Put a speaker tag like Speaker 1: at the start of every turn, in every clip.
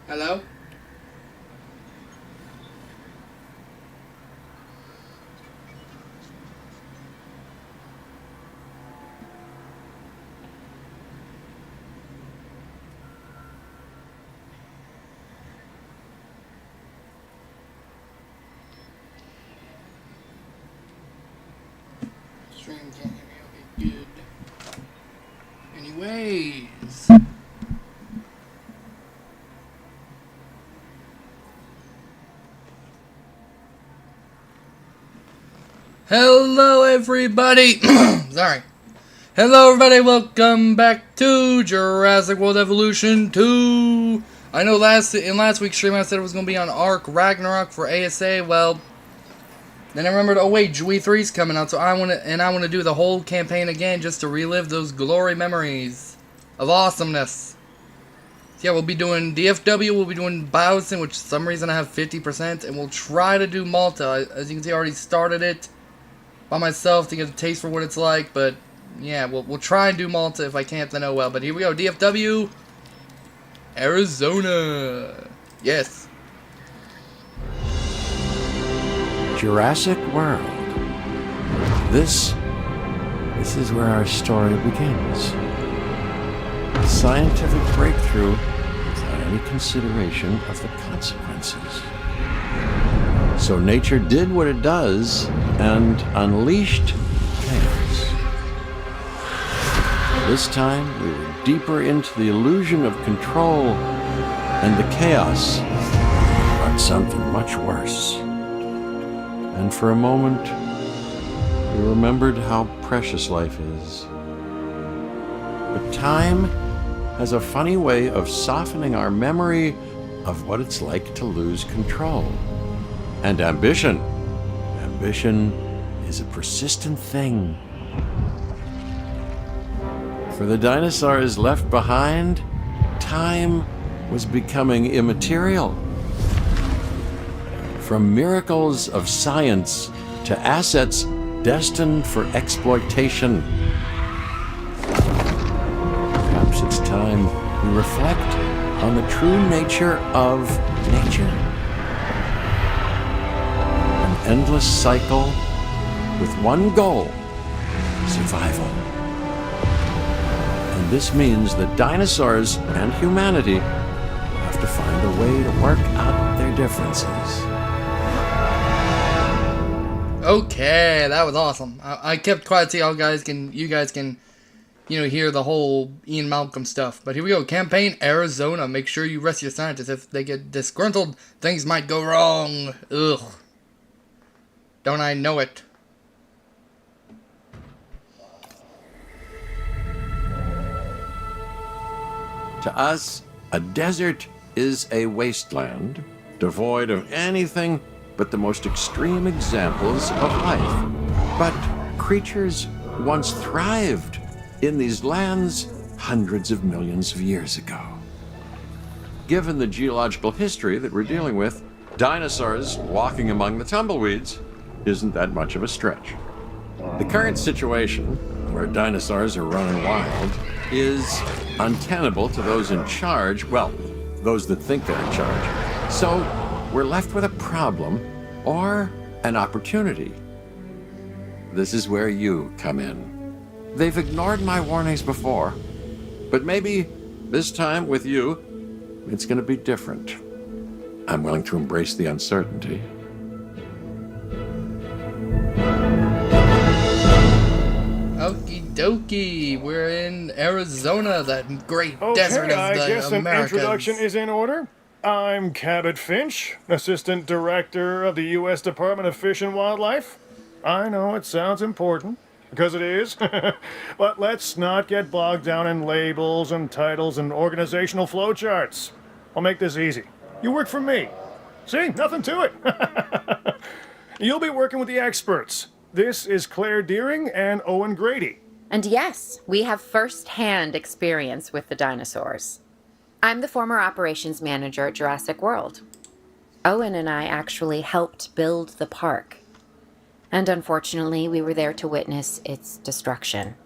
Speaker 1: Hello? Stream can't hear me. Okay, good. Anyways. Hello, everybody. Sorry. Hello, everybody. Welcome back to Jurassic World Evolution 2. I know in last week's stream I said it was going to be on Ark Ragnarok for ASA. Well, then I remembered, oh wait, GW3's coming out, so I want to do the whole campaign again just to relive those glory memories of awesomeness. So yeah, we'll be doing DFW, we'll be doing biosyn, which for some reason I have 50%, and we'll try to do Malta. As you can see, I already started it by myself to get a taste for what it's like, but yeah, we'll try and do Malta. If I can't, then oh well. But here we go, DFW, Arizona. Yes.
Speaker 2: Jurassic World. This is where our story begins. A scientific breakthrough without any consideration of the consequences. So nature did what it does and unleashed chaos. This time we were deeper into the illusion of control, and the chaos brought something much worse. And for a moment, we remembered how precious life is. But time has a funny way of softening our memory of what it's like to lose control. And ambition. Ambition is a persistent thing. For the dinosaurs left behind, time was becoming immaterial. From miracles of science to assets destined for exploitation. Perhaps it's time we reflect on the true nature of nature. An endless cycle with one goal: survival. And this means that dinosaurs and humanity have to find a way to work out their differences.
Speaker 1: Okay, that was awesome. I kept quiet so you guys can, hear the whole Ian Malcolm stuff. But here we go. Campaign Arizona. Make sure you rest your scientists. If they get disgruntled, things might go wrong. Ugh. Don't I know it?
Speaker 2: To us, a desert is a wasteland, devoid of anything but the most extreme examples of life. But creatures once thrived in these lands hundreds of millions of years ago. Given the geological history that we're dealing with, dinosaurs walking among the tumbleweeds isn't that much of a stretch. The current situation, where dinosaurs are running wild, is untenable to those in charge, well, those that think they're in charge. So we're left with a problem or an opportunity. This is where you come in. They've ignored my warnings before, but maybe this time with you, it's going to be different. I'm willing to embrace the uncertainty.
Speaker 1: Okie dokie, we're in Arizona, that great desert of the Americas.
Speaker 3: I guess an introduction is in order. I'm Cabot Finch, Assistant Director of the U.S. Department of Fish and Wildlife. I know it sounds important, because it is, but let's not get bogged down in labels and titles and organizational flowcharts. I'll make this easy. You work for me. See, nothing to it. You'll be working with the experts. This is Claire Deering and Owen Grady.
Speaker 4: And yes, we have first-hand experience with the dinosaurs. I'm the former operations manager at Jurassic World. Owen and I actually helped build the park. And unfortunately, we were there to witness its destruction.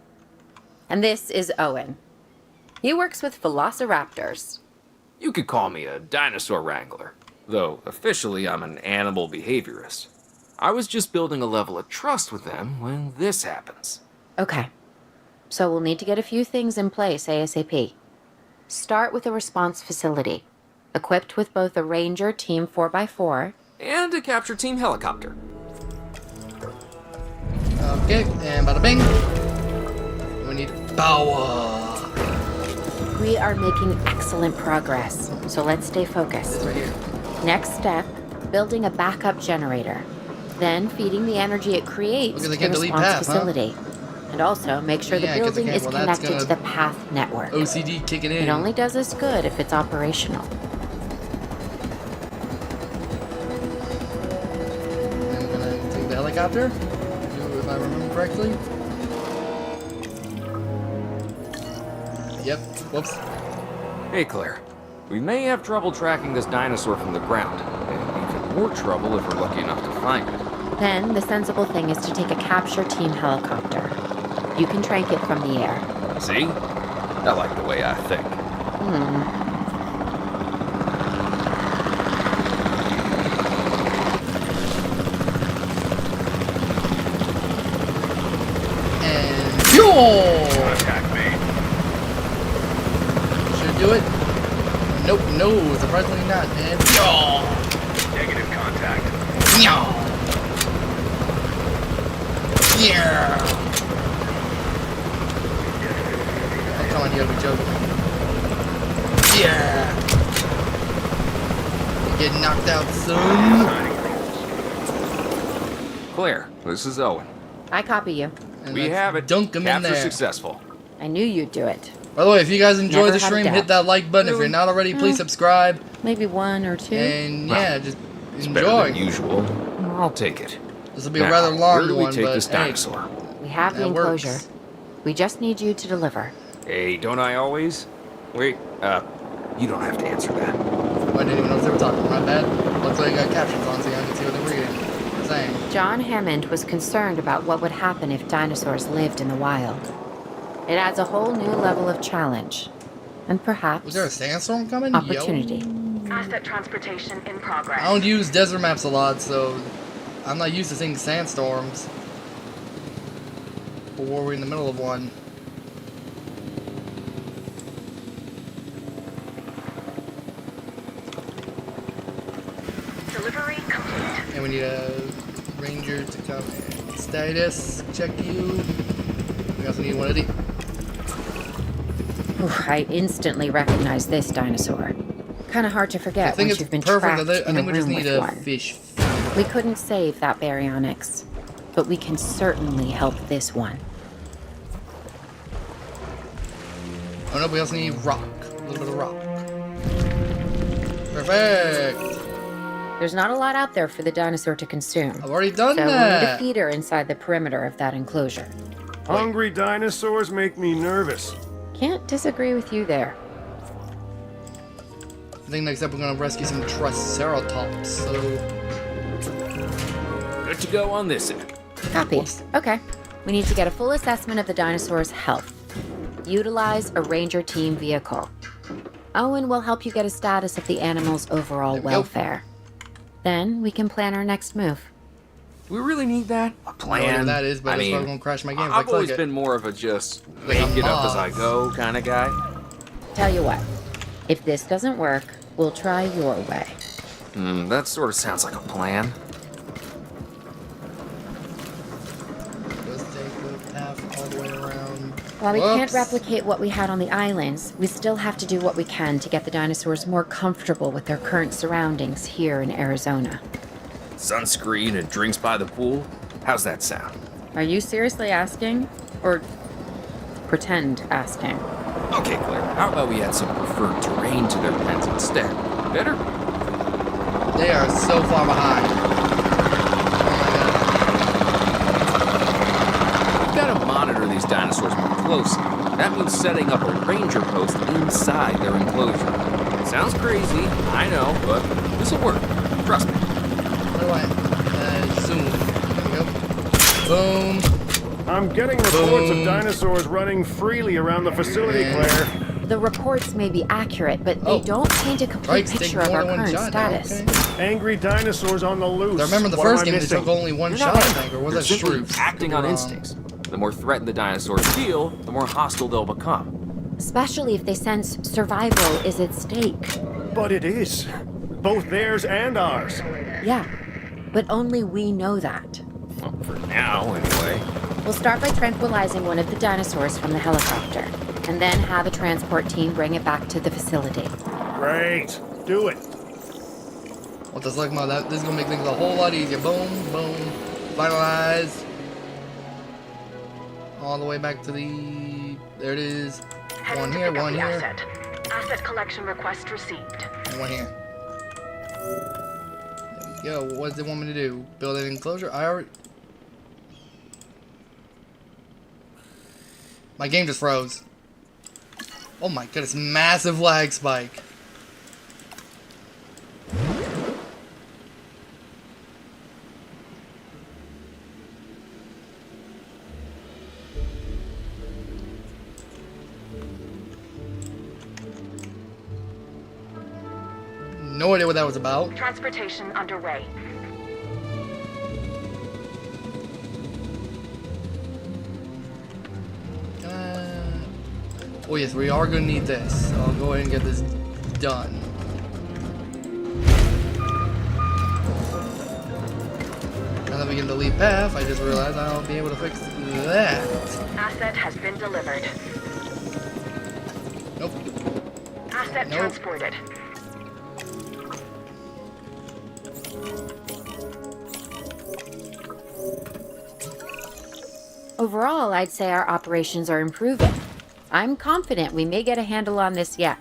Speaker 4: And this is Owen. He works with velociraptors.
Speaker 5: You could call me a dinosaur wrangler, though officially I'm an animal behaviorist. I was just building a level of trust with them when this happens.
Speaker 4: Okay. So we'll need to get a few things in place ASAP. Start with a response facility, equipped with both a Ranger Team 4x4
Speaker 5: And a capture team helicopter.
Speaker 1: Okay, and bada bing. We need power.
Speaker 4: We are making excellent progress, so let's stay focused.
Speaker 1: This right here.
Speaker 4: Next step, building a backup generator. Then feeding the energy it creates
Speaker 1: Look, they
Speaker 4: to the
Speaker 1: can delete
Speaker 4: response
Speaker 1: path, huh?
Speaker 4: facility. And also make sure
Speaker 1: Yeah,
Speaker 4: the
Speaker 1: 'cause they
Speaker 4: building
Speaker 1: can't-
Speaker 4: is
Speaker 1: well, that's
Speaker 4: connected to
Speaker 1: gonna-
Speaker 4: the path network.
Speaker 1: OCD kicking in.
Speaker 4: It only does us good if it's operational.
Speaker 1: I'm gonna take the helicopter, if I remember correctly. Yep. Whoops.
Speaker 5: Hey, Claire. We may have trouble tracking this dinosaur from the ground, and even more trouble if we're lucky enough to find it.
Speaker 4: Then the sensible thing is to take a capture team helicopter. You can trank it from the air.
Speaker 5: See? I like the way I think.
Speaker 1: And fuel!
Speaker 3: Attack me.
Speaker 1: Should do it. Nope, no, surprisingly not, man. Fuel!
Speaker 3: Negative contact.
Speaker 1: Meow. Yeah. Oh, come on, you gotta be joking. Yeah. You get knocked out soon.
Speaker 5: Claire, this is Owen.
Speaker 4: I copy you.
Speaker 1: And
Speaker 5: We
Speaker 1: let's
Speaker 5: have it.
Speaker 1: Dunk them in
Speaker 5: Capture
Speaker 1: there.
Speaker 5: successful.
Speaker 4: I knew you'd do it.
Speaker 1: By the way, if you guys enjoy
Speaker 4: Never
Speaker 1: the
Speaker 4: had a
Speaker 1: stream,
Speaker 4: doubt.
Speaker 1: hit that like button. If you're not already, please subscribe.
Speaker 4: Maybe one or two.
Speaker 1: And yeah, just
Speaker 5: It's better
Speaker 1: enjoy.
Speaker 5: than usual. I'll take it.
Speaker 1: This will be a
Speaker 5: Now,
Speaker 1: rather long
Speaker 5: where do we
Speaker 1: one,
Speaker 5: take
Speaker 1: but
Speaker 5: this
Speaker 1: hey,
Speaker 5: dinosaur?
Speaker 4: We have the
Speaker 1: that
Speaker 4: enclosure.
Speaker 1: works.
Speaker 4: We just need you to deliver.
Speaker 5: Hey, don't I always? Wait, you don't have to answer that.
Speaker 1: I didn't even know what they were talking. My bad. Luckily, I got captions on so I can see what they were saying.
Speaker 4: John Hammond was concerned about what would happen if dinosaurs lived in the wild. It adds a whole new level of challenge. And perhaps
Speaker 1: Was there a sandstorm coming?
Speaker 4: opportunity.
Speaker 1: Yo.
Speaker 6: Asset transportation in progress.
Speaker 1: I don't use desert maps a lot, so I'm not used to seeing sandstorms. But we're in the middle of one.
Speaker 6: Delivery complete.
Speaker 1: And we need a ranger to come and status check you. We also need one of these.
Speaker 4: Oof, I instantly recognize this dinosaur. Kind of hard to
Speaker 1: I
Speaker 4: forget
Speaker 1: think
Speaker 4: once
Speaker 1: it's
Speaker 4: you've been
Speaker 1: perfect.
Speaker 4: trapped
Speaker 1: I
Speaker 4: in
Speaker 1: think
Speaker 4: a
Speaker 1: we just
Speaker 4: room
Speaker 1: need
Speaker 4: with
Speaker 1: a
Speaker 4: one.
Speaker 1: fish.
Speaker 4: We couldn't save that baryonyx, but we can certainly help this one.
Speaker 1: Oh no, we also need rock. A little bit of rock. Perfect.
Speaker 4: There's not a lot out there for the dinosaur to consume,
Speaker 1: I've already done
Speaker 4: so we'll need a
Speaker 1: that.
Speaker 4: feeder inside the perimeter of that enclosure.
Speaker 3: Hungry dinosaurs make me nervous.
Speaker 4: Can't disagree with you there.
Speaker 1: I think next up we're gonna rescue some Triceratops. So
Speaker 5: Good to go on this end.
Speaker 4: Copy. Okay. We need to get a full assessment of the dinosaur's health. Utilize a ranger team vehicle. Owen will help you get a status of the animal's overall
Speaker 1: There we go.
Speaker 4: welfare. Then we can plan our next move.
Speaker 5: Do we really need that? A
Speaker 1: I don't know
Speaker 5: plan?
Speaker 1: what that is, but
Speaker 5: I
Speaker 1: that's
Speaker 5: mean,
Speaker 1: probably gonna crash my game if I
Speaker 5: I've
Speaker 1: click
Speaker 5: always
Speaker 1: it.
Speaker 5: been more of a just
Speaker 1: Like a
Speaker 5: make it up as I
Speaker 1: moth.
Speaker 5: go kind of guy.
Speaker 4: Tell you what, if this doesn't work, we'll try your way.
Speaker 5: That sort of sounds like a plan.
Speaker 1: Let's take the path all the way around.
Speaker 4: While we can't
Speaker 1: Whoops.
Speaker 4: replicate what we had on the islands, we still have to do what we can to get the dinosaurs more comfortable with their current surroundings here in Arizona.
Speaker 5: Sunscreen and drinks by the pool. How's that sound?
Speaker 4: Are you seriously asking? Or pretend asking?
Speaker 5: Okay, Claire. How about we add some preferred terrain to their pens instead? Better?
Speaker 1: They are so far behind.
Speaker 5: We've got to monitor these dinosaurs more closely. That means setting up a ranger post inside their enclosure. Sounds crazy, I know, but this'll work. Trust me.
Speaker 1: Where do I? Zoom. There we go. Boom.
Speaker 3: I'm getting reports
Speaker 1: Boom.
Speaker 3: of dinosaurs running freely around the facility,
Speaker 1: And-
Speaker 3: Claire.
Speaker 4: The reports may be accurate, but they
Speaker 1: Oh.
Speaker 4: don't paint a complete
Speaker 1: Strikes take
Speaker 4: picture of
Speaker 1: more
Speaker 4: our
Speaker 1: than one
Speaker 4: current
Speaker 1: shot now,
Speaker 4: status.
Speaker 1: okay.
Speaker 3: Angry dinosaurs on the loose.
Speaker 1: I remember the
Speaker 3: What am
Speaker 1: first
Speaker 3: I
Speaker 1: game they
Speaker 3: missing?
Speaker 1: took only one
Speaker 5: You're
Speaker 1: shot,
Speaker 5: not
Speaker 1: I think, or was
Speaker 5: They're
Speaker 1: that
Speaker 5: simply
Speaker 1: Shroops?
Speaker 5: acting
Speaker 1: Could
Speaker 5: on
Speaker 1: be wrong.
Speaker 5: instincts. The more threatened the dinosaurs feel, the more hostile they'll become.
Speaker 4: Especially if they sense survival is at stake.
Speaker 3: But it is. Both theirs and ours.
Speaker 4: Yeah, but only we know that.
Speaker 5: Well, for now, anyway.
Speaker 4: We'll start by tranquilizing one of the dinosaurs from the helicopter, and then have a transport team bring it back to the facility.
Speaker 3: Great. Do it.
Speaker 1: What the select mode? This is gonna make things a whole lot easier. Boom, boom. Finalize. All the way back to the. There it is.
Speaker 6: Heading
Speaker 1: One
Speaker 6: to
Speaker 1: here,
Speaker 6: pick up
Speaker 1: one
Speaker 6: the
Speaker 1: here,
Speaker 6: asset. Asset collection request received.
Speaker 1: and one here. There we go. What does it want me to do? Build an enclosure? I already. My game just froze. Oh my goodness, massive lag spike. No idea what that was about.
Speaker 6: Transportation underway.
Speaker 1: Oh yes, we are gonna need this. So I'll go ahead and get this done. Now that we can delete path, I just realized I'll be able to fix that.
Speaker 6: Asset has been delivered.
Speaker 1: Nope.
Speaker 6: Asset
Speaker 1: Nope.
Speaker 6: transported.
Speaker 4: Overall, I'd say our operations are improving. I'm confident we may get a handle on this yet.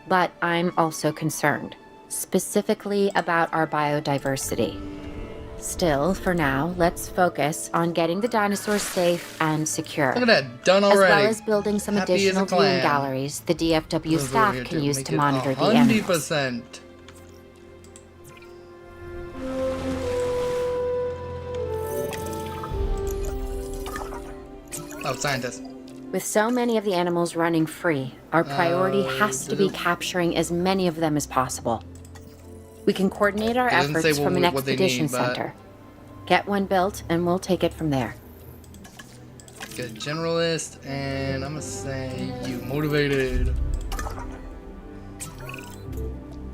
Speaker 4: But I'm also concerned, specifically about our biodiversity. Still, for now, let's focus on getting the dinosaurs safe and secure.
Speaker 1: Look at that, done
Speaker 4: As
Speaker 1: already.
Speaker 4: well as building some
Speaker 1: Happy as a
Speaker 4: additional viewing
Speaker 1: clam.
Speaker 4: galleries the DFW
Speaker 1: Those
Speaker 4: staff
Speaker 1: over here
Speaker 4: can
Speaker 1: to
Speaker 4: use
Speaker 1: make
Speaker 4: to
Speaker 1: it
Speaker 4: monitor the animals.
Speaker 1: 100%. Oh, scientist.
Speaker 4: With so many of the animals running free, our priority has to be capturing as many of them as possible. We can coordinate our
Speaker 1: It doesn't say
Speaker 4: efforts from an
Speaker 1: what they
Speaker 4: expedition
Speaker 1: need, but-
Speaker 4: center. Get one built, and we'll take it from there.
Speaker 1: Good generalist, and I'm gonna say you motivated.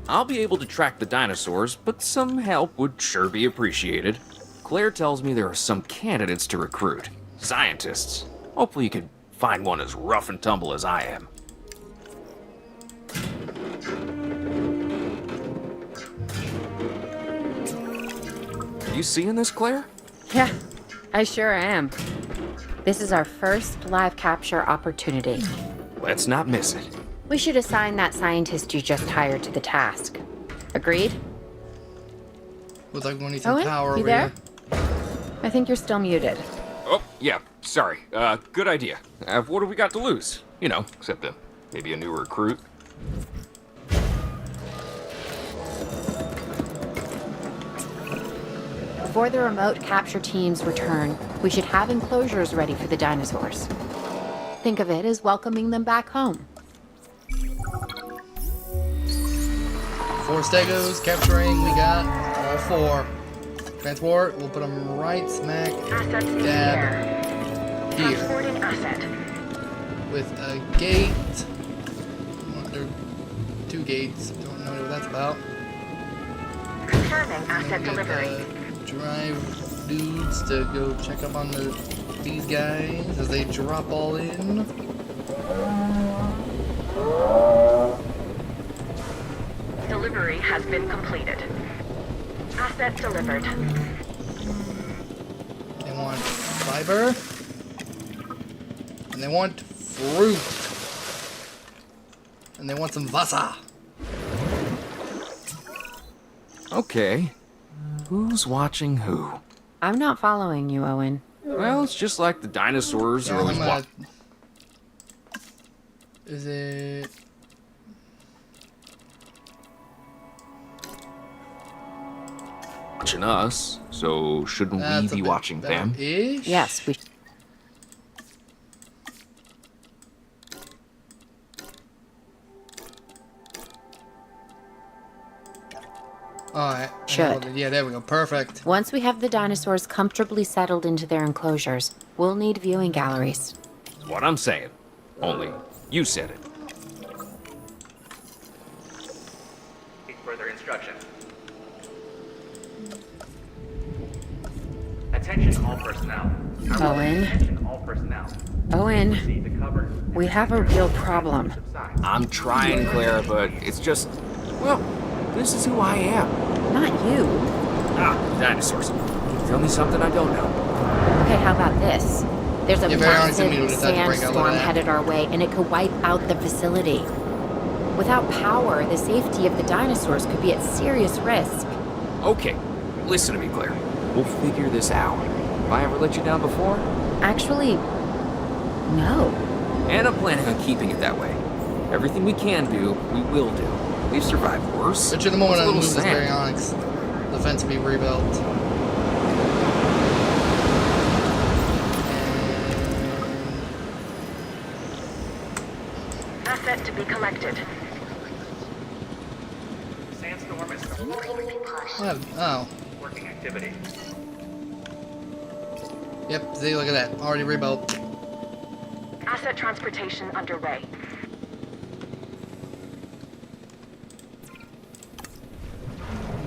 Speaker 5: I'll be able to track the dinosaurs, but some help would sure be appreciated. Claire tells me there are some candidates to recruit. Scientists. Hopefully you can find one as rough and tumble as I am. Are you seeing this, Claire?
Speaker 4: Yeah, I sure am. This is our first live capture opportunity.
Speaker 5: Let's not miss it.
Speaker 4: We should assign that scientist you just hired to the task. Agreed?
Speaker 1: Looks like we need some
Speaker 4: Owen,
Speaker 1: power
Speaker 4: you
Speaker 1: over
Speaker 4: there?
Speaker 1: here.
Speaker 4: I think you're still muted.
Speaker 5: Oh, yeah, sorry. Good idea. What have we got to lose? You know, except maybe a new recruit.
Speaker 4: Before the remote capture teams return, we should have enclosures ready for the dinosaurs. Think of it as welcoming them back home.
Speaker 1: 4 stegos, capturing, we got all 4. Transport, we'll put them right smack
Speaker 6: Assets in the
Speaker 1: dab
Speaker 6: air.
Speaker 1: here.
Speaker 6: Transporting asset.
Speaker 1: With a gate. There are 2 gates, don't know what that's about.
Speaker 6: Confirming
Speaker 1: And
Speaker 6: asset
Speaker 1: we got
Speaker 6: delivery.
Speaker 1: the drive dudes to go check up on these guys as they drop all in.
Speaker 6: Delivery has been completed. Asset delivered.
Speaker 1: They want fiber. And they want fruit. And they want some Wasser.
Speaker 5: Okay. Who's watching who?
Speaker 4: I'm not following you, Owen.
Speaker 5: Well, it's just like the dinosaurs are
Speaker 1: Yeah,
Speaker 5: always
Speaker 1: I'm gonna-
Speaker 5: watching.
Speaker 1: Is it...
Speaker 5: Watching us, so shouldn't
Speaker 1: That's
Speaker 5: we
Speaker 1: a
Speaker 5: be
Speaker 1: bit
Speaker 5: watching them?
Speaker 1: better-ish?
Speaker 4: Yes, we... should.
Speaker 1: Yeah, there we go. Perfect.
Speaker 4: Once we have the dinosaurs comfortably settled into their enclosures, we'll need viewing galleries.
Speaker 5: What I'm saying. Only you said it.
Speaker 7: Seek further instruction. Attention all personnel.
Speaker 4: Owen.
Speaker 7: Attention all personnel.
Speaker 4: Owen,
Speaker 7: Proceed to cover.
Speaker 4: we have a real problem.
Speaker 7: Subside.
Speaker 5: I'm trying, Clara, but it's just, well, this is who I am.
Speaker 4: Not you.
Speaker 5: Dinosaurs. Tell me something I don't know.
Speaker 4: Okay, how about this? There's a
Speaker 1: Yeah, very honest,
Speaker 4: massive
Speaker 1: we would just have to break out of
Speaker 4: sandstorm
Speaker 1: that.
Speaker 4: headed our way, and it could wipe out the facility. Without power, the safety of the dinosaurs could be at serious risk.
Speaker 5: Okay, listen to me, Claire. We'll figure this out. Have I ever let you down before?
Speaker 4: Actually, no.
Speaker 5: And I'm planning on keeping it that way. Everything we can do, we will do. We've survived worse.
Speaker 1: But at the moment
Speaker 5: It's
Speaker 1: I
Speaker 5: a
Speaker 1: move
Speaker 5: little
Speaker 1: this
Speaker 5: sad.
Speaker 1: baryonyx, the fence to be rebuilt.
Speaker 6: Asset to be collected.
Speaker 7: Sandstorm is
Speaker 1: What? Oh.
Speaker 7: working activity.
Speaker 1: Yep, see, look at that. Already rebuilt.
Speaker 6: Asset transportation underway.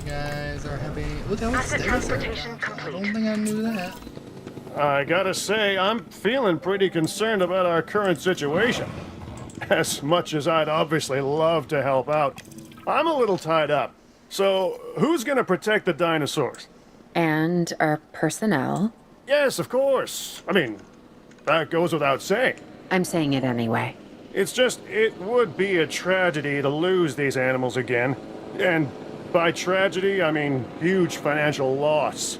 Speaker 1: You guys are happy. Look how
Speaker 6: Asset
Speaker 1: it's
Speaker 6: transportation
Speaker 1: I
Speaker 6: complete.
Speaker 1: don't think I knew that.
Speaker 3: I gotta say, I'm feeling pretty concerned about our current situation. As much as I'd obviously love to help out, I'm a little tied up. So, who's gonna protect the dinosaurs?
Speaker 4: And our personnel.
Speaker 3: Yes, of course. I mean, that goes without saying.
Speaker 4: I'm saying it anyway.
Speaker 3: It's just, it would be a tragedy to lose these animals again. And by tragedy, I mean huge financial loss.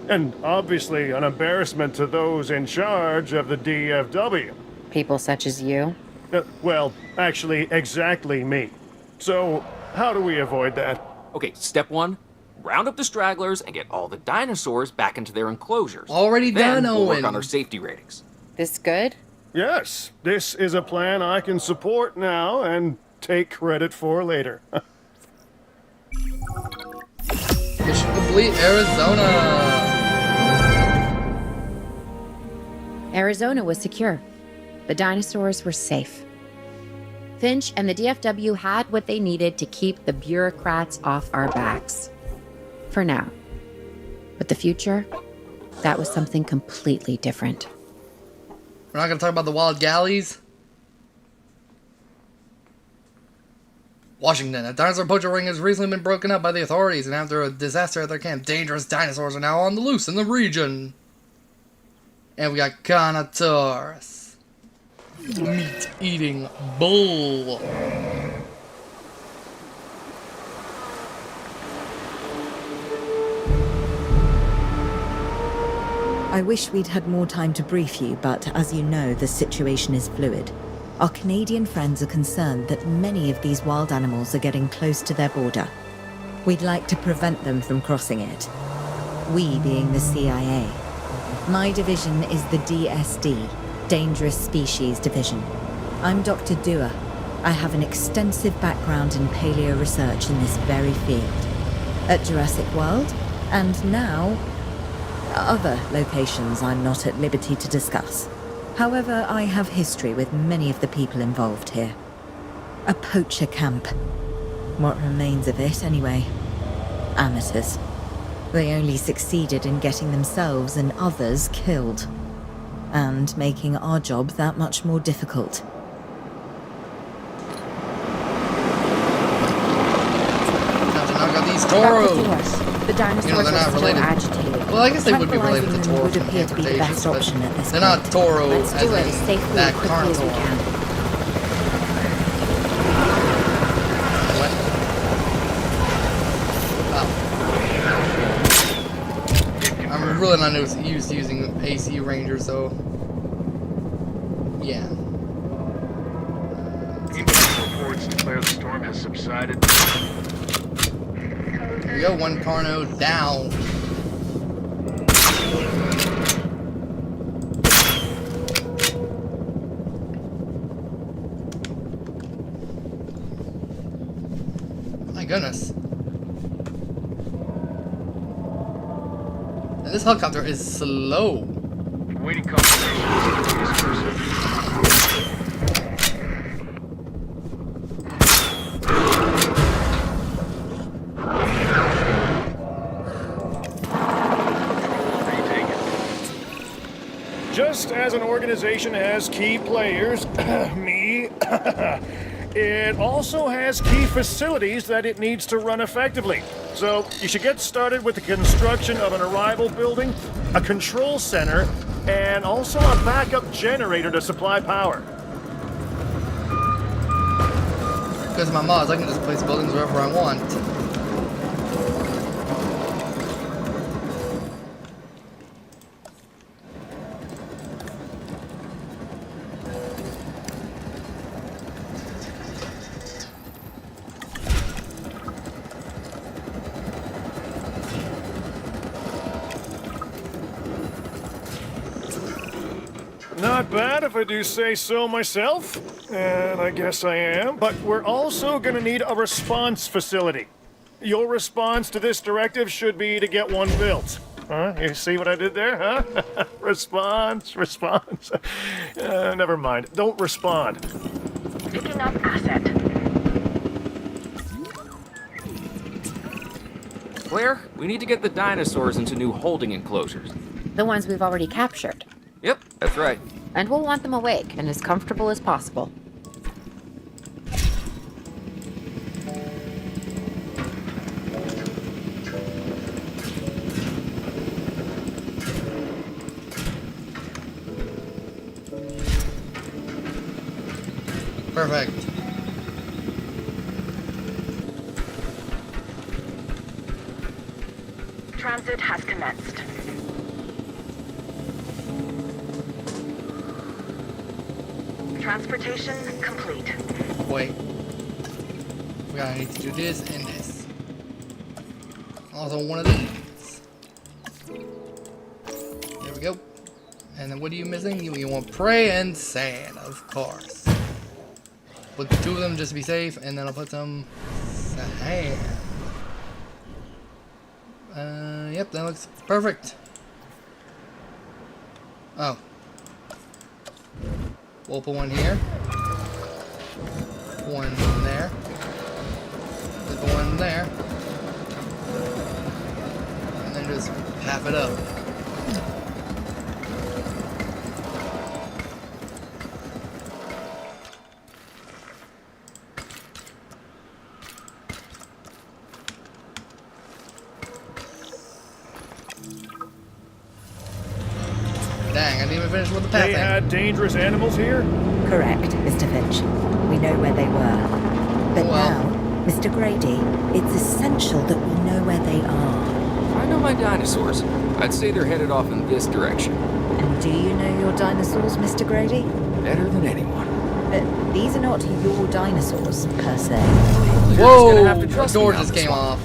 Speaker 3: And obviously an embarrassment to those in charge of the DFW.
Speaker 4: People such as you.
Speaker 3: Well, actually, exactly me. So, how do we avoid that?
Speaker 5: Okay, step one, round up the stragglers and get all the dinosaurs back into their enclosures.
Speaker 1: Already
Speaker 5: Then
Speaker 1: done,
Speaker 5: we'll work
Speaker 1: Owen.
Speaker 5: on our safety ratings.
Speaker 4: This good?
Speaker 3: Yes, this is a plan I can support now and take credit for later.
Speaker 1: Mission complete, Arizona.
Speaker 4: Arizona was secure. The dinosaurs were safe. Finch and the DFW had what they needed to keep the bureaucrats off our backs. For now. But the future, that was something completely different.
Speaker 1: We're not gonna talk about the wild galleys. Washington, a dinosaur poacher ring has recently been broken up by the authorities, and after a disaster at their camp, dangerous dinosaurs are now on the loose in the region. And we got Carnotaurus, meat-eating bull.
Speaker 8: I wish we'd had more time to brief you, but as you know, the situation is fluid. Our Canadian friends are concerned that many of these wild animals are getting close to their border. We'd like to prevent them from crossing it. We being the CIA. My division is the DSD, Dangerous Species Division. I'm Dr. Dua. I have an extensive background in paleo research in this very field. At Jurassic World, and now other locations I'm not at liberty to discuss. However, I have history with many of the people involved here. A poacher camp. What remains of it, anyway. Amateurs. They only succeeded in getting themselves and others killed. And making our job that much more difficult.
Speaker 1: Time to knock out these
Speaker 4: Dr.
Speaker 1: toros.
Speaker 4: Dua, the dinosaurs
Speaker 1: they're not
Speaker 4: are still
Speaker 1: related.
Speaker 4: agitated.
Speaker 1: Well, I guess they would be related to
Speaker 8: Tranquilizing them
Speaker 1: Toro
Speaker 8: would
Speaker 1: from
Speaker 8: appear to be the
Speaker 1: Cretaceous,
Speaker 8: best
Speaker 1: but
Speaker 8: option at this
Speaker 1: they're not
Speaker 8: point.
Speaker 1: Toro
Speaker 4: Let's
Speaker 1: as
Speaker 4: do it
Speaker 1: in
Speaker 4: as safely
Speaker 1: that
Speaker 4: and quickly as we
Speaker 1: carnivore.
Speaker 4: can.
Speaker 1: What? Oh. I'm really not used to using AC Ranger, so yeah.
Speaker 3: Reports declare the storm has subsided.
Speaker 1: Here we go, one Carno down. My goodness. And this helicopter is slow.
Speaker 7: Waiting confirmation.
Speaker 3: Just as an organization has key players, me, it also has key facilities that it needs to run effectively. So you should get started with the construction of an arrival building, a control center, and also a backup generator to supply power.
Speaker 1: Because of my mods, I can just place buildings wherever I want.
Speaker 3: Not bad if I do say so myself, and I guess I am. But we're also gonna need a response facility. Your response to this directive should be to get one built. Huh? You see what I did there, huh? response. Never mind. Don't respond.
Speaker 6: Picking up asset.
Speaker 5: Claire, we need to get the dinosaurs into new holding enclosures.
Speaker 4: The ones we've already captured.
Speaker 5: Yep, that's right.
Speaker 4: And we'll want them awake and as comfortable as possible.
Speaker 1: Perfect.
Speaker 6: Transit has commenced. Transportation complete.
Speaker 1: Wait. We gotta need to do this and this. Also one of these. There we go. And then what are you missing? You want prey and sand, of course. Put two of them just to be safe, and then I'll put some sand. Yep, that looks perfect. Oh. We'll put one here. One there. We'll put one there. And then just half it up. Dang, I didn't even finish with the
Speaker 3: They
Speaker 1: pathing.
Speaker 3: had dangerous animals here?
Speaker 8: Correct, Mr. Finch. We know where they were. But
Speaker 1: Well-
Speaker 8: now, Mr. Grady, it's essential that we know where they are.
Speaker 5: If I know my dinosaurs, I'd say they're headed off in this direction.
Speaker 8: And do you know your dinosaurs, Mr. Grady?
Speaker 5: Better than anyone.
Speaker 8: But these are not your dinosaurs, per se.
Speaker 5: You're
Speaker 1: Whoa!
Speaker 5: just gonna have to
Speaker 1: The
Speaker 5: trust
Speaker 1: door
Speaker 5: me on
Speaker 1: just
Speaker 5: this
Speaker 1: came
Speaker 5: one.
Speaker 1: off.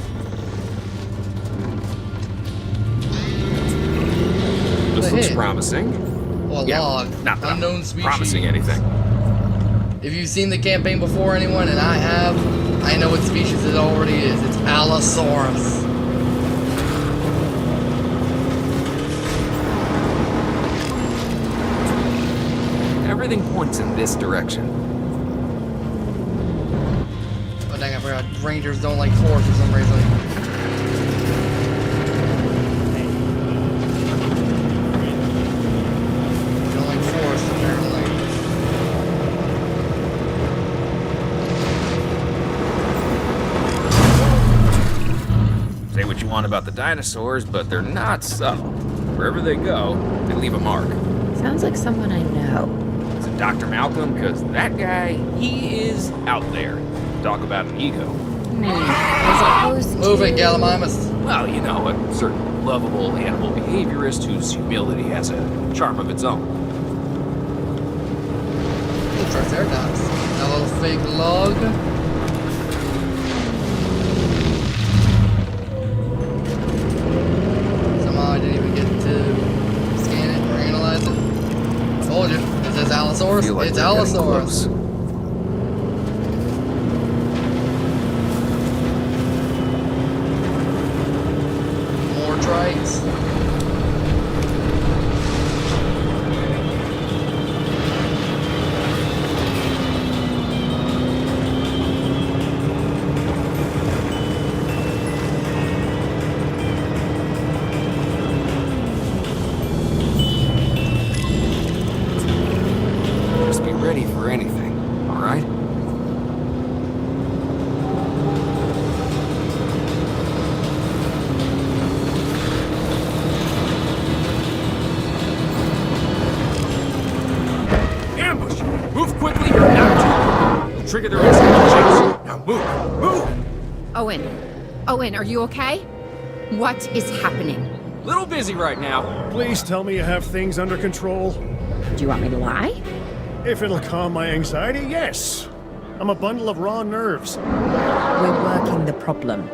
Speaker 5: This
Speaker 1: The
Speaker 5: looks
Speaker 1: hit.
Speaker 5: promising.
Speaker 1: Well,
Speaker 5: Yeah,
Speaker 1: log.
Speaker 5: not that I'm
Speaker 1: Unknown species.
Speaker 5: promising anything.
Speaker 1: If you've seen the campaign before, anyone, and I have, I know what species it already is. It's Allosaurus.
Speaker 5: Everything points in this direction.
Speaker 1: Oh dang, I forgot. Rangers don't like force for some reason. They don't like force, apparently.
Speaker 5: Say what you want about the dinosaurs, but they're not subtle. Wherever they go, they leave a mark.
Speaker 4: Sounds like someone I know.
Speaker 5: Is it Dr. Malcolm? Because that guy, he is out there. Talk about an ego.
Speaker 4: As opposed
Speaker 1: Move it,
Speaker 4: to...
Speaker 1: Gallimimus.
Speaker 5: Well, you know, a certain lovable animal behaviorist whose humility has a charm of its own.
Speaker 1: Triceratops. A little fake log. Somehow I didn't even get to scan it or analyze it. I told you. It says Allosaurus.
Speaker 5: Feel like
Speaker 1: It's
Speaker 5: they're getting
Speaker 1: Allosaurus.
Speaker 5: close.
Speaker 1: More trikes.
Speaker 5: trigger their instinct chase. Now move! Move!
Speaker 4: Owen, are you okay? What is happening?
Speaker 5: Little busy right now.
Speaker 3: Please tell me you have things under control.
Speaker 4: Do you want me to lie?
Speaker 3: If it'll calm my anxiety, yes. I'm a bundle of raw nerves.
Speaker 8: We're working the problem.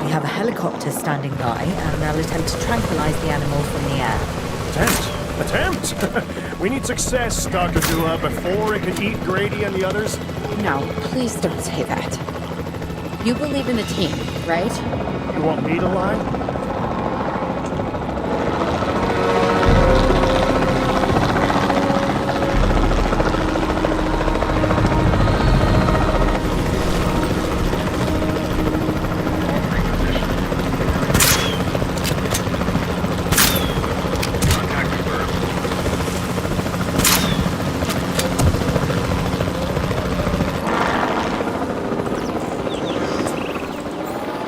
Speaker 8: We have a helicopter standing by, and they'll attempt to tranquilize the animal from the air.
Speaker 3: Attempt? We need success, Dr. Dua, before it can eat Grady and the others.
Speaker 4: No, please don't say that. You believe in the team, right?
Speaker 3: You want me to lie?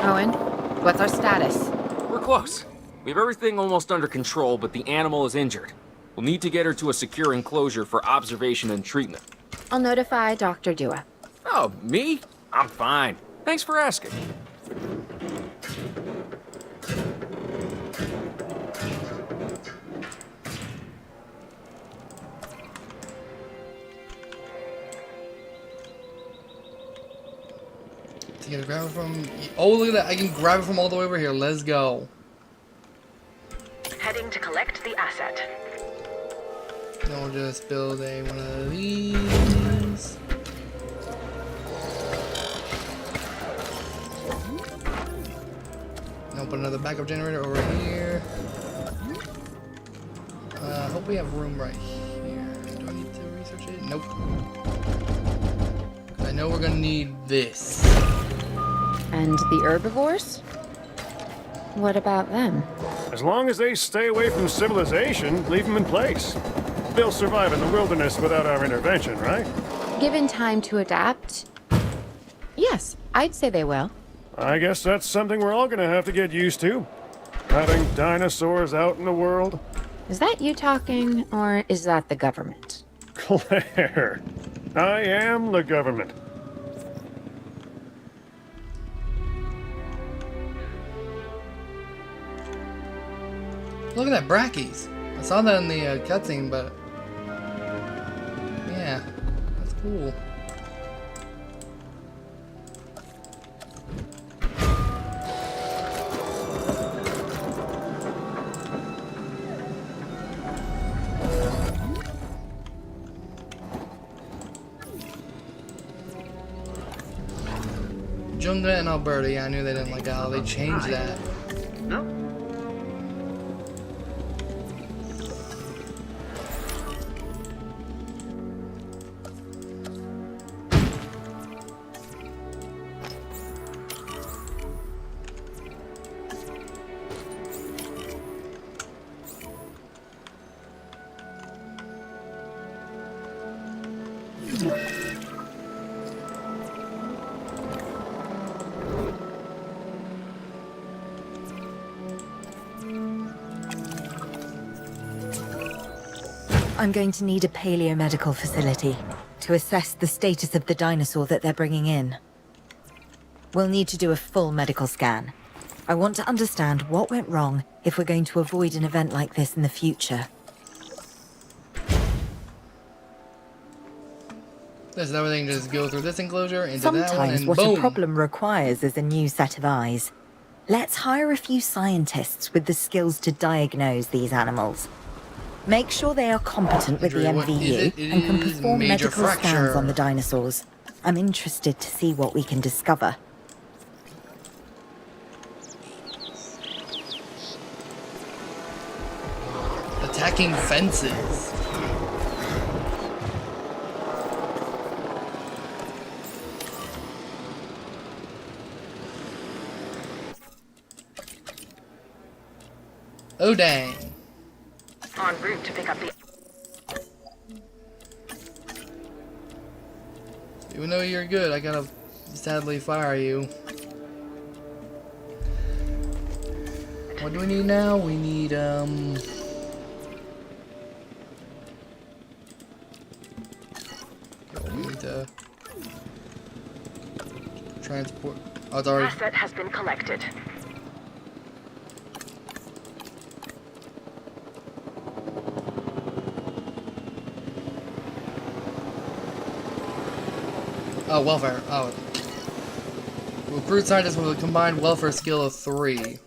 Speaker 4: Owen, what's our status?
Speaker 5: We're close. We have everything almost under control, but the animal is injured. We'll need to get her to a secure enclosure for observation and treatment.
Speaker 4: I'll notify Dr. Dua.
Speaker 5: Oh, me? I'm fine. Thanks for asking.
Speaker 1: To get a grab it from. Oh, look at that! I can grab it from all the way over here. Let's go.
Speaker 6: Heading to collect the asset.
Speaker 1: Then we'll just build one of these. Now put another backup generator over here. Hope we have room right here. Do I need to research it? Nope. I know we're gonna need this.
Speaker 4: And the herbivores? What about them?
Speaker 3: As long as they stay away from civilization, leave them in place. They'll survive in the wilderness without our intervention, right?
Speaker 4: Given time to adapt? Yes, I'd say they will.
Speaker 3: I guess that's something we're all gonna have to get used to. Having dinosaurs out in the world.
Speaker 4: Is that you talking, or is that the government?
Speaker 3: Claire, I am the government.
Speaker 1: Look at that brackies. I saw that in the cutscene, but yeah, that's cool. Junga and Alberta, yeah, I knew they didn't like how they changed that.
Speaker 7: No?
Speaker 8: I'm going to need a paleomedical facility to assess the status of the dinosaur that they're bringing in. We'll need to do a full medical scan. I want to understand what went wrong if we're going to avoid an event like this in the future.
Speaker 1: Does everything just go through this enclosure into that one
Speaker 8: Sometimes
Speaker 1: and
Speaker 8: what
Speaker 1: boom?
Speaker 8: a problem requires is a new set of eyes. Let's hire a few scientists with the skills to diagnose these animals. Make sure they are competent with the
Speaker 1: What is
Speaker 8: MVU
Speaker 1: it? It
Speaker 8: and can
Speaker 1: is
Speaker 8: perform
Speaker 1: major
Speaker 8: medical scans
Speaker 1: fracture.
Speaker 8: on the dinosaurs. I'm interested to see what we can discover.
Speaker 1: Attacking fences. Oh dang.
Speaker 6: En route to pick up the...
Speaker 1: Even though you're good, I gotta sadly fire you. What do we need now? We need to transport. Oh, it's already.
Speaker 6: Asset has been collected.
Speaker 1: Oh, welfare. Oh. Recruit scientists with a combined welfare skill of 3.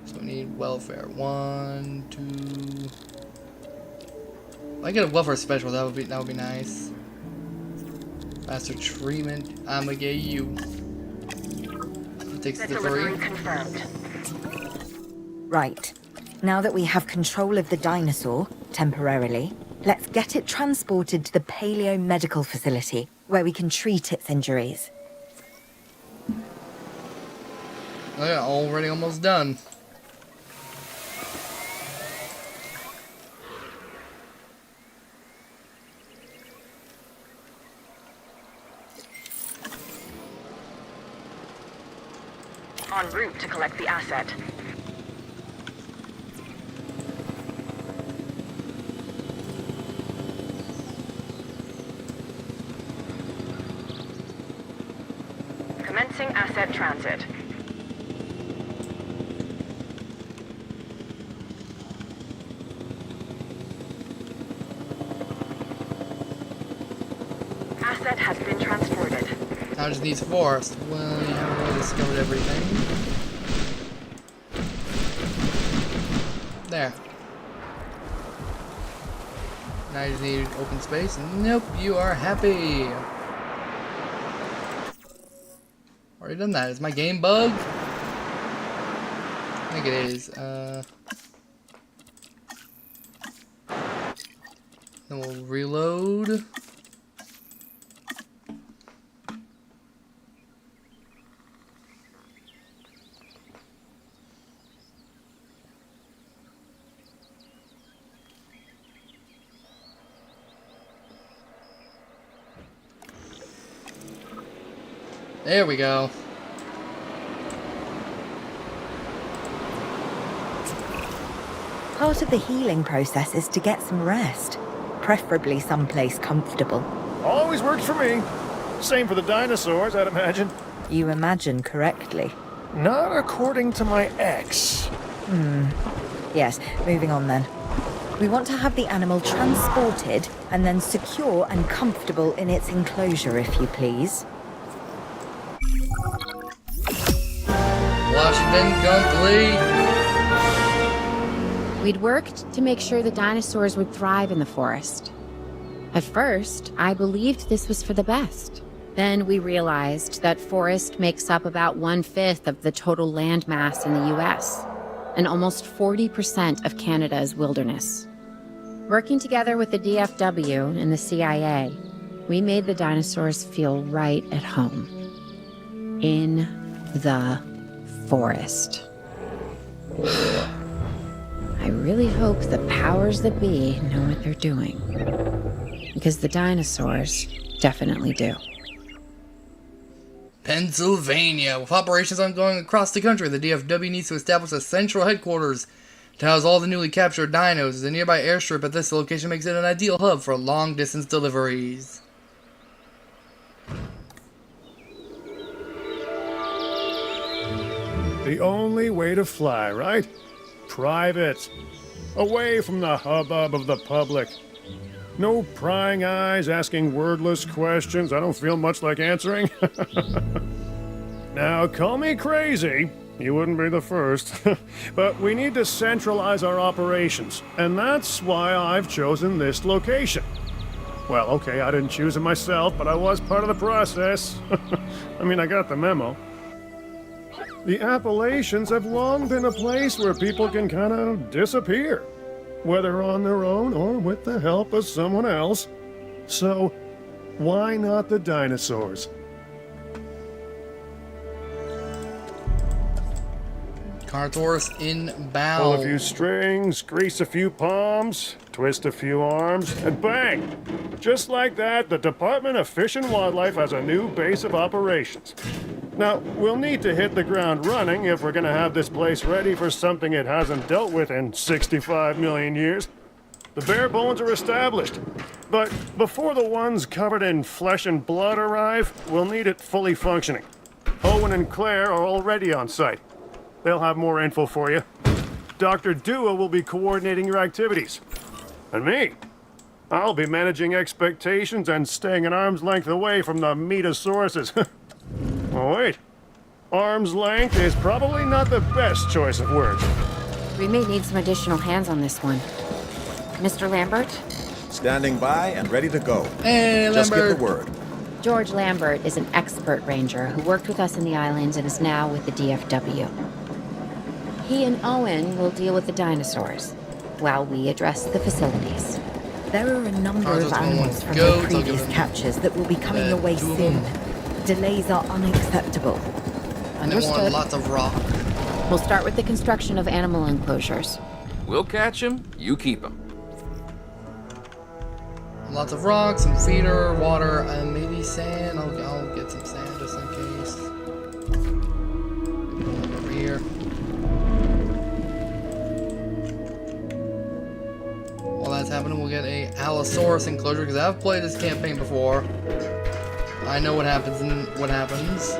Speaker 1: So we need welfare. 1, 2. If I get a welfare special, that would be nice. Faster treatment. I'ma get you. It takes
Speaker 6: The
Speaker 1: the
Speaker 6: delivery
Speaker 1: 3.
Speaker 6: confirmed.
Speaker 8: Right. Now that we have control of the dinosaur, temporarily, let's get it transported to the Paleo Medical Facility, where we can treat its injuries.
Speaker 1: Oh yeah, already almost done.
Speaker 6: En route to collect the asset. Commencing asset transit. Asset has been transported.
Speaker 1: Now just needs forest. Well, you haven't really discovered everything. There. Now you just need open space. Nope, you are happy. Already done that. Is my game bugged? I think it is. Then we'll reload. There we go.
Speaker 8: Part of the healing process is to get some rest, preferably someplace comfortable.
Speaker 3: Always works for me. Same for the dinosaurs, I'd imagine.
Speaker 8: You imagine correctly.
Speaker 3: Not according to my ex.
Speaker 8: Yes, moving on then. We want to have the animal transported and then secure and comfortable in its enclosure, if you please.
Speaker 1: Washington complete.
Speaker 4: We'd worked to make sure the dinosaurs would thrive in the forest. At first, I believed this was for the best. Then we realized that forest makes up about 1/5 of the total land mass in the US, and almost 40% of Canada's wilderness. Working together with the DFW and the CIA, we made the dinosaurs feel right at home. In the forest. I really hope the powers that be know what they're doing. Because the dinosaurs definitely do.
Speaker 1: Pennsylvania. With operations ongoing across the country, the DFW needs to establish a central headquarters to house all the newly captured dinos. The nearby airstrip at this location makes it an ideal hub for long-distance deliveries.
Speaker 3: The only way to fly, right? Private. Away from the hubbub of the public. No prying eyes asking wordless questions I don't feel much like answering. Now, call me crazy. You wouldn't be the first. But we need to centralize our operations, and that's why I've chosen this location. Well, okay, I didn't choose it myself, but I was part of the process. I mean, I got the memo. The Appalachians have long been a place where people can kind of disappear, whether on their own or with the help of someone else. So, why not the dinosaurs?
Speaker 1: Carnotaurus inbound.
Speaker 3: Pull a few strings, grease a few palms, twist a few arms, and bang! Just like that, the Department of Fish and Wildlife has a new base of operations. Now, we'll need to hit the ground running if we're gonna have this place ready for something it hasn't dealt with in 65 million years. The bare bones are established. But before the ones covered in flesh and blood arrive, we'll need it fully functioning. Owen and Claire are already on site. They'll have more info for you. Dr. Dua will be coordinating your activities. And me, I'll be managing expectations and staying an arm's length away from the metasauruses. Oh, wait. Arm's length is probably not the best choice of words.
Speaker 4: We may need some additional hands on this one. Mr. Lambert?
Speaker 9: Standing by and ready to go.
Speaker 1: Hey,
Speaker 9: Just
Speaker 1: Lambert.
Speaker 9: give the word.
Speaker 4: George Lambert is an expert ranger who worked with us in the islands and is now with the DFW. He and Owen will deal with the dinosaurs, while we address the facilities.
Speaker 8: There are a number
Speaker 1: Ours
Speaker 8: of
Speaker 1: was going
Speaker 8: animals
Speaker 1: with
Speaker 8: from
Speaker 1: goats,
Speaker 8: the
Speaker 1: I'll give
Speaker 8: previous
Speaker 1: them,
Speaker 8: captures that will be coming your way
Speaker 1: 2 of
Speaker 8: soon.
Speaker 1: them.
Speaker 8: Delays are unacceptable.
Speaker 1: And they want
Speaker 4: Understood.
Speaker 1: lots of rock.
Speaker 4: We'll start with the construction of animal enclosures.
Speaker 5: We'll catch him, you keep him.
Speaker 1: Lots of rocks, some feeder, water, and maybe sand. I'll get some sand just in case. Over here. While that's happening, we'll get a Allosaurus enclosure because I've played this campaign before. I know what happens and what happens.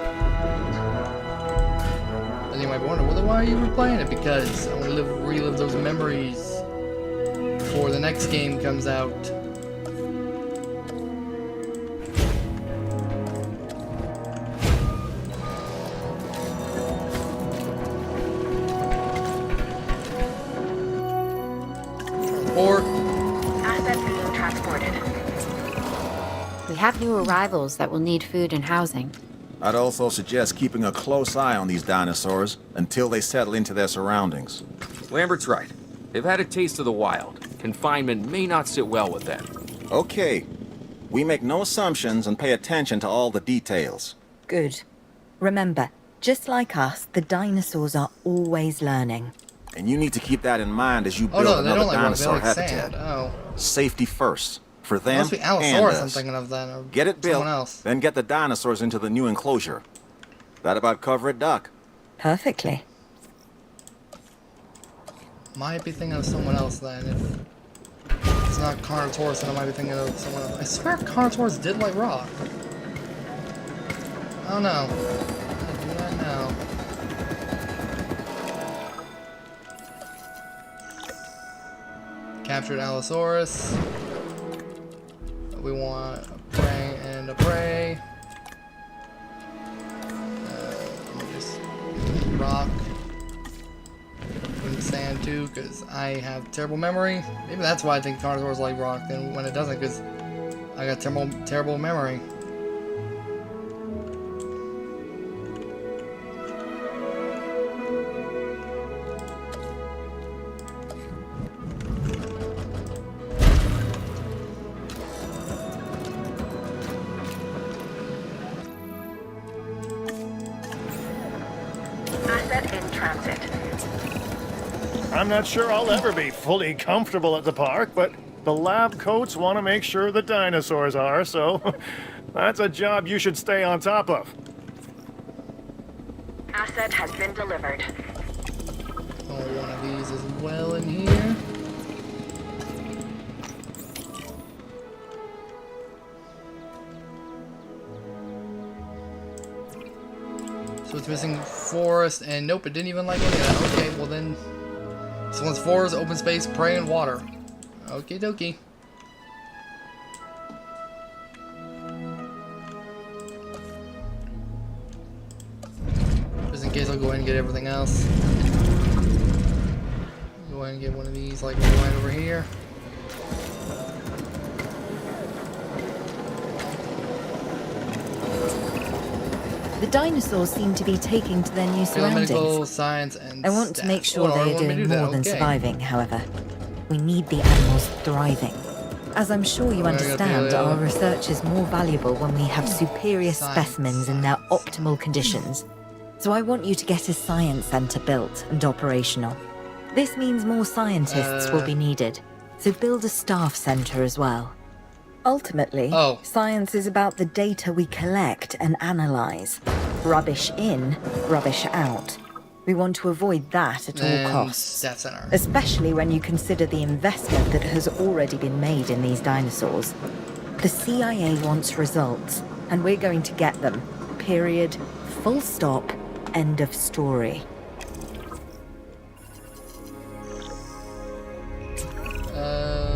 Speaker 1: And you might wonder, well, then why are you replaying it? Because I want to relive those memories before the next game comes out. Or
Speaker 6: Asset being transported.
Speaker 4: We have new arrivals that will need food and housing.
Speaker 9: I'd also suggest keeping a close eye on these dinosaurs until they settle into their surroundings.
Speaker 5: Lambert's right. They've had a taste of the wild. Confinement may not sit well with them.
Speaker 9: Okay. We make no assumptions and pay attention to all the details.
Speaker 8: Good. Remember, just like us, the dinosaurs are always learning.
Speaker 9: And you need to keep that in mind as you
Speaker 1: oh
Speaker 9: build
Speaker 1: no, they
Speaker 9: another
Speaker 1: don't like rock, they
Speaker 9: dinosaur
Speaker 1: like
Speaker 9: habitat.
Speaker 1: sand. Oh,
Speaker 9: Safety first. For
Speaker 1: it
Speaker 9: them
Speaker 1: must be
Speaker 9: and
Speaker 1: Allosaurus. I'm
Speaker 9: us.
Speaker 1: thinking of that. Or
Speaker 9: Get it built,
Speaker 1: Someone else.
Speaker 9: then get the dinosaurs into the new enclosure. That about cover it, Doc?
Speaker 8: Perfectly.
Speaker 1: Might be thinking of someone else then. If it's not Carnotaurus, then I might be thinking of someone else. I swear Carnotaurus did like rock. I don't know. I do not know. Captured Allosaurus. We want a prey and a prey. Let me just rock. And sand too, because I have terrible memory. Maybe that's why I think Carnosaurs like rock then when it doesn't, because I got terrible memory.
Speaker 6: Asset in transit.
Speaker 3: I'm not sure I'll ever be fully comfortable at the park, but the lab coats want to make sure the dinosaurs are, so that's a job you should stay on top of.
Speaker 6: Asset has been delivered.
Speaker 1: Oh, one of these as well in here. So it's missing forest, and nope, it didn't even like any of that. Okay, well then, this one's forest, open space, prey, and water. Okie dokie. Just in case, I'll go ahead and get everything else. Go ahead and get one of these, like right over here.
Speaker 8: The dinosaurs seem to be taking to their new
Speaker 1: Biomedical,
Speaker 8: surroundings.
Speaker 1: science, and
Speaker 8: I want to make
Speaker 1: stats.
Speaker 8: sure
Speaker 1: Oh,
Speaker 8: they
Speaker 1: I
Speaker 8: are
Speaker 1: want me to
Speaker 8: doing
Speaker 1: do that,
Speaker 8: more than
Speaker 1: okay.
Speaker 8: surviving, however. We need the animals thriving. As I'm sure you
Speaker 1: We're gonna be
Speaker 8: understand,
Speaker 1: able-
Speaker 8: our research is more valuable when we have superior
Speaker 1: Science,
Speaker 8: specimens in their optimal conditions. So I want you to get a science center built and operational. This means more scientists will be needed, so build a staff center as well. Ultimately, science is about the data we collect and analyze. Rubbish in, rubbish out. We want to avoid that at all
Speaker 1: And
Speaker 8: costs.
Speaker 1: Death Center.
Speaker 8: Especially when you consider the investment that has already been made in these dinosaurs. The CIA wants results, and we're going to get them. Period. Full stop. End of story.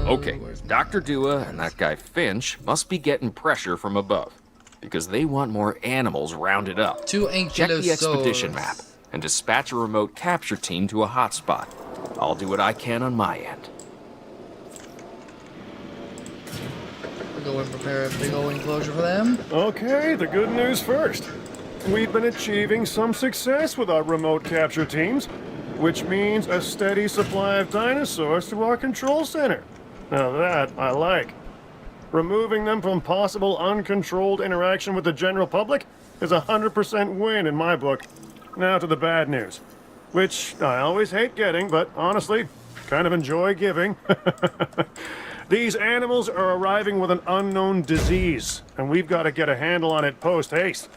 Speaker 5: Okay,
Speaker 1: where's my-
Speaker 5: Dr. Dua and that guy Finch must be getting pressure from above, because they want more animals rounded up.
Speaker 1: Two
Speaker 5: Check the expedition
Speaker 1: ankylosaurs.
Speaker 5: map and dispatch a remote capture team to a hotspot. I'll do what I can on my end.
Speaker 1: We'll go and prepare a big old enclosure for them.
Speaker 3: Okay, the good news first. We've been achieving some success with our remote capture teams, which means a steady supply of dinosaurs to our control center. Now that I like. Removing them from possible uncontrolled interaction with the general public is a 100% win in my book. Now to the bad news, which I always hate getting, but honestly, kind of enjoy giving. These animals are arriving with an unknown disease, and we've got to get a handle on it post-haste.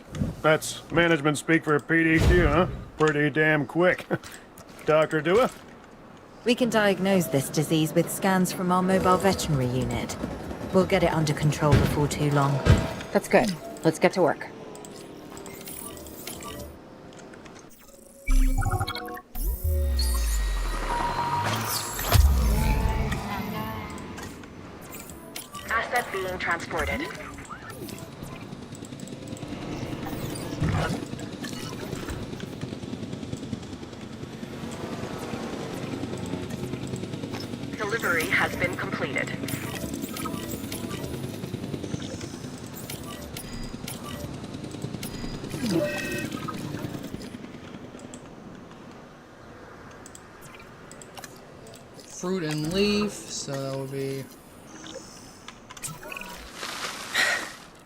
Speaker 3: That's management speak for PDQ, huh? Pretty damn quick. Dr. Dua?
Speaker 8: We can diagnose this disease with scans from our mobile veterinary unit. We'll get it under control before too long.
Speaker 4: That's good. Let's get to work.
Speaker 6: Asset being transported. Delivery has been completed.
Speaker 1: Fruit and leaf, so that would be...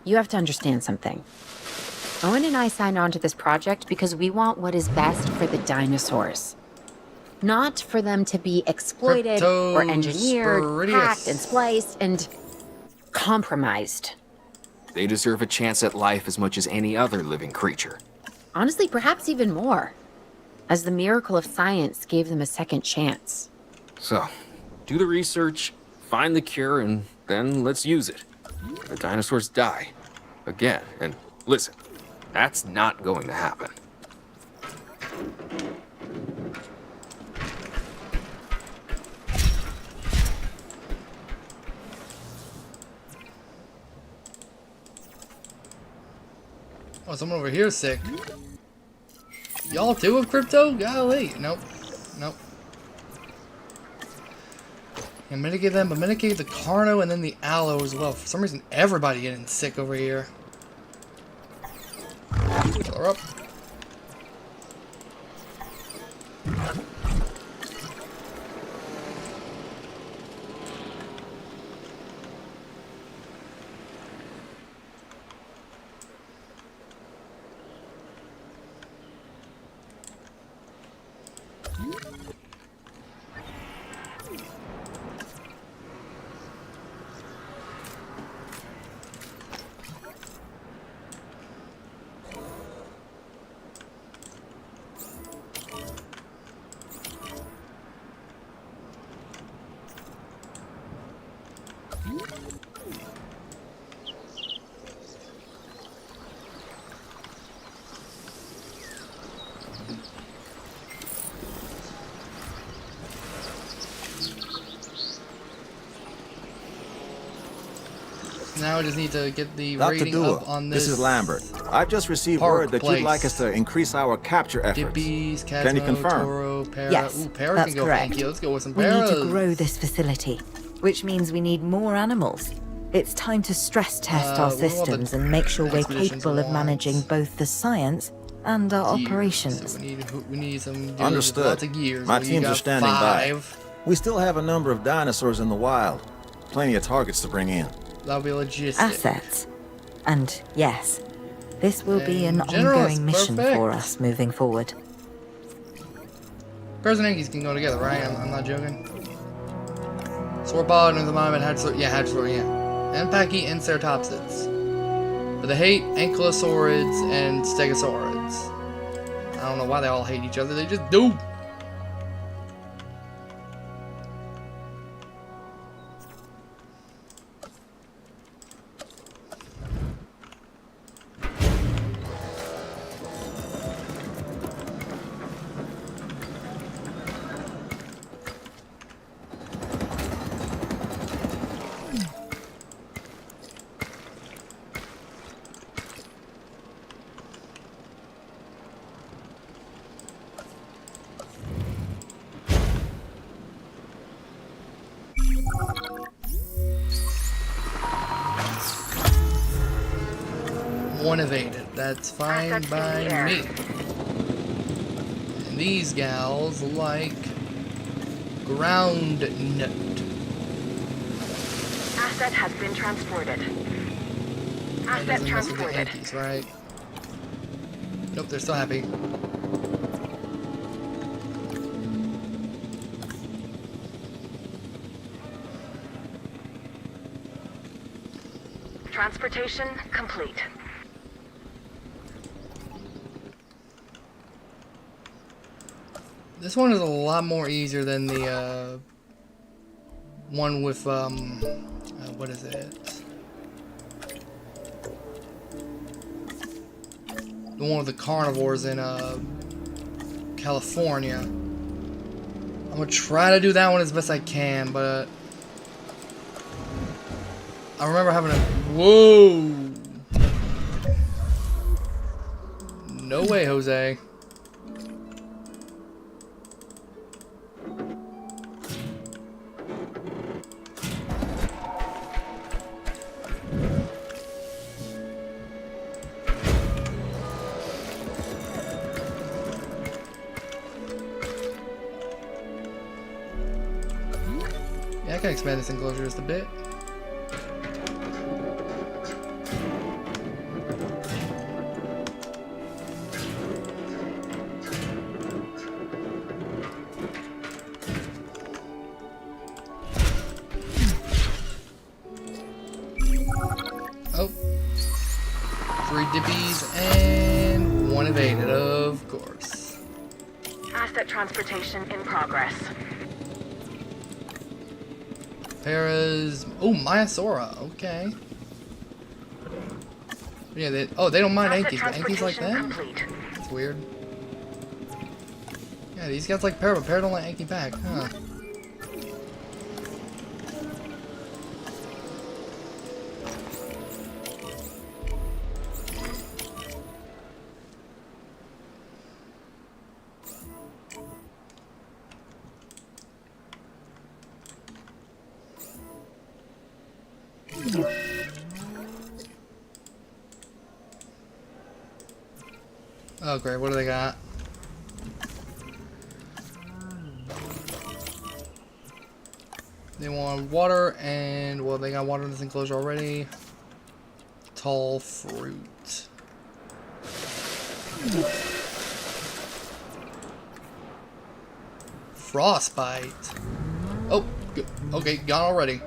Speaker 4: You have to understand something. Owen and I signed on to this project because we want what is best for the dinosaurs. Not for them to be exploited or engineered,
Speaker 1: Cryptosporidius.
Speaker 4: hacked and spliced and compromised.
Speaker 5: They deserve a chance at life as much as any other living creature.
Speaker 4: Honestly, perhaps even more, as the miracle of science gave them a second chance.
Speaker 5: So, do the research, find the cure, and then let's use it. The dinosaurs die. Again. And listen, that's not going to happen.
Speaker 1: Oh, someone over here is sick. Y'all too with crypto? Golly. Nope. Nope. And mitigate them, but mitigate the Carno and then the Aloe as well. For some reason, everybody getting sick over here. Fill her up. Now I just need to get the
Speaker 9: Dr.
Speaker 1: rating
Speaker 9: Dua,
Speaker 1: up on this.
Speaker 9: this is Lambert. I've just received
Speaker 1: park
Speaker 9: word that
Speaker 1: place.
Speaker 9: you'd like us to increase our capture efforts.
Speaker 1: Dippies, Casmo,
Speaker 9: Can you confirm?
Speaker 1: Toro, Para.
Speaker 8: Yes,
Speaker 1: Ooh, Para
Speaker 8: that's
Speaker 1: can go.
Speaker 8: correct.
Speaker 1: Thank you. Let's go with some
Speaker 8: We need
Speaker 1: Paras.
Speaker 8: to grow this facility, which means we need more animals. It's time to stress test our
Speaker 1: what about the
Speaker 8: systems and make sure we're
Speaker 1: expeditions
Speaker 8: capable of
Speaker 1: want?
Speaker 8: managing both the science and our
Speaker 1: Gears.
Speaker 8: operations.
Speaker 1: So we need some gears,
Speaker 9: Understood.
Speaker 1: lots of gears.
Speaker 9: My
Speaker 1: Well, you
Speaker 9: teams
Speaker 1: got
Speaker 9: are standing by.
Speaker 1: 5.
Speaker 9: We still have a number of dinosaurs in the wild. Plenty of targets to bring in.
Speaker 1: That'll be logistic.
Speaker 8: Assets. And yes, this will be an
Speaker 1: And generous,
Speaker 8: ongoing mission
Speaker 1: perfect.
Speaker 8: for us moving forward.
Speaker 1: Pears and Yankees can go together, right? I'm not joking. Sauropod and the Monument Hadrosaur, yeah. And Pachy and Ceratopsids. But they hate Ankylosaurids and Stegosaurids. I don't know why they all hate each other. They just do. One evaded. That's fine by me. And these gals like ground nut.
Speaker 6: Asset has been transported.
Speaker 1: That
Speaker 6: Asset
Speaker 1: doesn't mess with the
Speaker 6: transported.
Speaker 1: Yankees, right? Nope, they're still happy.
Speaker 6: Transportation complete.
Speaker 1: This one is a lot more easier than the one with what is it? The one with the carnivores in California. I'm gonna try to do that one as best I can, but I remember having a whoa. No way, Jose. Yeah, I can expand this enclosure just a bit. Oh. 3 dippies and 1 evaded, of course.
Speaker 6: Asset transportation in progress.
Speaker 1: Paras. Oh, Myasora. Okay. Yeah, they don't mind
Speaker 6: Asset
Speaker 1: Ankies, but Ankies like
Speaker 6: transportation
Speaker 1: that?
Speaker 6: complete.
Speaker 1: That's weird. Yeah, these guys like Para, but Para don't like Anki back, huh? Oh great, what do they got? They want water and, well, they got water in this enclosure already. Tall fruit. Frostbite. Oh, okay, gone already.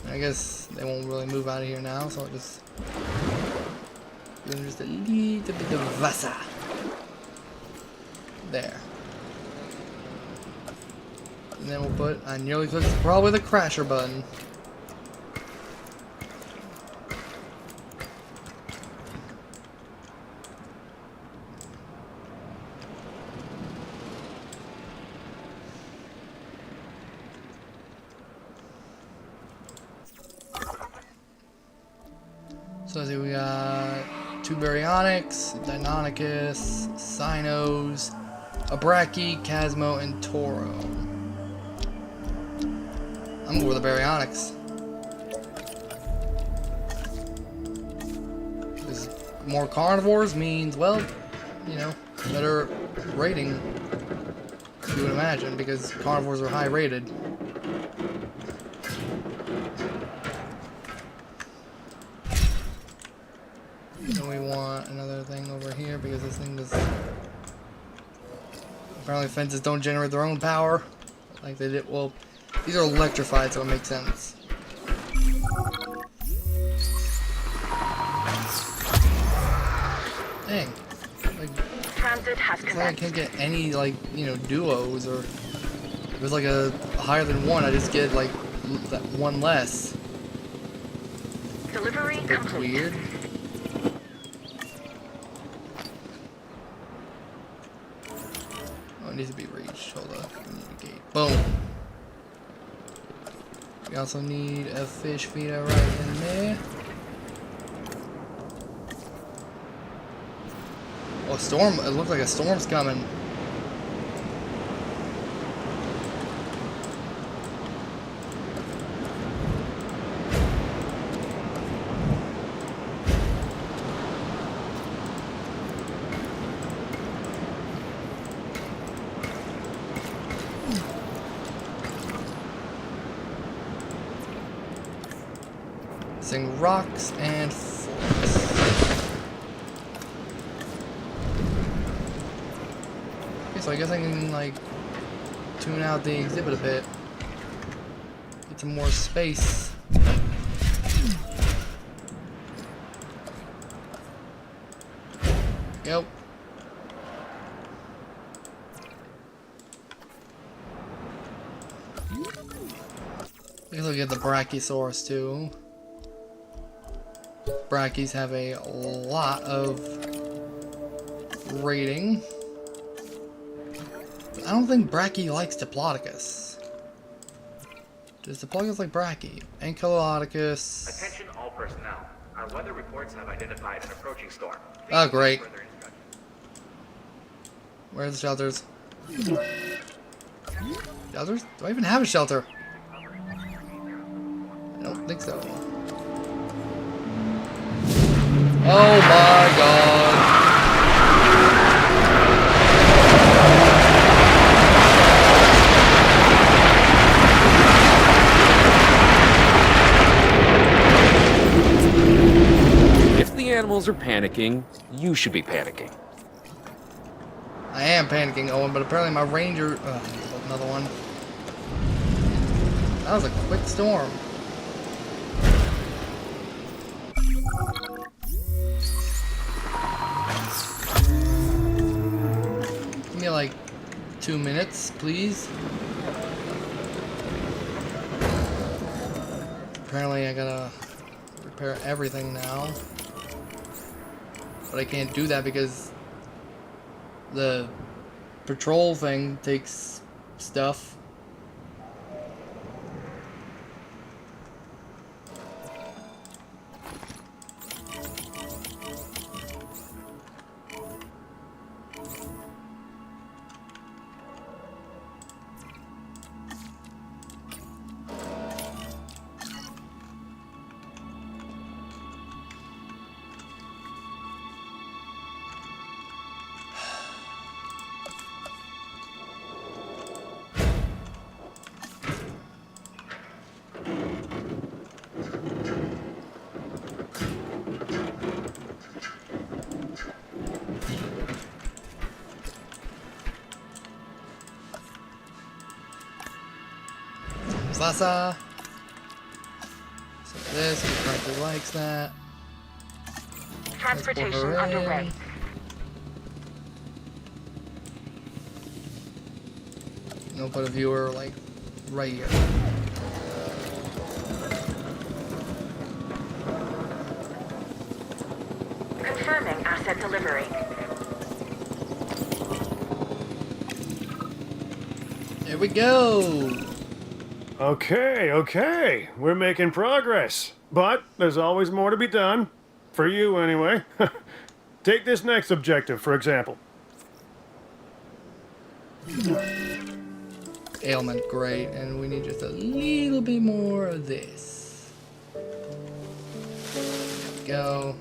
Speaker 1: I guess they won't really move out of here now, so I'll just give them just a little bit of Wasser. There. And then we'll put, I nearly clicked probably the crasher button. So let's see, we got 2 Baryonyx, Deinonychus, Cynos, Abraki, Chasmo, and Toro. I'm going with the Baryonyx. Because more carnivores means, well, you know, better rating, you would imagine, because carnivores are high rated. Then we want another thing over here because this thing does. Apparently, fences don't generate their own power like they did. Well, these are electrified, so it makes sense. Dang.
Speaker 6: Transit has
Speaker 1: It's like I
Speaker 6: commenced.
Speaker 1: can't get any, like, you know, duos, or if there's like a higher than one, I just get like that one less.
Speaker 6: Delivery
Speaker 1: It's a bit
Speaker 6: complete.
Speaker 1: weird. Oh, it needs to be reached. Hold up. We need a gate. Boom. We also need a fish feeder right in there. Oh, storm. It looks like a storm's coming. Using rocks and forks. Okay, so I guess I can like tune out the exhibit a bit. Get some more space. Yep. I guess I'll get the Brachiosaurus too. Brackies have a lot of rating. But I don't think Brachy likes Diplodocus. Does Diplodocus like Brachy? Ankylodocus.
Speaker 7: Attention all personnel. Our weather reports have identified an approaching storm.
Speaker 1: Oh, great.
Speaker 7: Further instructions.
Speaker 1: Where's the shelters? Shelters? Do I even have a shelter? I don't think so. Oh my god.
Speaker 5: If the animals are panicking, you should be panicking.
Speaker 1: I am panicking, Owen, but apparently my ranger... another one. That was a quick storm. Give me like 2 minutes, please. Apparently I gotta repair everything now. But I can't do that because the patrol thing takes stuff. Sasa. So this, he probably likes that.
Speaker 6: Transportation
Speaker 1: her in.
Speaker 6: underway.
Speaker 1: No, put a viewer like right here.
Speaker 6: Confirming asset delivery.
Speaker 1: There we go.
Speaker 3: Okay. We're making progress. But there's always more to be done. For you, anyway. Take this next objective, for example.
Speaker 1: Ailment, great. And we need just a little bit more of this. There we go.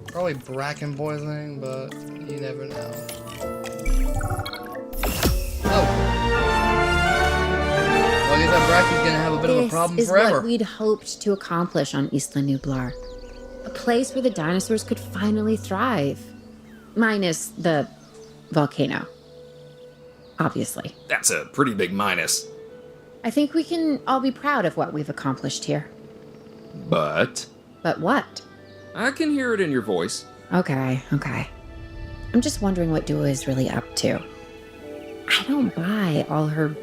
Speaker 1: Probably bracken poisoning, but you never know. Oh. Well, I guess that bracky's gonna have a bit of a problem
Speaker 4: This is
Speaker 1: forever.
Speaker 4: what we'd hoped to accomplish on Isla Nublar. A place where the dinosaurs could finally thrive. Minus the volcano. Obviously.
Speaker 5: That's a pretty big minus.
Speaker 4: I think we can all be proud of what we've accomplished here.
Speaker 5: But
Speaker 4: But what?
Speaker 5: I can hear it in your voice.
Speaker 4: Okay. I'm just wondering what Dua is really up to. I don't buy all her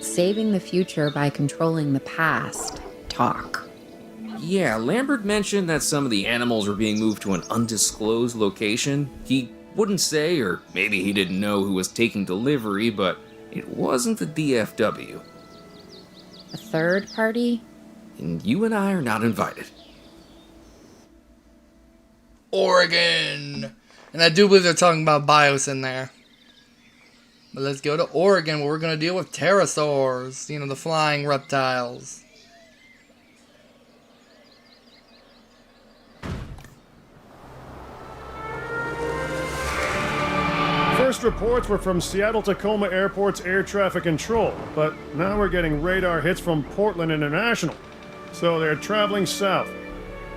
Speaker 4: saving the future by controlling the past talk.
Speaker 5: Yeah, Lambert mentioned that some of the animals were being moved to an undisclosed location. He wouldn't say, or maybe he didn't know who was taking delivery, but it wasn't the DFW.
Speaker 4: A third party?
Speaker 5: And you and I are not invited.
Speaker 1: Oregon! And I do believe they're talking about biosyn there. But let's go to Oregon, where we're going to deal with pterosaurs. You know, the flying reptiles.
Speaker 3: First reports were from Seattle-Tacoma Airport's air traffic control, but now we're getting radar hits from Portland International. So they're traveling south.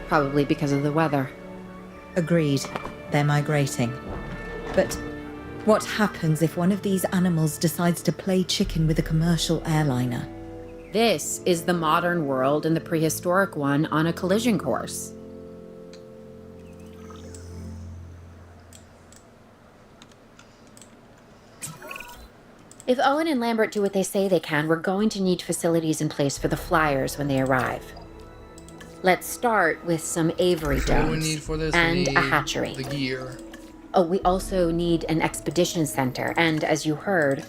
Speaker 4: Probably because of the weather.
Speaker 8: Agreed. They're migrating. But what happens if one of these animals decides to play chicken with a commercial airliner?
Speaker 4: This is the modern world and the prehistoric one on a collision course. If Owen and Lambert do what they say they can, we're going to need facilities in place for the flyers when they arrive. Let's start with some aviary
Speaker 1: So what do we
Speaker 4: domes
Speaker 1: need for this?
Speaker 4: and
Speaker 1: We need
Speaker 4: a hatchery.
Speaker 1: the gear.
Speaker 4: Oh, we also need an expedition center, and as you heard,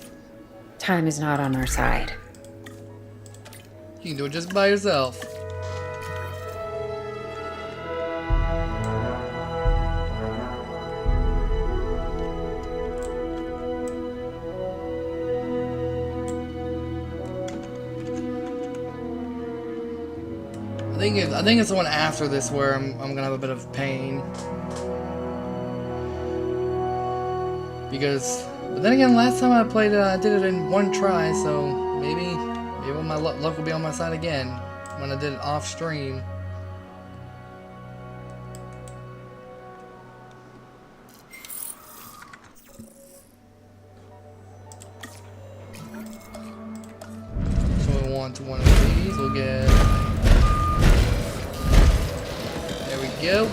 Speaker 4: time is not on our side.
Speaker 1: You can do it just by yourself. I think it's the one after this where I'm gonna have a bit of pain. Because, but then again, last time I played it, I did it in one try, so maybe my luck will be on my side again when I did it off stream. So we want one of these. We'll get. There we go.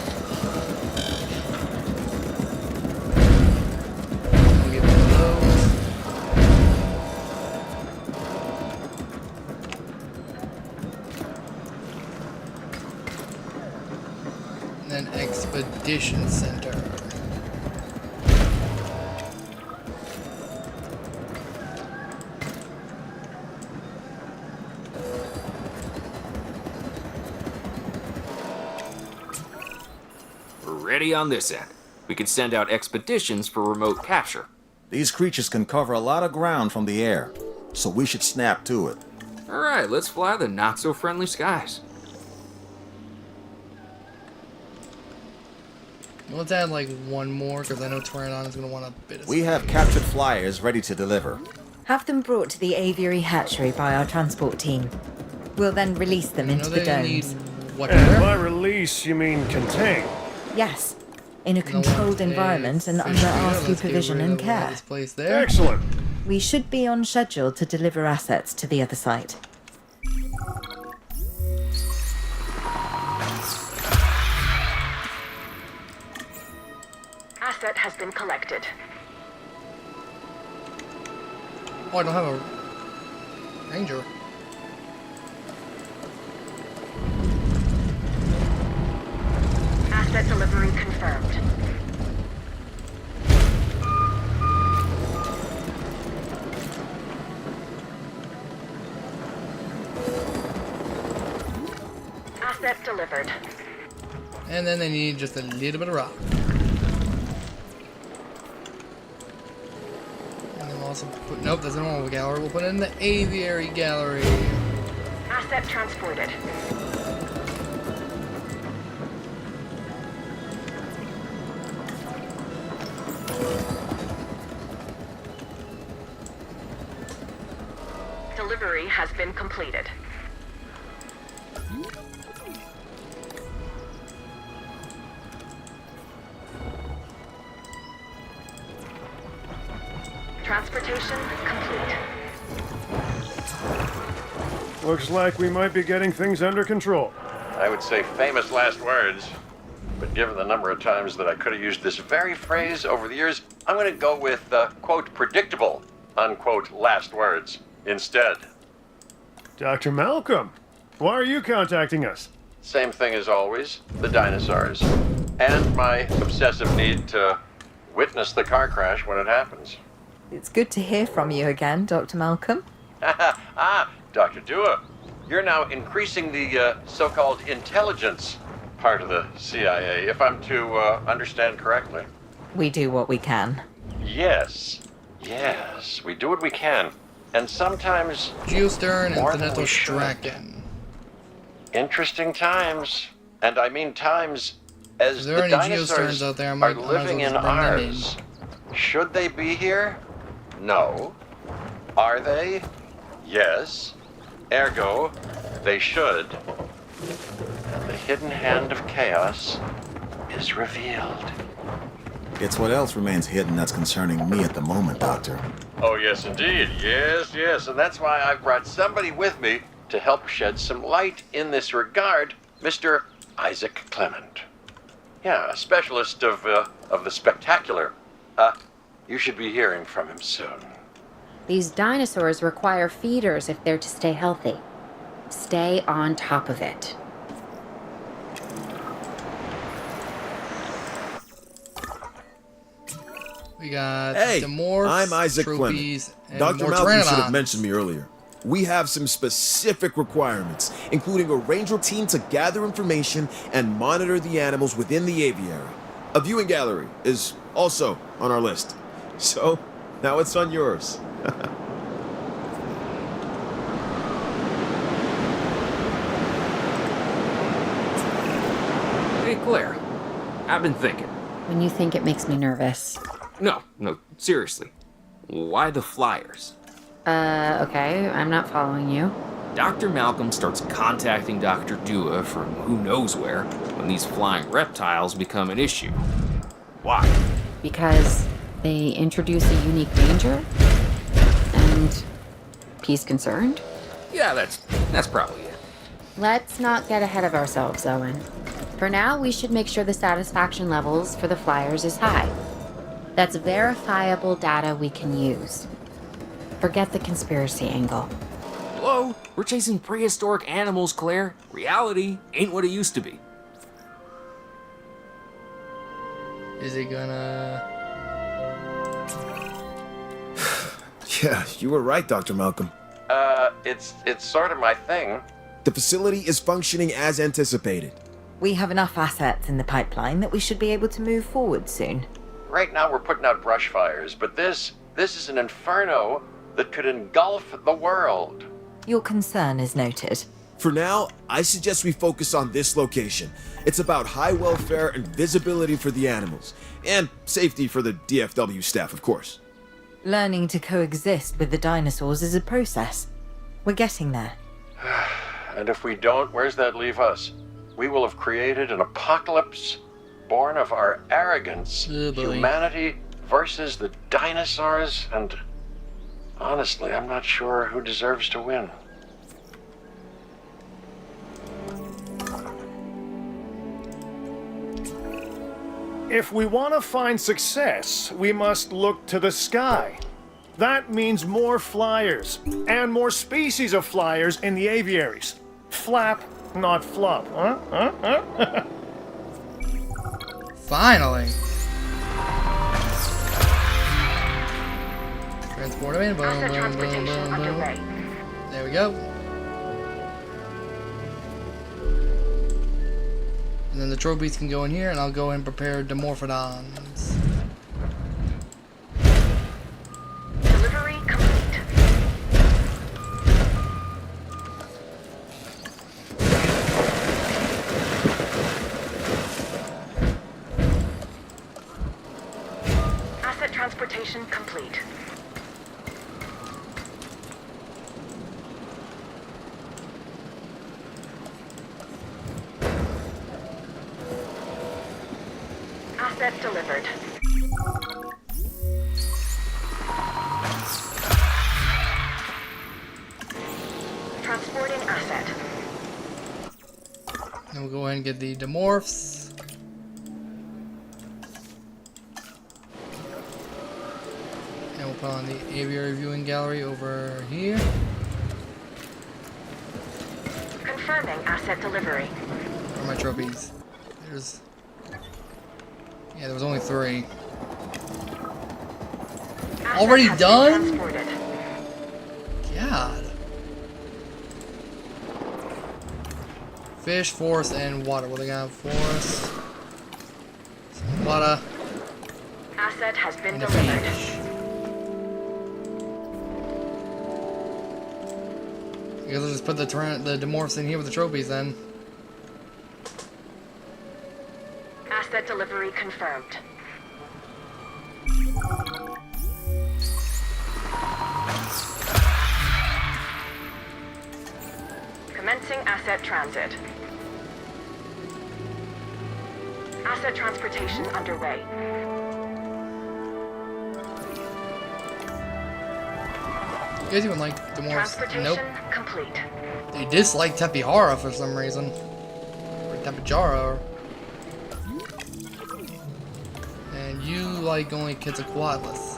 Speaker 1: We'll get one of those. And then Expedition Center.
Speaker 5: Ready on this end. We can send out expeditions for remote capture.
Speaker 9: These creatures can cover a lot of ground from the air, so we should snap to it.
Speaker 5: Alright, let's fly the not-so-friendly skies.
Speaker 1: Let's add like one more, because I know Tyrannon is going to want a bit of
Speaker 9: We have captured flyers ready to deliver.
Speaker 8: Have them brought to the aviary hatchery by our transport team. We'll then release them into the domes.
Speaker 3: And
Speaker 1: Whatever.
Speaker 3: by release, you mean contain.
Speaker 8: Yes, in a controlled environment and under our supervision and care.
Speaker 1: This place there.
Speaker 3: Excellent.
Speaker 8: We should be on schedule to deliver assets to the other site.
Speaker 6: Asset has been collected.
Speaker 1: Oh, I don't have a ranger.
Speaker 6: Asset delivery confirmed. Asset delivered.
Speaker 1: And then they need just a little bit of rock. And then we'll also put, nope, that's a normal gallery. We'll put it in the aviary gallery.
Speaker 6: Asset transported. Delivery has been completed. Transportation complete.
Speaker 3: Looks like we might be getting things under control.
Speaker 2: I would say famous last words, but given the number of times that I could have used this very phrase over the years, I'm going to go with, quote, predictable, unquote, last words instead.
Speaker 3: Dr. Malcolm, why are you contacting us?
Speaker 2: Same thing as always, the dinosaurs. And my obsessive need to witness the car crash when it happens.
Speaker 8: It's good to hear from you again, Dr. Malcolm.
Speaker 2: Dr. Dua, you're now increasing the so-called intelligence part of the CIA, if I'm to understand correctly.
Speaker 8: We do what we can.
Speaker 2: Yes, we do what we can. And sometimes
Speaker 1: Geostern and
Speaker 2: more than we
Speaker 1: Thanatos
Speaker 2: should.
Speaker 1: Draken.
Speaker 2: Interesting times. And I mean times as
Speaker 1: Is there
Speaker 2: the
Speaker 1: any
Speaker 2: dinosaurs
Speaker 1: Geosterns out there? I
Speaker 2: are
Speaker 1: might as well
Speaker 2: living
Speaker 1: just
Speaker 2: in
Speaker 1: bring them in.
Speaker 2: ours. Should they be here? No. Are they? Yes. Ergo, they should. And the hidden hand of chaos is revealed.
Speaker 9: It's what else remains hidden that's concerning me at the moment, Doctor.
Speaker 2: Oh, yes, indeed. Yes. And that's why I've brought somebody with me to help shed some light in this regard, Mr. Isaac Clement. Yeah, a specialist of the spectacular. You should be hearing from him soon.
Speaker 4: These dinosaurs require feeders if they're to stay healthy. Stay on top of it.
Speaker 1: We got
Speaker 10: Hey,
Speaker 1: Demorphs,
Speaker 10: I'm Isaac
Speaker 1: Trophies,
Speaker 10: Clement.
Speaker 1: and
Speaker 10: Dr.
Speaker 1: more
Speaker 10: Malcolm should have
Speaker 1: Pteranodons.
Speaker 10: mentioned me earlier. We have some specific requirements, including a ranger team to gather information and monitor the animals within the aviary. A viewing gallery is also on our list. So, now it's on yours.
Speaker 5: Hey, Claire. I've been thinking.
Speaker 4: When you think it makes me nervous.
Speaker 5: No, seriously. Why the flyers?
Speaker 4: Okay, I'm not following you.
Speaker 5: Dr. Malcolm starts contacting Dr. Dua from who knows where when these flying reptiles become an issue. Why?
Speaker 4: Because they introduce a unique danger? And he's concerned?
Speaker 5: Yeah, that's probably it.
Speaker 4: Let's not get ahead of ourselves, Owen. For now, we should make sure the satisfaction levels for the flyers is high. That's verifiable data we can use. Forget the conspiracy angle.
Speaker 5: Hello? We're chasing prehistoric animals, Claire. Reality ain't what it used to be.
Speaker 1: Is he gonna...
Speaker 10: Yeah, you were right, Dr. Malcolm.
Speaker 2: It's sort of my thing.
Speaker 10: The facility is functioning as anticipated.
Speaker 8: We have enough assets in the pipeline that we should be able to move forward soon.
Speaker 2: Right now we're putting out brush fires, but this is an inferno that could engulf the world.
Speaker 8: Your concern is noted.
Speaker 10: For now, I suggest we focus on this location. It's about high welfare and visibility for the animals, and safety for the DFW staff, of course.
Speaker 8: Learning to coexist with the dinosaurs is a process. We're getting there.
Speaker 2: And if we don't, where's that leave us? We will have created an apocalypse born of our arrogance,
Speaker 1: Oh, boy.
Speaker 2: humanity versus the dinosaurs, and honestly, I'm not sure who deserves to win.
Speaker 3: If we want to find success, we must look to the sky. That means more flyers, and more species of flyers in the aviaries. Flap, not flop, huh?
Speaker 1: Finally! Transport him in. Boom,
Speaker 6: Asset
Speaker 1: boom, boom,
Speaker 6: transportation
Speaker 1: boom, boom.
Speaker 6: underway.
Speaker 1: There we go. And then the trophies can go in here, and I'll go and prepare Dimorphodons.
Speaker 6: Delivery complete. Asset transportation complete. Asset delivered. Transporting asset.
Speaker 1: Then we'll go ahead and get the Dimorphs. And we'll put on the aviary viewing gallery over here.
Speaker 6: Confirming asset delivery.
Speaker 1: Where are my trophies? There's... Yeah, there was only 3.
Speaker 6: Asset
Speaker 1: Already
Speaker 6: has been
Speaker 1: done?
Speaker 6: transported.
Speaker 1: God. Fish, forest, and water. What do they got? Forest. Some water.
Speaker 6: Asset has been
Speaker 1: And a
Speaker 6: delivered.
Speaker 1: fish. I guess I'll just put the Dimorphs in here with the trophies then.
Speaker 6: Asset delivery confirmed. Commencing asset transit. Asset transportation underway.
Speaker 1: You guys even like Dimorphs?
Speaker 6: Transportation
Speaker 1: Nope.
Speaker 6: complete.
Speaker 1: They dislike Tepihara for some reason. Or Tepijara. And you like only Quetzalcoatlus.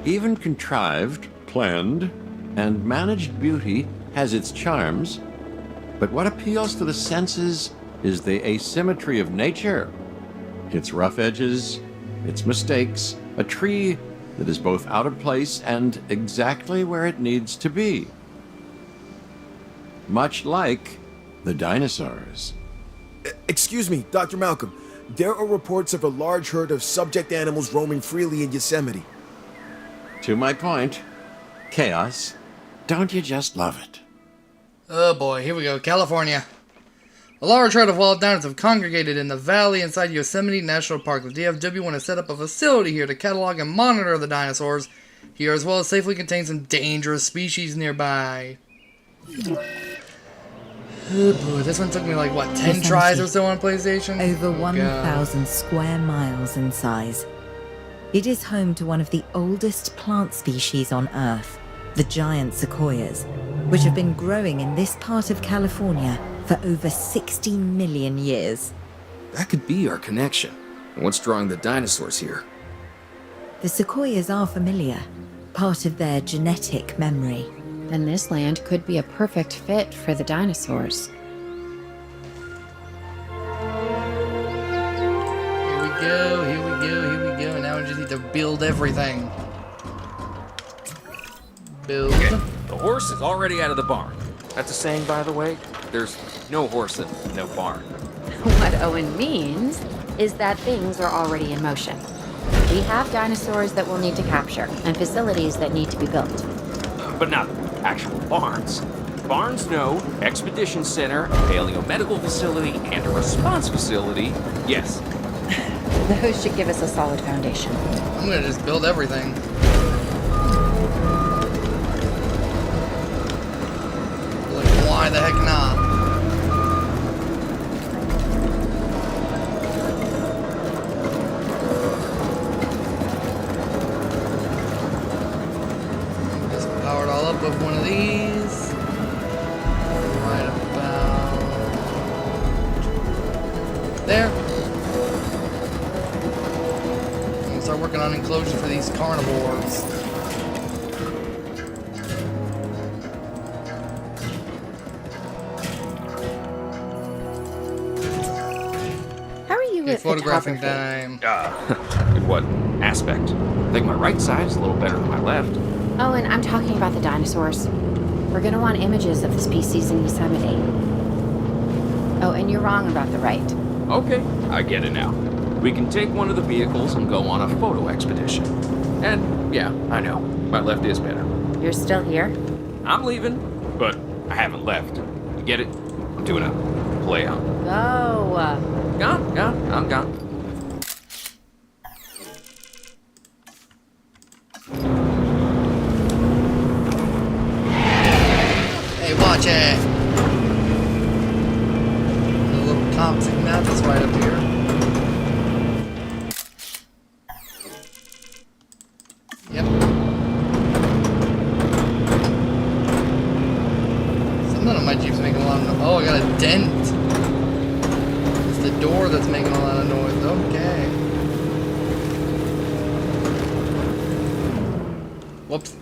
Speaker 2: Even contrived, planned, and managed beauty has its charms, but what appeals to the senses is the asymmetry of nature. Its rough edges, its mistakes, a tree that is both out of place and exactly where it needs to be. Much like the dinosaurs.
Speaker 10: Excuse me, Dr. Malcolm. There are reports of a large herd of subject animals roaming freely in Yosemite.
Speaker 2: To my point, chaos. Don't you just love it?
Speaker 1: Oh boy, here we go. California. A large herd of wild dinosaurs have congregated in the valley inside Yosemite National Park. The DFW want to set up a facility here to catalog and monitor the dinosaurs here, as well as safely contain some dangerous species nearby. Oh boy, this one took me like, what, 10 tries or so on PlayStation?
Speaker 8: Over
Speaker 1: Oh,
Speaker 8: 1,000 square miles in size. It is home to one of the oldest plant species on Earth, the giant sequoias, which have been growing in this part of California for over 60 million years.
Speaker 5: That could be our connection. What's drawing the dinosaurs here?
Speaker 8: The sequoias are familiar, part of their genetic memory.
Speaker 4: Then this land could be a perfect fit for the dinosaurs.
Speaker 1: Here we go, here we go, here we go. Now we just need to build everything. Build.
Speaker 5: Okay, the horse is already out of the barn. That's a saying, by the way. There's no horse and no barn.
Speaker 4: What Owen means is that things are already in motion. We have dinosaurs that we'll need to capture and facilities that need to be built.
Speaker 5: But not actual barns. Barns, no. Expedition center, a paleomedical facility, and a response facility, yes.
Speaker 4: Those should give us a solid foundation.
Speaker 1: I'm gonna just build everything. Like, why the heck not? Just power it all up with one of these. Right about there. Start working on enclosures for these carnivores.
Speaker 4: How are you
Speaker 1: Okay,
Speaker 4: with
Speaker 1: photographing
Speaker 4: photography?
Speaker 1: time.
Speaker 5: In what aspect? I think my right side is a little better than my left.
Speaker 4: Oh, and I'm talking about the dinosaurs. We're gonna want images of the species in Yosemite. Oh, and you're wrong about the right.
Speaker 5: Okay, I get it now. We can take one of the vehicles and go on a photo expedition. And yeah, I know, my left is better.
Speaker 4: You're still here?
Speaker 5: I'm leaving, but I haven't left. You get it? I'm doing a play on.
Speaker 4: Go.
Speaker 5: Gone, I'm gone.
Speaker 1: Hey, watch it! A little composite map that's right up here. Yep. Something on my Jeep's making a lot of noise. Oh, I got a dent. the door that's making all that noise. Okay. Whoops.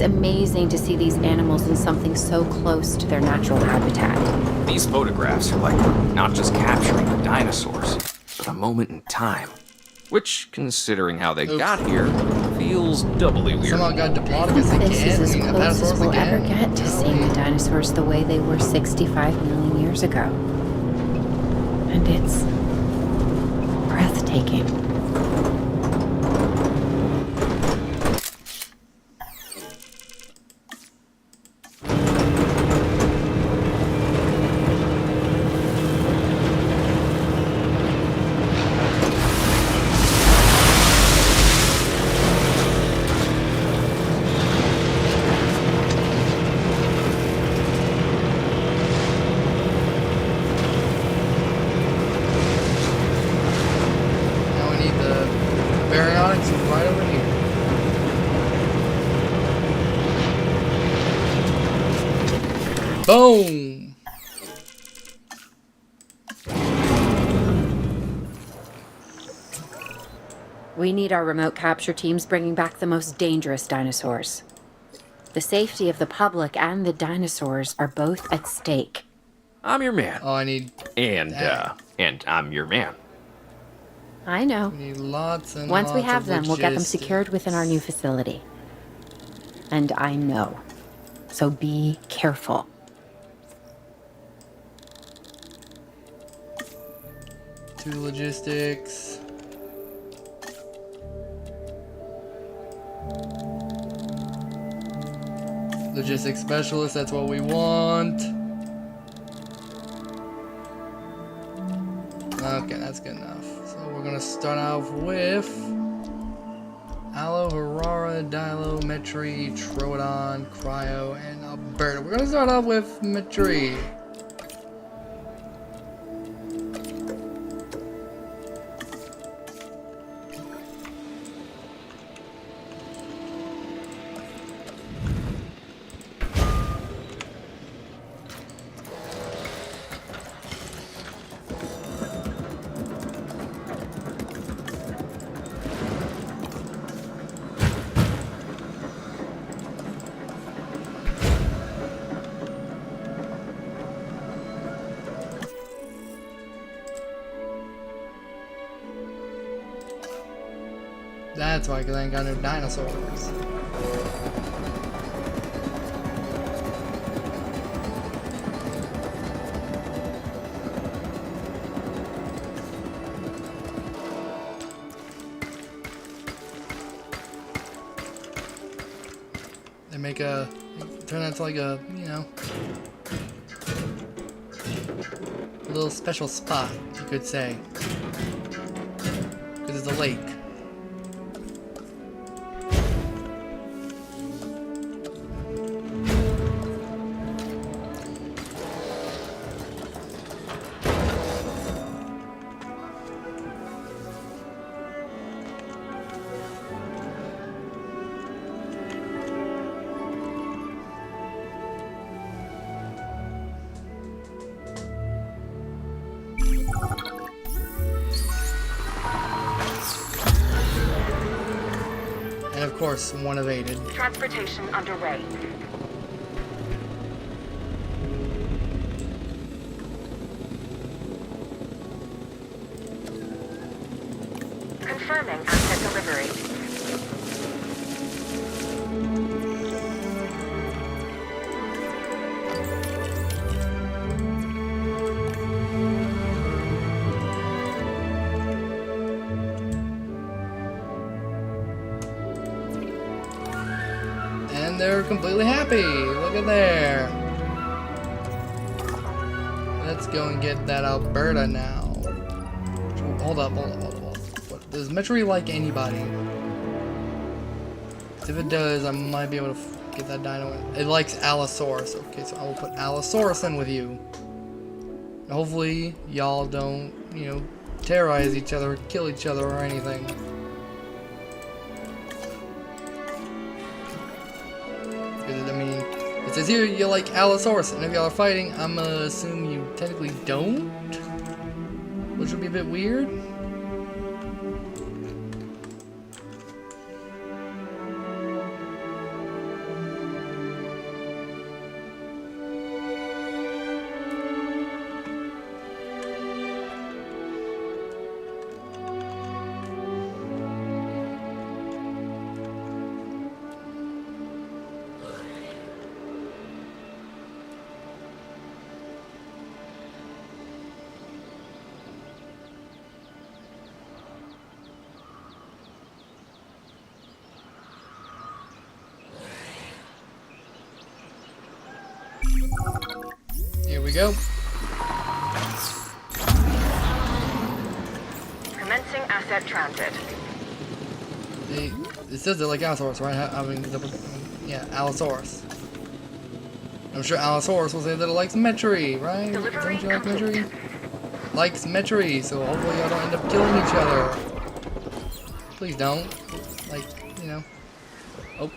Speaker 4: Amazing to see these animals in something so close to their natural habitat.
Speaker 5: These photographs are like not just capturing the dinosaurs, but a moment in time. Which, considering how they got here, feels doubly weird.
Speaker 1: Somehow got Diplodocus again.
Speaker 4: This is as
Speaker 1: I mean,
Speaker 4: close as
Speaker 1: Apatosaurus
Speaker 4: we'll
Speaker 1: again.
Speaker 4: ever get to seeing the dinosaurs the way they were 65 million years ago. And it's breathtaking.
Speaker 1: Now we need the baryonyx right over here. Boom!
Speaker 4: We need our remote capture teams bringing back the most dangerous dinosaurs. The safety of the public and the dinosaurs are both at stake.
Speaker 5: I'm your man.
Speaker 1: Oh, I need
Speaker 5: And I'm your man.
Speaker 4: I know.
Speaker 1: we need lots and
Speaker 4: Once we
Speaker 1: lots
Speaker 4: have
Speaker 1: of
Speaker 4: them, we'll get them
Speaker 1: logistics.
Speaker 4: secured within our new facility. And I know. So be careful.
Speaker 1: Two logistics. Logistics specialist, that's what we want. Okay, that's good enough. So we're gonna start off with Allo, Harara, Dilo, Metri, Troodon, Cryo, and Alberta. We're gonna start off with Metri. That's why, because I ain't got no dinosaurs. They make a, turn that to like a, you know, a little special spot, you could say. Because it's a lake. course, one evaded.
Speaker 6: Transportation underway. Confirming asset delivery.
Speaker 1: And they're completely happy. Look at there. Let's go and get that Alberta now. Hold up. What, does Metri like anybody? 'Cause if it does, I might be able to get that dino in. It likes Allosaurus. Okay, so I will put Allosaurus in with you. And hopefully, y'all don't, you know, terrorize each other, kill each other, or anything. I mean, it says here you like Allosaurus, and if y'all are fighting, I'm gonna assume you technically don't? Which would be a bit weird. Here we go.
Speaker 6: Commencing asset transit.
Speaker 1: It says it like Allosaurus, right? I mean, yeah, Allosaurus. I'm sure Allosaurus will say that it likes Metri, right?
Speaker 6: Delivery
Speaker 1: Don't you like
Speaker 6: complete.
Speaker 1: Metri? Likes Metri, so hopefully y'all don't end up killing each other. Please don't. Like, you know. Oh.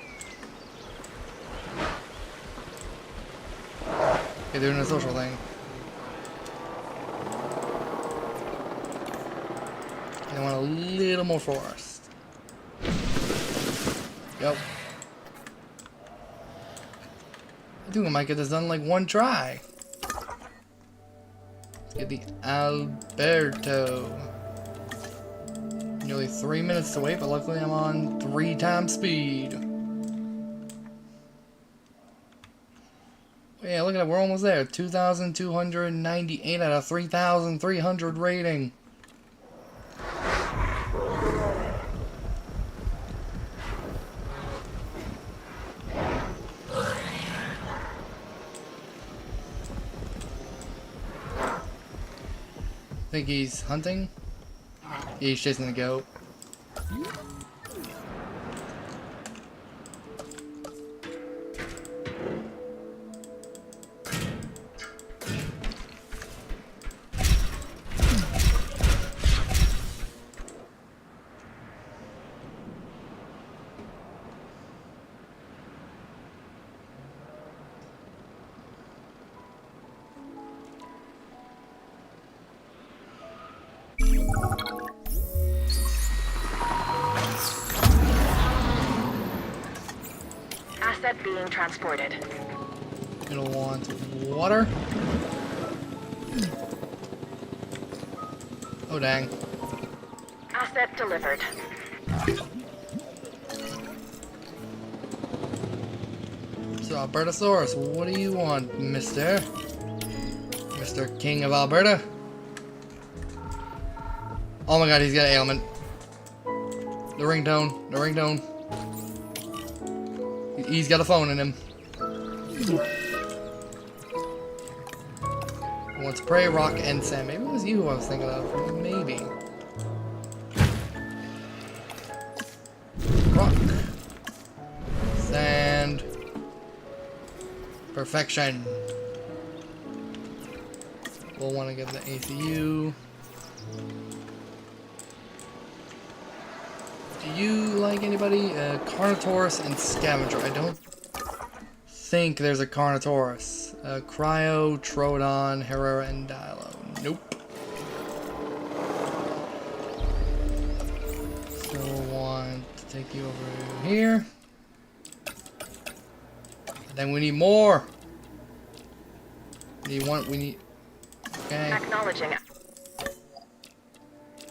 Speaker 1: Okay, they're doing a social thing. I want a little more forest. Go. I think I might get this done in like one try. Let's get the Alberto. Nearly 3 minutes to wait, but luckily I'm on 3 times speed. Yeah, look at that, we're almost there. 2,298 out of 3,300 rating. Think he's hunting? Yeah, he's chasing the goat.
Speaker 6: Asset being transported.
Speaker 1: It'll want water. Oh dang.
Speaker 6: Asset delivered.
Speaker 1: So Albertosaurus, what do you want, Mr. King of Alberta? Oh my god, he's got an ailment. The ringtone. He's got a phone in him. He wants prey, rock, and sand. Maybe it was you who I was thinking of. Maybe. Rock. Sand. Perfection. We'll want to get the ACU. Do you like anybody? Carnotaurus and Scavenger. I don't think there's a Carnotaurus. Cryo, Troodon, Herrera, and Dilo. Nope. So we'll want take you over here. And then we need more. We need. Okay.
Speaker 6: Acknowledging.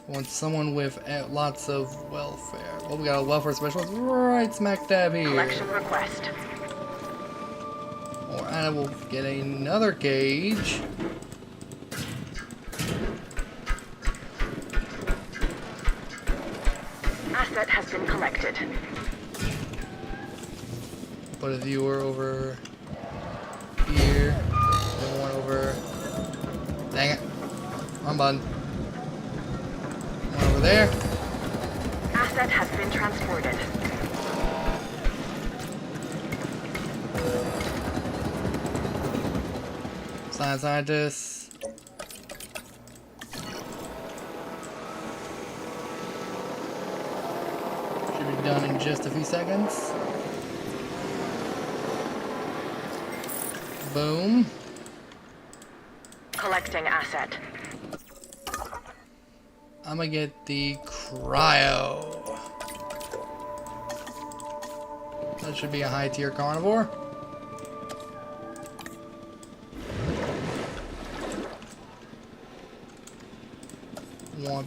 Speaker 1: We want someone with lots of welfare. Well, we got a welfare specialist right smack dab here.
Speaker 6: Collection request.
Speaker 1: Or I will get another cage.
Speaker 6: Asset has been collected.
Speaker 1: Put a viewer over here. Then one over. Dang it. Wrong button. One over there.
Speaker 6: Asset has been transported.
Speaker 1: Science scientists. Should be done in just a few seconds. Boom.
Speaker 6: Collecting asset.
Speaker 1: I'm gonna get the cryo. That should be a high tier carnivore. One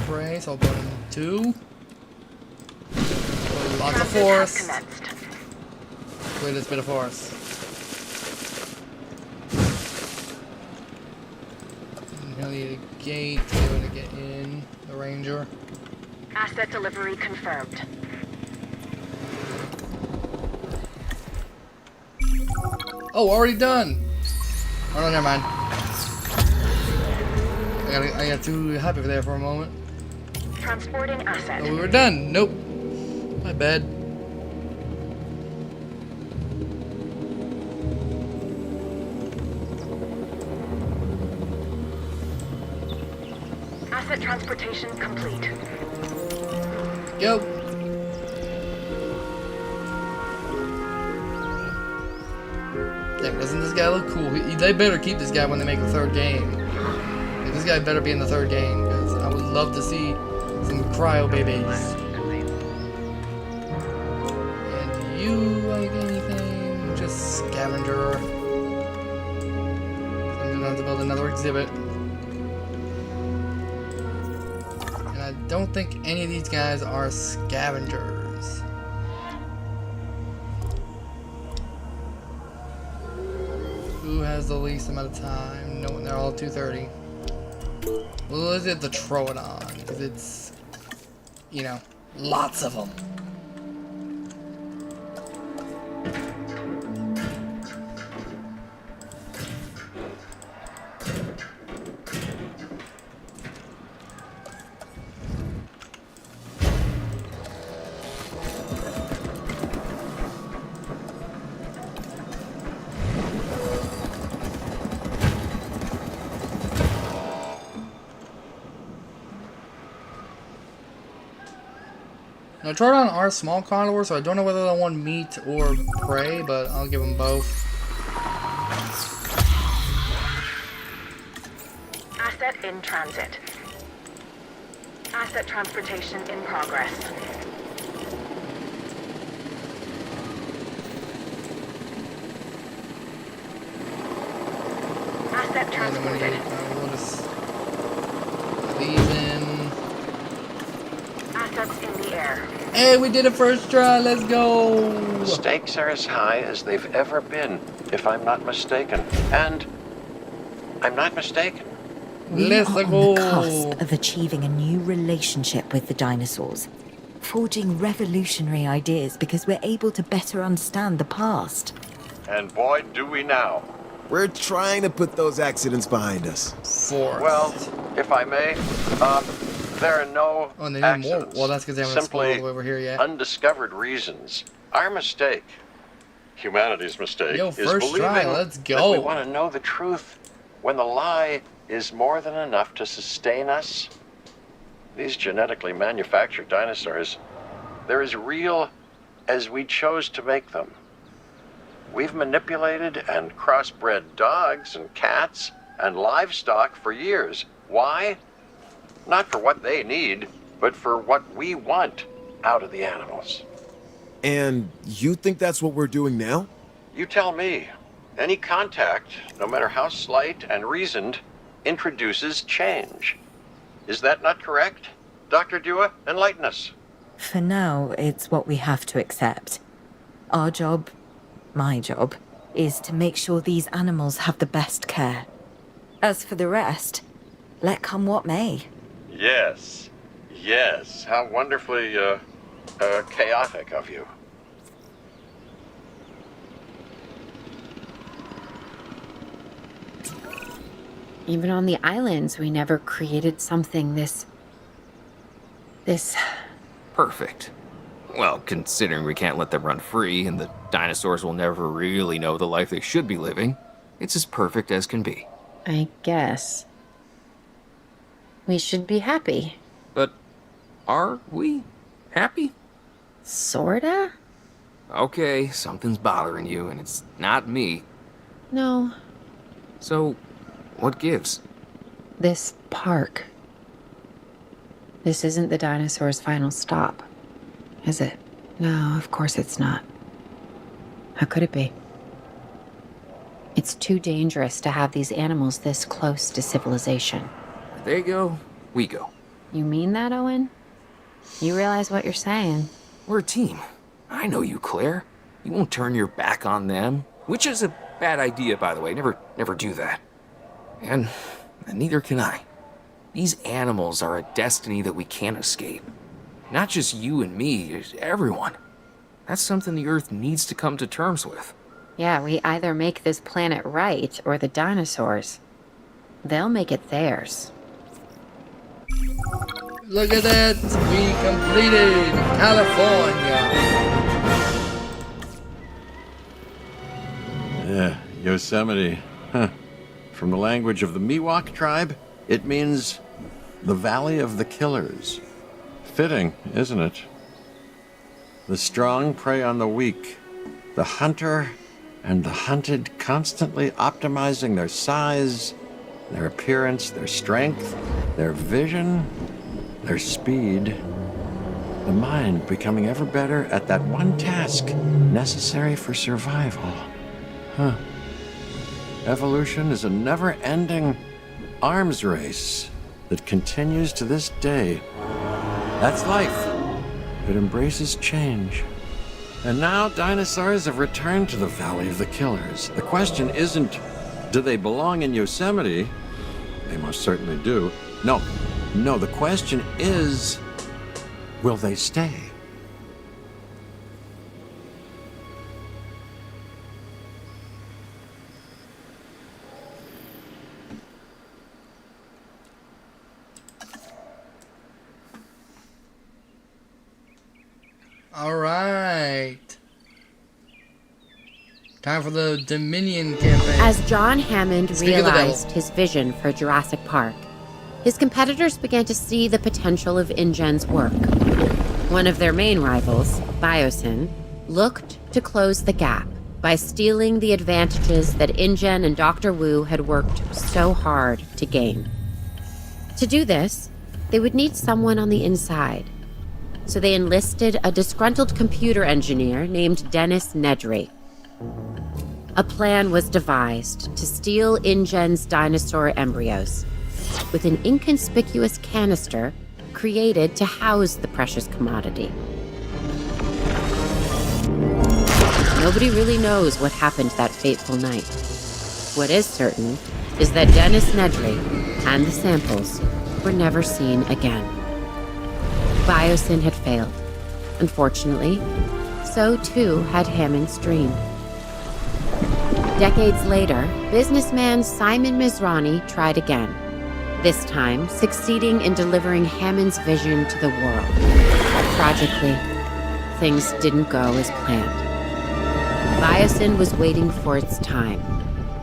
Speaker 1: prey, so I'll put in 2. Lots of force. Clear this bit of force. He'll need a gate to be able to get in. The ranger.
Speaker 6: Asset delivery confirmed.
Speaker 1: Oh, already done. Oh no, never mind. I got too happy there for a moment.
Speaker 6: Transporting asset.
Speaker 1: Oh, we were done. Nope. My bad.
Speaker 6: Asset transportation complete.
Speaker 1: Go. Dang, doesn't this guy look cool? They better keep this guy when they make the 3rd game. Like, this guy better be in the 3rd game, because I would love to see some cryo babies. And you, like anything, just scavenger. I'm gonna have to build another exhibit. And I don't think any of these guys are scavengers. Who has the least amount of time? No, they're all 230. Well, let's hit the Troodon, because it's, you know, lots of them. Now, Troodon are small carnivores, so I don't know whether they want meat or prey, but I'll give them both.
Speaker 6: Asset in transit. Asset transportation in progress. Asset
Speaker 1: And I'm gonna
Speaker 6: transported.
Speaker 1: get, we'll just put these in.
Speaker 6: Assets in the air.
Speaker 1: Hey, we did it first try, let's go!
Speaker 2: The stakes are as high as they've ever been, if I'm not mistaken. And I'm not mistaken.
Speaker 8: We
Speaker 1: Let's
Speaker 8: are on
Speaker 1: go.
Speaker 8: the cusp of achieving a new relationship with the dinosaurs, forging revolutionary ideas because we're able to better understand the past.
Speaker 2: And boy, do we now.
Speaker 10: We're trying to put those accidents behind us.
Speaker 1: Forest.
Speaker 2: Well, if I may, there are no
Speaker 1: Oh, and they need more.
Speaker 2: accidents.
Speaker 1: Well, that's because they haven't
Speaker 2: Simply
Speaker 1: explored over here yet.
Speaker 2: undiscovered reasons. Our mistake, humanity's mistake,
Speaker 1: Yo,
Speaker 2: is
Speaker 1: first
Speaker 2: believing
Speaker 1: try, let's
Speaker 2: that
Speaker 1: go.
Speaker 2: we want to know the truth when the lie is more than enough to sustain us. These genetically manufactured dinosaurs, they're as real as we chose to make them. We've manipulated and crossbred dogs and cats and livestock for years. Why? Not for what they need, but for what we want out of the animals.
Speaker 10: And you think that's what we're doing now?
Speaker 2: You tell me. Any contact, no matter how slight and reasoned, introduces change. Is that not correct? Dr. Dua, enlighten us.
Speaker 8: For now, it's what we have to accept. Our job, my job, is to make sure these animals have the best care. As for the rest, let come what may.
Speaker 2: Yes. Yes. How wonderfully, chaotic of you.
Speaker 4: Even on the islands, we never created something this...
Speaker 5: Perfect. Well, considering we can't let them run free and the dinosaurs will never really know the life they should be living, it's as perfect as can be.
Speaker 4: I guess. We should be happy.
Speaker 5: But are we happy?
Speaker 4: Sorta?
Speaker 5: Okay, something's bothering you, and it's not me.
Speaker 4: No.
Speaker 5: So, what gives?
Speaker 4: This park. This isn't the dinosaurs' final stop, is it? No, of course it's not. How could it be? It's too dangerous to have these animals this close to civilization.
Speaker 5: They go, we go.
Speaker 4: You mean that, Owen? You realize what you're saying?
Speaker 5: We're a team. I know you, Claire. You won't turn your back on them. Which is a bad idea, by the way. Never do that. And neither can I. These animals are a destiny that we can't escape. Not just you and me, it's everyone. That's something the Earth needs to come to terms with.
Speaker 4: Yeah, we either make this planet right or the dinosaurs. They'll make it theirs.
Speaker 1: Look at that! We completed California!
Speaker 2: Yeah, Yosemite. Huh. From the language of the Miwok tribe, it means the Valley of the Killers. Fitting, isn't it? The strong prey on the weak. The hunter and the hunted constantly optimizing their size, their appearance, their strength, their vision, their speed. The mind becoming ever better at that one task necessary for survival. Huh. Evolution is a never-ending arms race that continues to this day. That's life. It embraces change. And now dinosaurs have returned to the Valley of the Killers. The question isn't, do they belong in Yosemite? They most certainly do. No, the question is, will they stay?
Speaker 1: Alright. Time for the Dominion campaign.
Speaker 4: As John Hammond
Speaker 1: Speak of the
Speaker 4: realized
Speaker 1: devil.
Speaker 4: his vision for Jurassic Park, his competitors began to see the potential of InGen's work. One of their main rivals, Biosyn, looked to close the gap by stealing the advantages that InGen and Dr. Wu had worked so hard to gain. To do this, they would need someone on the inside. So they enlisted a disgruntled computer engineer named Dennis Nedry. A plan was devised to steal InGen's dinosaur embryos, with an inconspicuous canister created to house the precious commodity. Nobody really knows what happened that fateful night. What is certain is that Dennis Nedry and the samples were never seen again. Biosyn had failed. Unfortunately, so too had Hammond's dream. Decades later, businessman Simon Mizrahi tried again, this time succeeding in delivering Hammond's vision to the world. Tragically, things didn't go as planned. Biosyn was waiting for its time,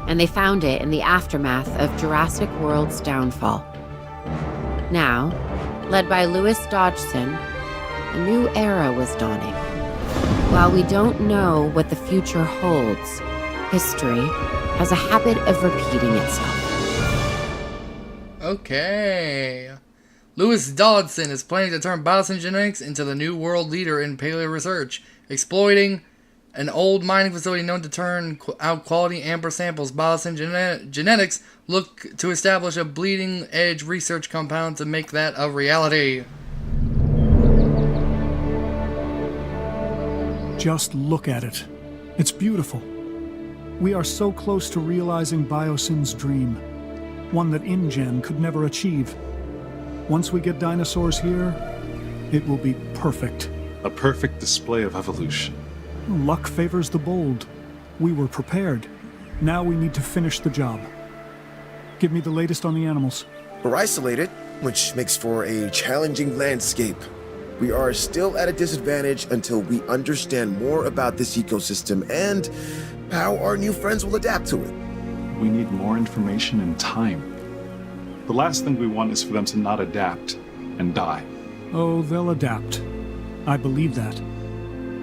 Speaker 4: and they found it in the aftermath of Jurassic World's downfall. Now, led by Louis Dodgson, a new era was dawning. While we don't know what the future holds, history has a habit of repeating itself.
Speaker 1: Okay. Lewis Dodson is planning to turn biosyn genetics into the new world leader in paleo research, exploiting an old mining facility known to turn out quality amber samples. Biosyn genetics look to establish a bleeding edge research compound to make that a reality.
Speaker 11: Just look at it. It's beautiful. We are so close to realizing biosyn's dream, one that InGen could never achieve. Once we get dinosaurs here, it will be perfect.
Speaker 12: A perfect display of evolution.
Speaker 11: Luck favors the bold. We were prepared. Now we need to finish the job. Give me the latest on the animals.
Speaker 10: We're isolated, which makes for a challenging landscape. We are still at a disadvantage until we understand more about this ecosystem and how our new friends will adapt to it.
Speaker 12: We need more information and time. The last thing we want is for them to not adapt and die.
Speaker 11: Oh, they'll adapt. I believe that.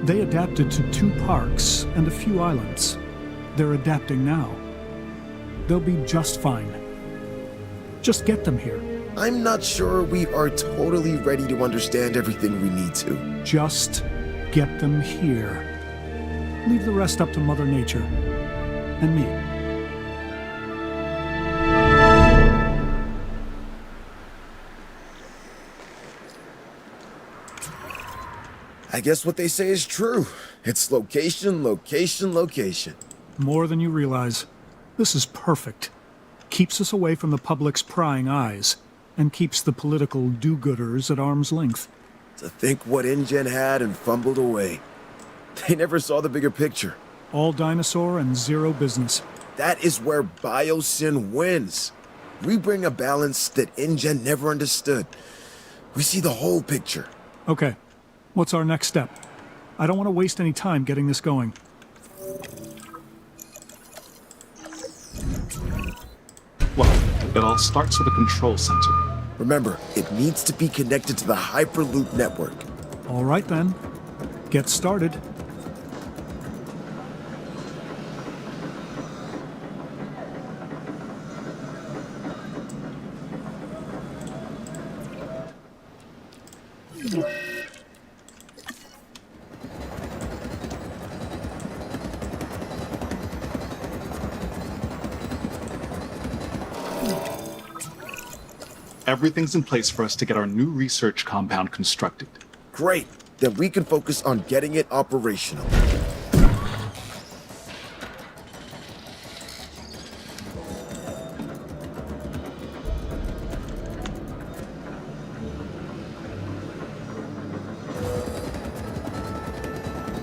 Speaker 11: They adapted to 2 parks and a few islands. They're adapting now. They'll be just fine. Just get them here.
Speaker 10: I'm not sure we are totally ready to understand everything we need to.
Speaker 11: Just get them here. Leave the rest up to Mother Nature. And me.
Speaker 10: I guess what they say is true. It's location, location, location.
Speaker 11: More than you realize. This is perfect. Keeps us away from the public's prying eyes, and keeps the political do-gooders at arm's length.
Speaker 10: To think what InGen had and fumbled away. They never saw the bigger picture.
Speaker 11: All dinosaur and zero business.
Speaker 10: That is where biosyn wins. We bring a balance that InGen never understood. We see the whole picture.
Speaker 11: Okay. What's our next step? I don't want to waste any time getting this going.
Speaker 12: Well, it all starts with a control center.
Speaker 10: Remember, it needs to be connected to the Hyperloop network.
Speaker 11: All right then. Get started.
Speaker 12: Everything's in place for us to get our new research compound constructed.
Speaker 10: Great. Then we can focus on getting it operational.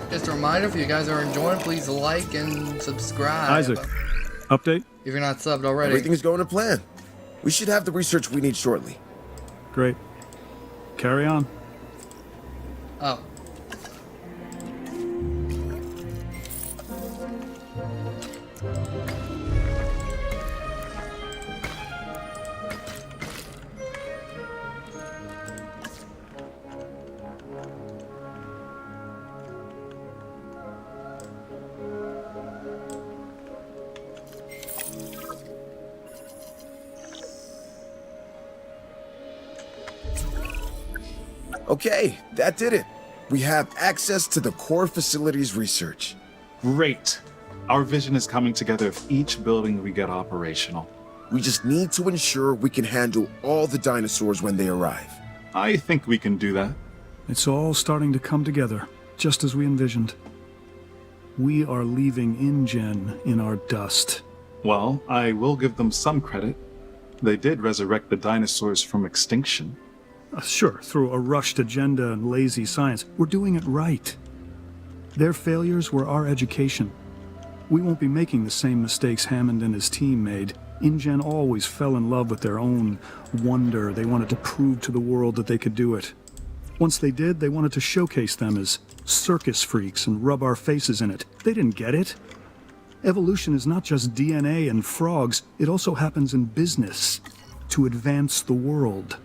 Speaker 1: Just a reminder, if you guys are enjoying, please like and subscribe.
Speaker 11: Isaac, update?
Speaker 1: If you're not subbed already.
Speaker 10: Everything's going to plan. We should have the research we need shortly.
Speaker 11: Great. Carry on.
Speaker 1: Oh.
Speaker 10: Okay, that did it. We have access to the core facilities research.
Speaker 12: Great. Our vision is coming together if each building we get operational.
Speaker 10: We just need to ensure we can handle all the dinosaurs when they arrive.
Speaker 12: I think we can do that.
Speaker 11: It's all starting to come together, just as we envisioned. We are leaving InGen in our dust.
Speaker 12: Well, I will give them some credit. They did resurrect the dinosaurs from extinction.
Speaker 11: Sure, through a rushed agenda and lazy science. We're doing it right. Their failures were our education. We won't be making the same mistakes Hammond and his team made. InGen always fell in love with their own wonder. They wanted to prove to the world that they could do it. Once they did, they wanted to showcase them as circus freaks and rub our faces in it. They didn't get it. Evolution is not just DNA and frogs. It also happens in business to advance the world.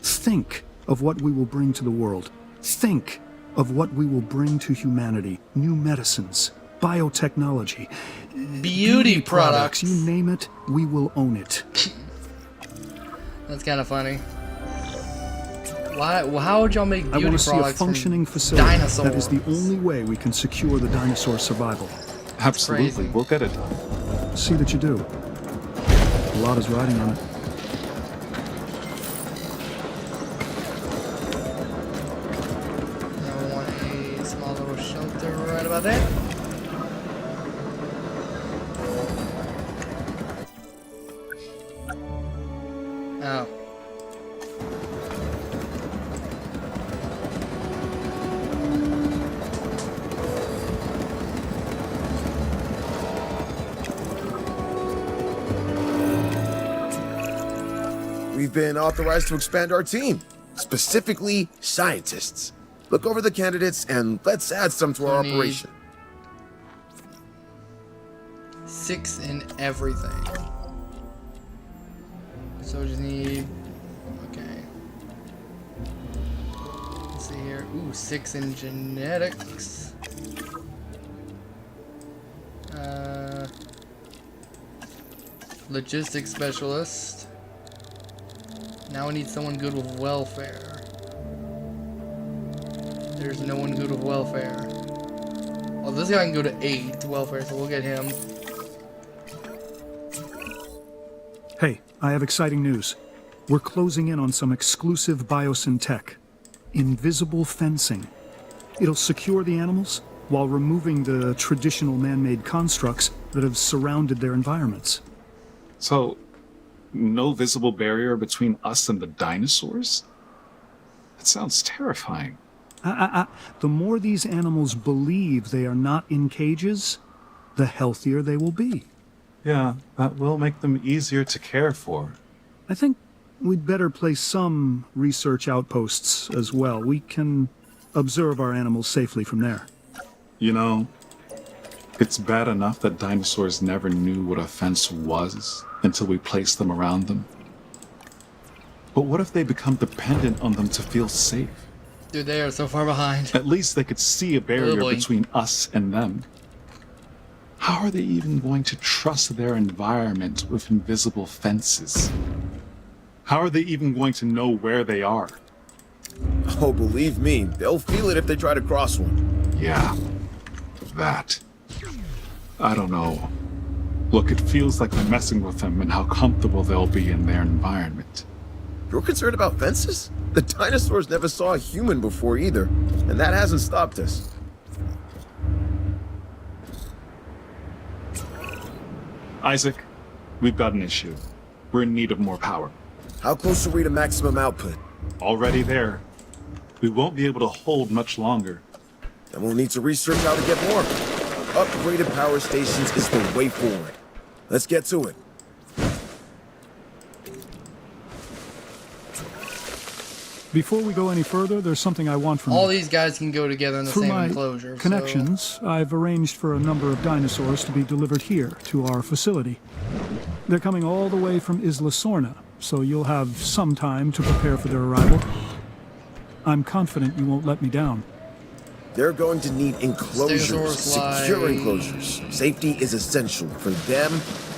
Speaker 11: Think of what we will bring to the world. Think of what we will bring to humanity. New medicines, biotechnology,
Speaker 1: Beauty products.
Speaker 11: You name it, we will own it.
Speaker 1: That's kind of funny. Why? Well, how would y'all make
Speaker 11: I
Speaker 1: beauty
Speaker 11: want to see a
Speaker 1: products from
Speaker 11: functioning facility.
Speaker 1: dinosaurs?
Speaker 11: That is the only way we can secure the dinosaur survival.
Speaker 12: Absolutely,
Speaker 1: crazy.
Speaker 12: we'll get it done.
Speaker 11: See that you do. A lot is riding on it.
Speaker 1: I want a small little shelter right about there. Oh.
Speaker 10: We've been authorized to expand our team, specifically scientists. Look over the candidates and let's add some to our
Speaker 1: We need-
Speaker 10: operation.
Speaker 1: 6 in everything. So we just need. Okay. Let's see here. Ooh, 6 in genetics. Logistics specialist. Now we need someone good with welfare. There's no one good with welfare. Well, this guy can go to 8 welfare, so we'll get him.
Speaker 11: Hey, I have exciting news. We're closing in on some exclusive biosyn tech. Invisible fencing. It'll secure the animals while removing the traditional man-made constructs that have surrounded their environments.
Speaker 12: So, no visible barrier between us and the dinosaurs? That sounds terrifying.
Speaker 11: The more these animals believe they are not in cages, the healthier they will be.
Speaker 12: Yeah, that will make them easier to care for.
Speaker 11: I think we'd better place some research outposts as well. We can observe our animals safely from there.
Speaker 12: You know, it's bad enough that dinosaurs never knew what a fence was until we placed them around them. But what if they become dependent on them to feel safe?
Speaker 1: Dude, they are so far behind.
Speaker 12: At least they could see a barrier
Speaker 1: boy.
Speaker 12: between us and them. How are they even going to trust their environment with invisible fences? How are they even going to know where they are?
Speaker 10: Oh, believe me, they'll feel it if they try to cross one.
Speaker 12: Yeah, that. I don't know. Look, it feels like we're messing with them and how comfortable they'll be in their environment.
Speaker 10: You're concerned about fences? The dinosaurs never saw a human before either, and that hasn't stopped us.
Speaker 12: Isaac, we've got an issue. We're in need of more power.
Speaker 10: How close are we to maximum output?
Speaker 12: Already there. We won't be able to hold much longer.
Speaker 10: Then we'll need to research how to get more. Upgraded power stations is the way forward. Let's get to it.
Speaker 11: Before we go any further, there's something I want from
Speaker 1: All
Speaker 11: you.
Speaker 1: these guys can go together in the
Speaker 11: Through
Speaker 1: same
Speaker 11: my
Speaker 1: enclosure.
Speaker 11: connections, I've arranged for a number of dinosaurs to be delivered here to our facility. They're coming all the way from Isla Sorna, so you'll have some time to prepare for their arrival. I'm confident you won't let me down.
Speaker 10: They're going to need enclosures,
Speaker 1: Stegosaurus
Speaker 10: secure
Speaker 1: like-
Speaker 10: enclosures. Safety is essential for them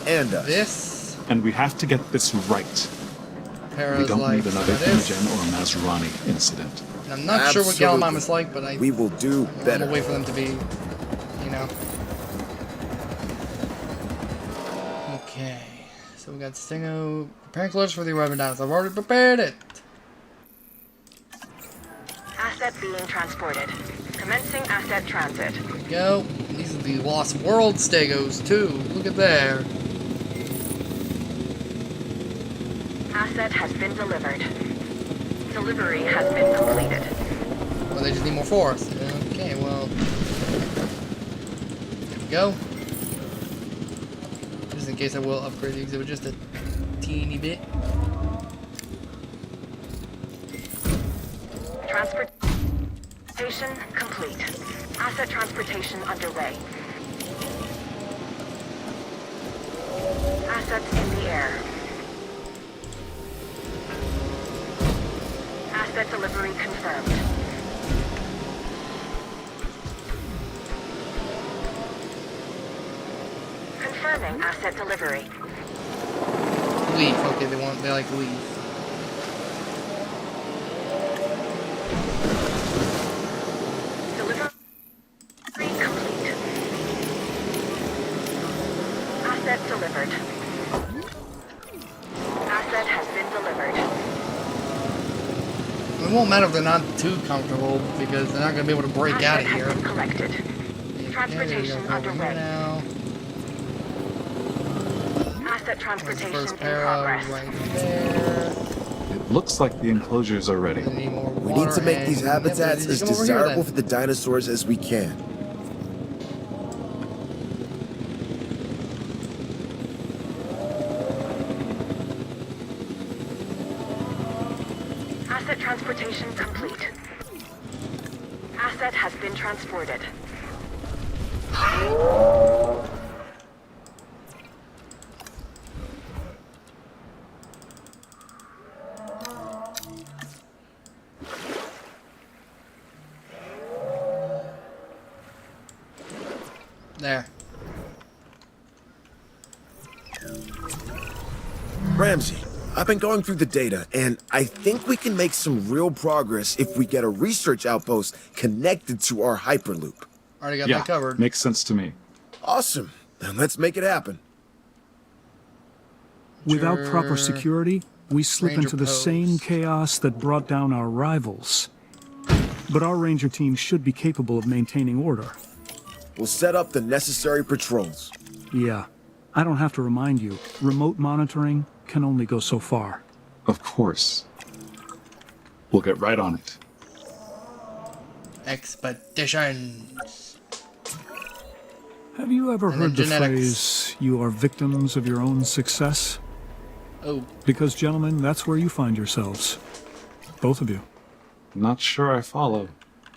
Speaker 10: and us.
Speaker 1: This
Speaker 12: And we have to get this right. We don't
Speaker 1: like
Speaker 12: need another
Speaker 1: this.
Speaker 12: Imogen or Mazrani incident.
Speaker 1: And I'm not sure what
Speaker 10: Absolutely.
Speaker 1: Gallimum is like, but
Speaker 10: We will do
Speaker 1: I'm
Speaker 10: better.
Speaker 1: gonna wait for them to be, you know. Okay, so we got Stingo preparing clothes for the arriving dinosaurs. I've already prepared it.
Speaker 6: Asset being transported. Commencing asset transit.
Speaker 1: There we go. These are the Lost World Stegos too. Look at there.
Speaker 6: Asset has been delivered. Delivery has been completed.
Speaker 1: Well, they just need more force. Okay, well, there we go. Just in case I will upgrade the exhibit just a teeny bit.
Speaker 6: Transportation complete. Asset transportation underway. Assets in the air. Asset delivery confirmed. Confirming asset delivery.
Speaker 1: Leaf. Okay, they like leaf. It won't matter if they're not too comfortable because they're not going to be able to break out of
Speaker 6: Asset
Speaker 1: here.
Speaker 6: has been collected.
Speaker 1: Yeah,
Speaker 6: Transportation
Speaker 1: over here
Speaker 6: underway.
Speaker 1: now.
Speaker 6: Asset
Speaker 1: There's the
Speaker 6: transportation
Speaker 1: first
Speaker 6: in
Speaker 1: para
Speaker 6: progress.
Speaker 1: right there.
Speaker 12: It looks like the enclosures are ready.
Speaker 1: We need more
Speaker 10: We
Speaker 1: water
Speaker 10: need to make
Speaker 1: and-
Speaker 10: these
Speaker 1: yeah,
Speaker 10: habitats
Speaker 1: but
Speaker 10: as
Speaker 1: come over here,
Speaker 10: desirable
Speaker 1: then.
Speaker 10: for the dinosaurs as we can.
Speaker 6: Asset transportation complete. Asset has been transported.
Speaker 1: There.
Speaker 10: Ramsey, I've been going through the data, and I think we can make some real progress if we get a research outpost connected to our Hyperloop.
Speaker 1: Already got
Speaker 12: Yeah,
Speaker 1: that covered.
Speaker 12: makes sense to me.
Speaker 10: Awesome. Then let's make it happen.
Speaker 11: Without proper security, we slip
Speaker 1: Ranger
Speaker 11: into the
Speaker 1: post.
Speaker 11: same chaos that brought down our rivals. But our ranger team should be capable of maintaining order.
Speaker 10: We'll set up the necessary patrols.
Speaker 11: Yeah, I don't have to remind you, remote monitoring can only go so far.
Speaker 12: Of course. We'll get right on it.
Speaker 1: Expeditions.
Speaker 11: Have you ever
Speaker 1: And
Speaker 11: heard
Speaker 1: then
Speaker 11: the
Speaker 1: genetics.
Speaker 11: phrase, you are victims of your own success?
Speaker 1: Oh,
Speaker 11: Because, gentlemen, that's where you find yourselves. Both of you.
Speaker 12: Not sure I follow.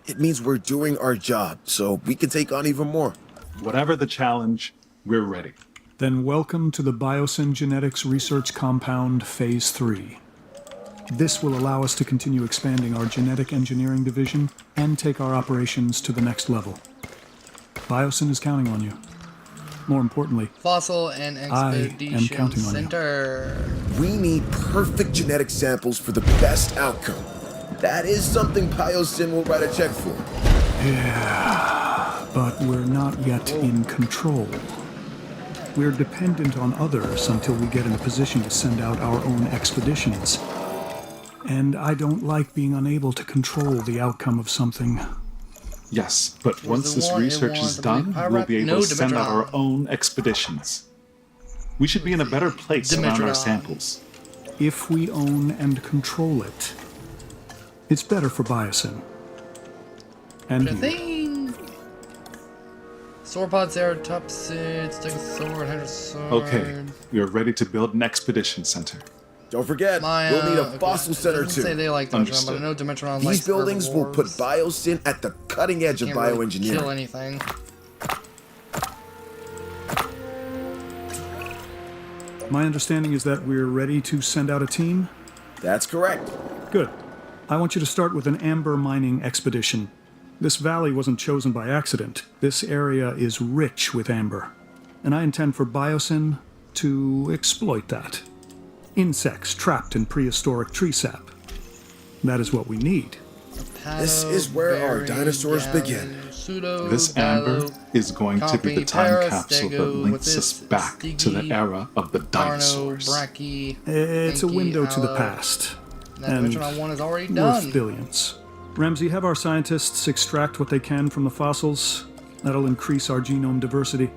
Speaker 10: It means we're doing our job, so we can take on even more.
Speaker 12: Whatever the challenge, we're ready.
Speaker 11: Then welcome to the Biosyn Genetics Research Compound Phase 3. This will allow us to continue expanding our genetic engineering division and take our operations to the next level. Biosyn is counting on you. More importantly,
Speaker 1: fossil and
Speaker 11: I am
Speaker 1: expedition
Speaker 11: counting on you.
Speaker 1: center.
Speaker 10: We need perfect genetic samples for the best outcome. That is something biosyn will write a check for.
Speaker 11: Yeah, but we're not yet in control. We're dependent on others until we get in a position to send out our own expeditions. And I don't like being unable to control the outcome of something.
Speaker 12: Yes, but once
Speaker 1: it
Speaker 12: this
Speaker 1: want? It
Speaker 12: research
Speaker 1: wants
Speaker 12: is
Speaker 1: to
Speaker 12: done,
Speaker 1: be pirate?
Speaker 12: we'll be able
Speaker 1: No,
Speaker 12: to send out our
Speaker 1: Dimetrodon.
Speaker 12: own expeditions. We should be in a better place around our
Speaker 1: Dimetrodon.
Speaker 12: samples.
Speaker 11: If we own and control it, it's better for Biosyn. And
Speaker 1: The
Speaker 11: you.
Speaker 1: thing. Sauropods, ceratopsids, stegosaur, hadrosaur.
Speaker 12: Okay, we are ready to build an expedition center.
Speaker 10: Don't forget,
Speaker 1: My,
Speaker 10: we'll need a
Speaker 1: okay,
Speaker 10: fossil center
Speaker 1: doesn't say
Speaker 10: too.
Speaker 1: they like Dimetrodon, but I know Dimetrodon likes
Speaker 10: These buildings will put
Speaker 1: herbivores.
Speaker 10: biosyn at the cutting edge of
Speaker 1: Can't really
Speaker 10: bioengineering.
Speaker 1: kill anything.
Speaker 11: My understanding is that we're ready to send out a team?
Speaker 10: That's correct.
Speaker 11: Good. I want you to start with an amber mining expedition. This valley wasn't chosen by accident. This area is rich with amber. And I intend for Biosyn to exploit that. Insects trapped in prehistoric tree sap. That is what we need.
Speaker 10: This is where our dinosaurs begin.
Speaker 12: This amber is going to be the time capsule that links us back to the era of the dinosaurs.
Speaker 11: It's a window to the past. And
Speaker 1: Dimetrodon 1 is already
Speaker 11: worth
Speaker 1: done.
Speaker 11: billions. Ramsey, have our scientists extract what they can from the fossils. That'll increase our genome diversity.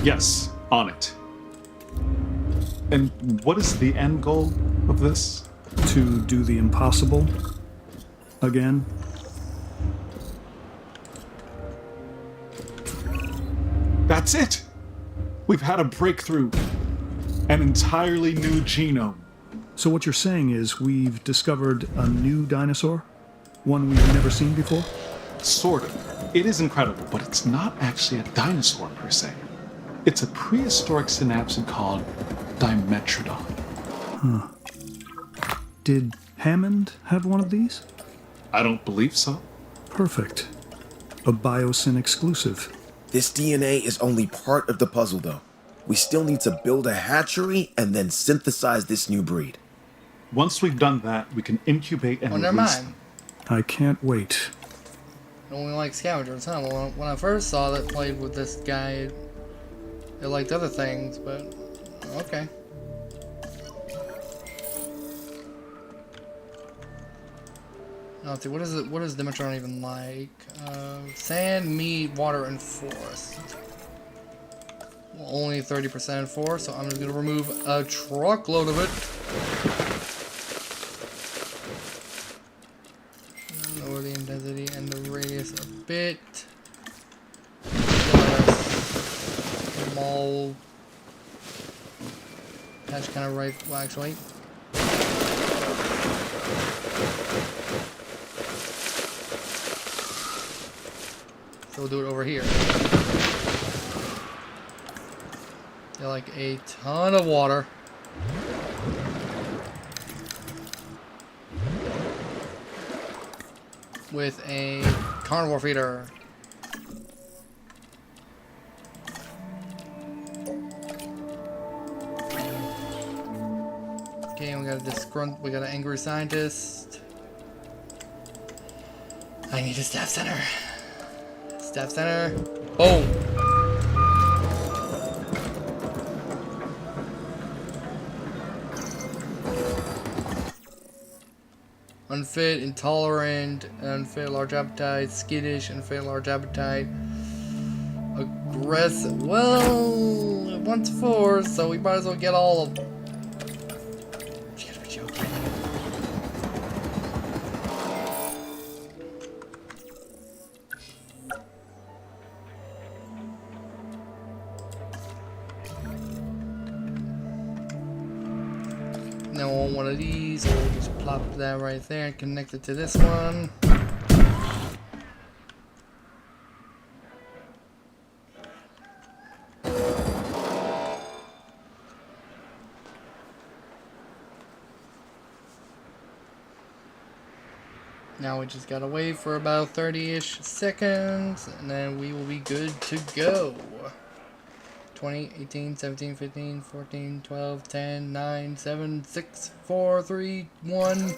Speaker 12: Yes, on it. And what is the end goal of this?
Speaker 11: To do the impossible. Again.
Speaker 12: That's it! We've had a breakthrough. An entirely new genome.
Speaker 11: So what you're saying is we've discovered a new dinosaur? One we've never seen before?
Speaker 12: Sort of. It is incredible, but it's not actually a dinosaur per se. It's a prehistoric synapsid called Dimetrodon.
Speaker 11: Huh. Did Hammond have one of these?
Speaker 12: I don't believe so.
Speaker 11: Perfect. A Biosyn exclusive.
Speaker 10: This DNA is only part of the puzzle, though. We still need to build a hatchery and then synthesize this new breed.
Speaker 12: Once we've done that, we can incubate and
Speaker 1: never
Speaker 12: release
Speaker 1: mind.
Speaker 12: them.
Speaker 11: I can't wait.
Speaker 1: I only like scavengers, huh? Well, when I first saw that played with this guy, it liked other things, but okay. Let's see, what is it? What is Dimetron even like? Sand, meat, water, and forest. Well, only 30% forest, so I'm just gonna remove a truckload of it. Lower the intensity and the radius a bit. Small patch kind of right. Well, actually. So we'll do it over here. They're like a ton of water. With a carnivore feeder. Okay, we got we got an angry scientist. I need a staff center. Staff center. Boom. Unfit, intolerant, unfit, large appetite, skittish, unfit, large appetite, aggressive. Well, it wants 4, so we might as well get all of them. You gotta be joking. Now I want one of these, so we'll just plop that right there and connect it to this one. Now we just gotta wait for about 30-ish seconds, and then we will be good to go. 20, 18, 17, 15, 14, 12, 10, 9, 7, 6, 4, 3, 1.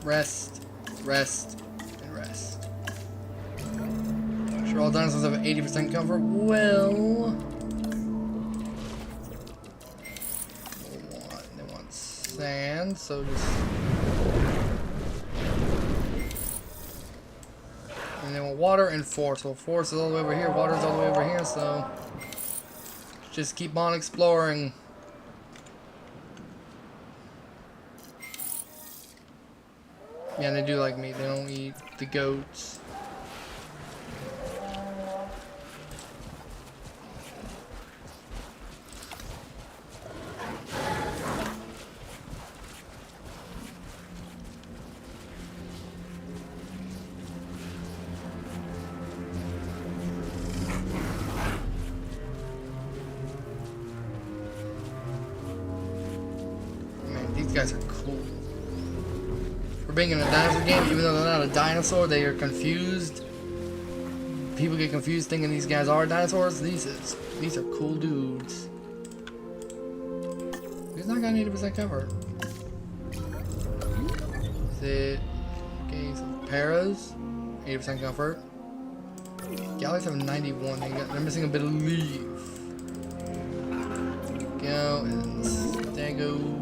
Speaker 1: Rest, rest, and rest. Sure, all dinosaurs have 80% comfort. Well, they want sand, so just. And they want water and force. So force is all the way over here, water is all the way over here, so just keep on exploring. Yeah, they do like meat. They don't eat the goats. Man, these guys are cool. For being in a dinosaur game, even though they're not a dinosaur, they are confused. People get confused thinking these guys are dinosaurs. These are cool dudes. He's not got 80% cover. Is it? Okay, so paras, 80% comfort. Galleys have 91. They're missing a bit of leaf. Go and stegos.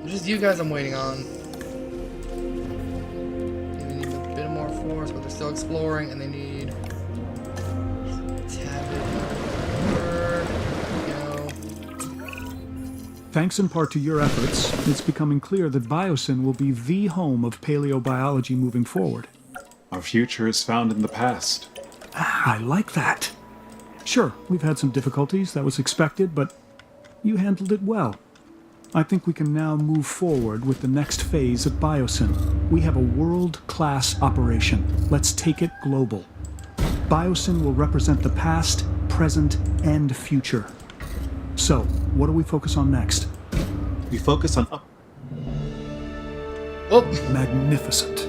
Speaker 1: Just you guys I'm waiting on. They need a bit more force, but they're still exploring, and they need
Speaker 11: Thanks in part to your efforts, it's becoming clear that biosyn will be the home of paleobiology moving forward.
Speaker 12: Our future is found in the past.
Speaker 11: I like that. Sure, we've had some difficulties, that was expected, but you handled it well. I think we can now move forward with the next phase at biosyn. We have a world-class operation. Let's take it global. Biosyn will represent the past, present, and future. So, what do we focus on next?
Speaker 12: We focus on
Speaker 11: Magnificent.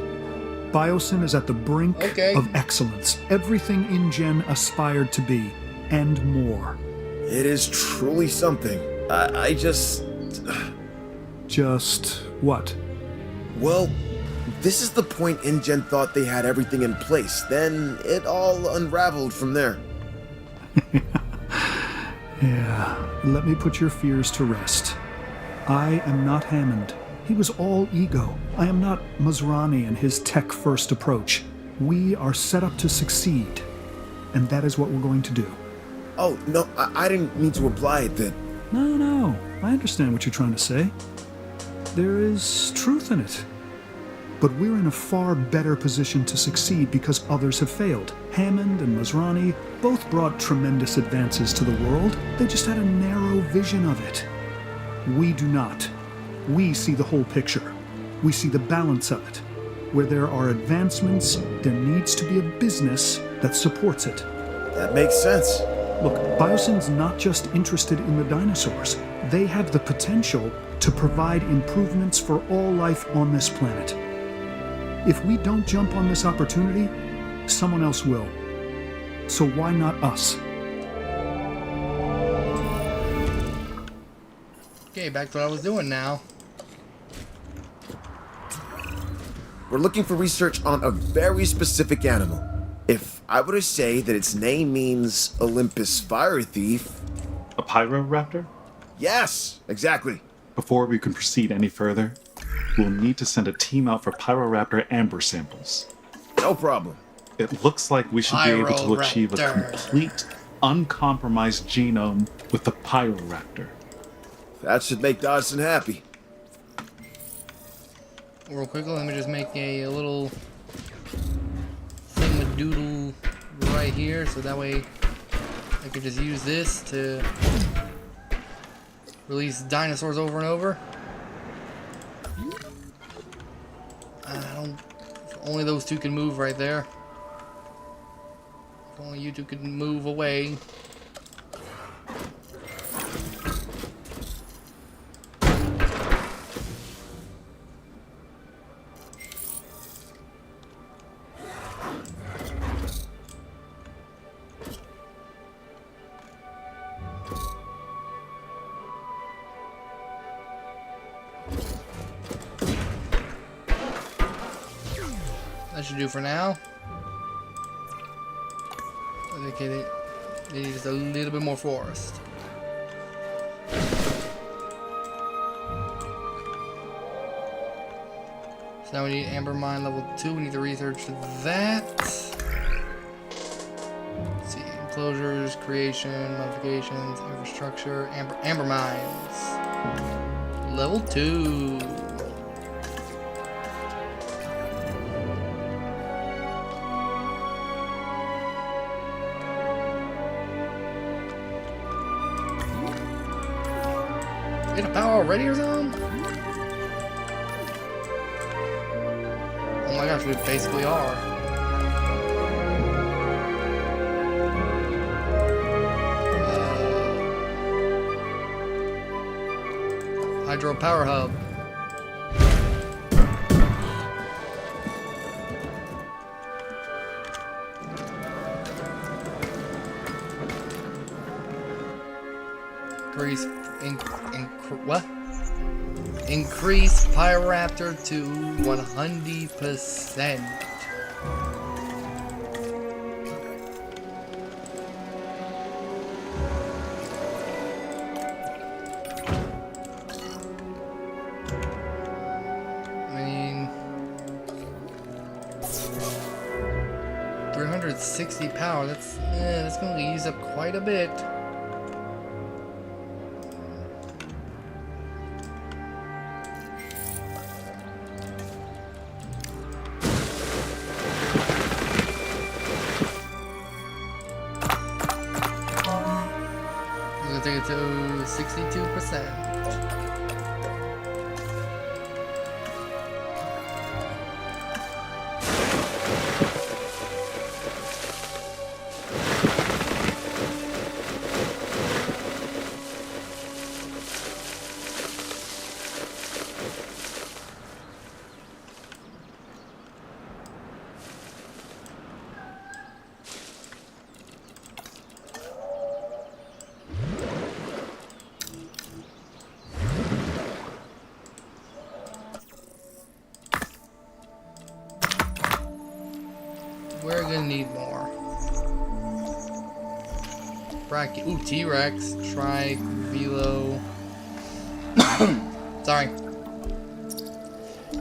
Speaker 11: Biosyn is at the brink of excellence. Everything InGen aspired to be, and more.
Speaker 10: It is truly something. I just...
Speaker 11: Just what?
Speaker 10: Well, this is the point InGen thought they had everything in place. Then it all unraveled from there.
Speaker 11: Yeah, let me put your fears to rest. I am not Hammond. He was all ego. I am not Masrani and his tech-first approach. We are set up to succeed, and that is what we're going to do.
Speaker 10: Oh, no, I didn't mean to imply that...
Speaker 11: No, I understand what you're trying to say. There is truth in it. But we're in a far better position to succeed because others have failed. Hammond and Masrani both brought tremendous advances to the world. They just had a narrow vision of it. We do not. We see the whole picture. We see the balance of it. Where there are advancements, there needs to be a business that supports it.
Speaker 10: That makes sense.
Speaker 11: Look, biosyn's not just interested in the dinosaurs. They have the potential to provide improvements for all life on this planet. If we don't jump on this opportunity, someone else will. So why not us?
Speaker 1: Okay, back to what I was doing now.
Speaker 10: We're looking for research on a very specific animal. If I were to say that its name means Olympus Fire Thief...
Speaker 12: A Pyroraptor?
Speaker 10: Yes, exactly.
Speaker 12: Before we can proceed any further, we'll need to send a team out for Pyroraptor amber samples.
Speaker 10: No problem.
Speaker 12: It looks like we should be able to achieve a complete, uncompromised genome with the Pyroraptor.
Speaker 10: That should make Dodson happy.
Speaker 1: Real quickly, let me just make a little thingamadoodle right here, so that way I could just use this to release dinosaurs over and over. Only those two can move right there. If only you two can move away. That should do for now. Okay, they need just a little bit more forest. So now we need Amber Mine level 2. We need to research that. Let's see, enclosures, creation, modifications, infrastructure, Amber Mines. Level 2. Get a power already or something? Oh my gosh, we basically are. Hydro power hub. What? Increase Pyroraptor to 100%. I mean, 360 power. That's going to use up quite a bit. Take it to 62%. need more. Bracket. Ooh, T-Rex. Trike. Velo. Sorry.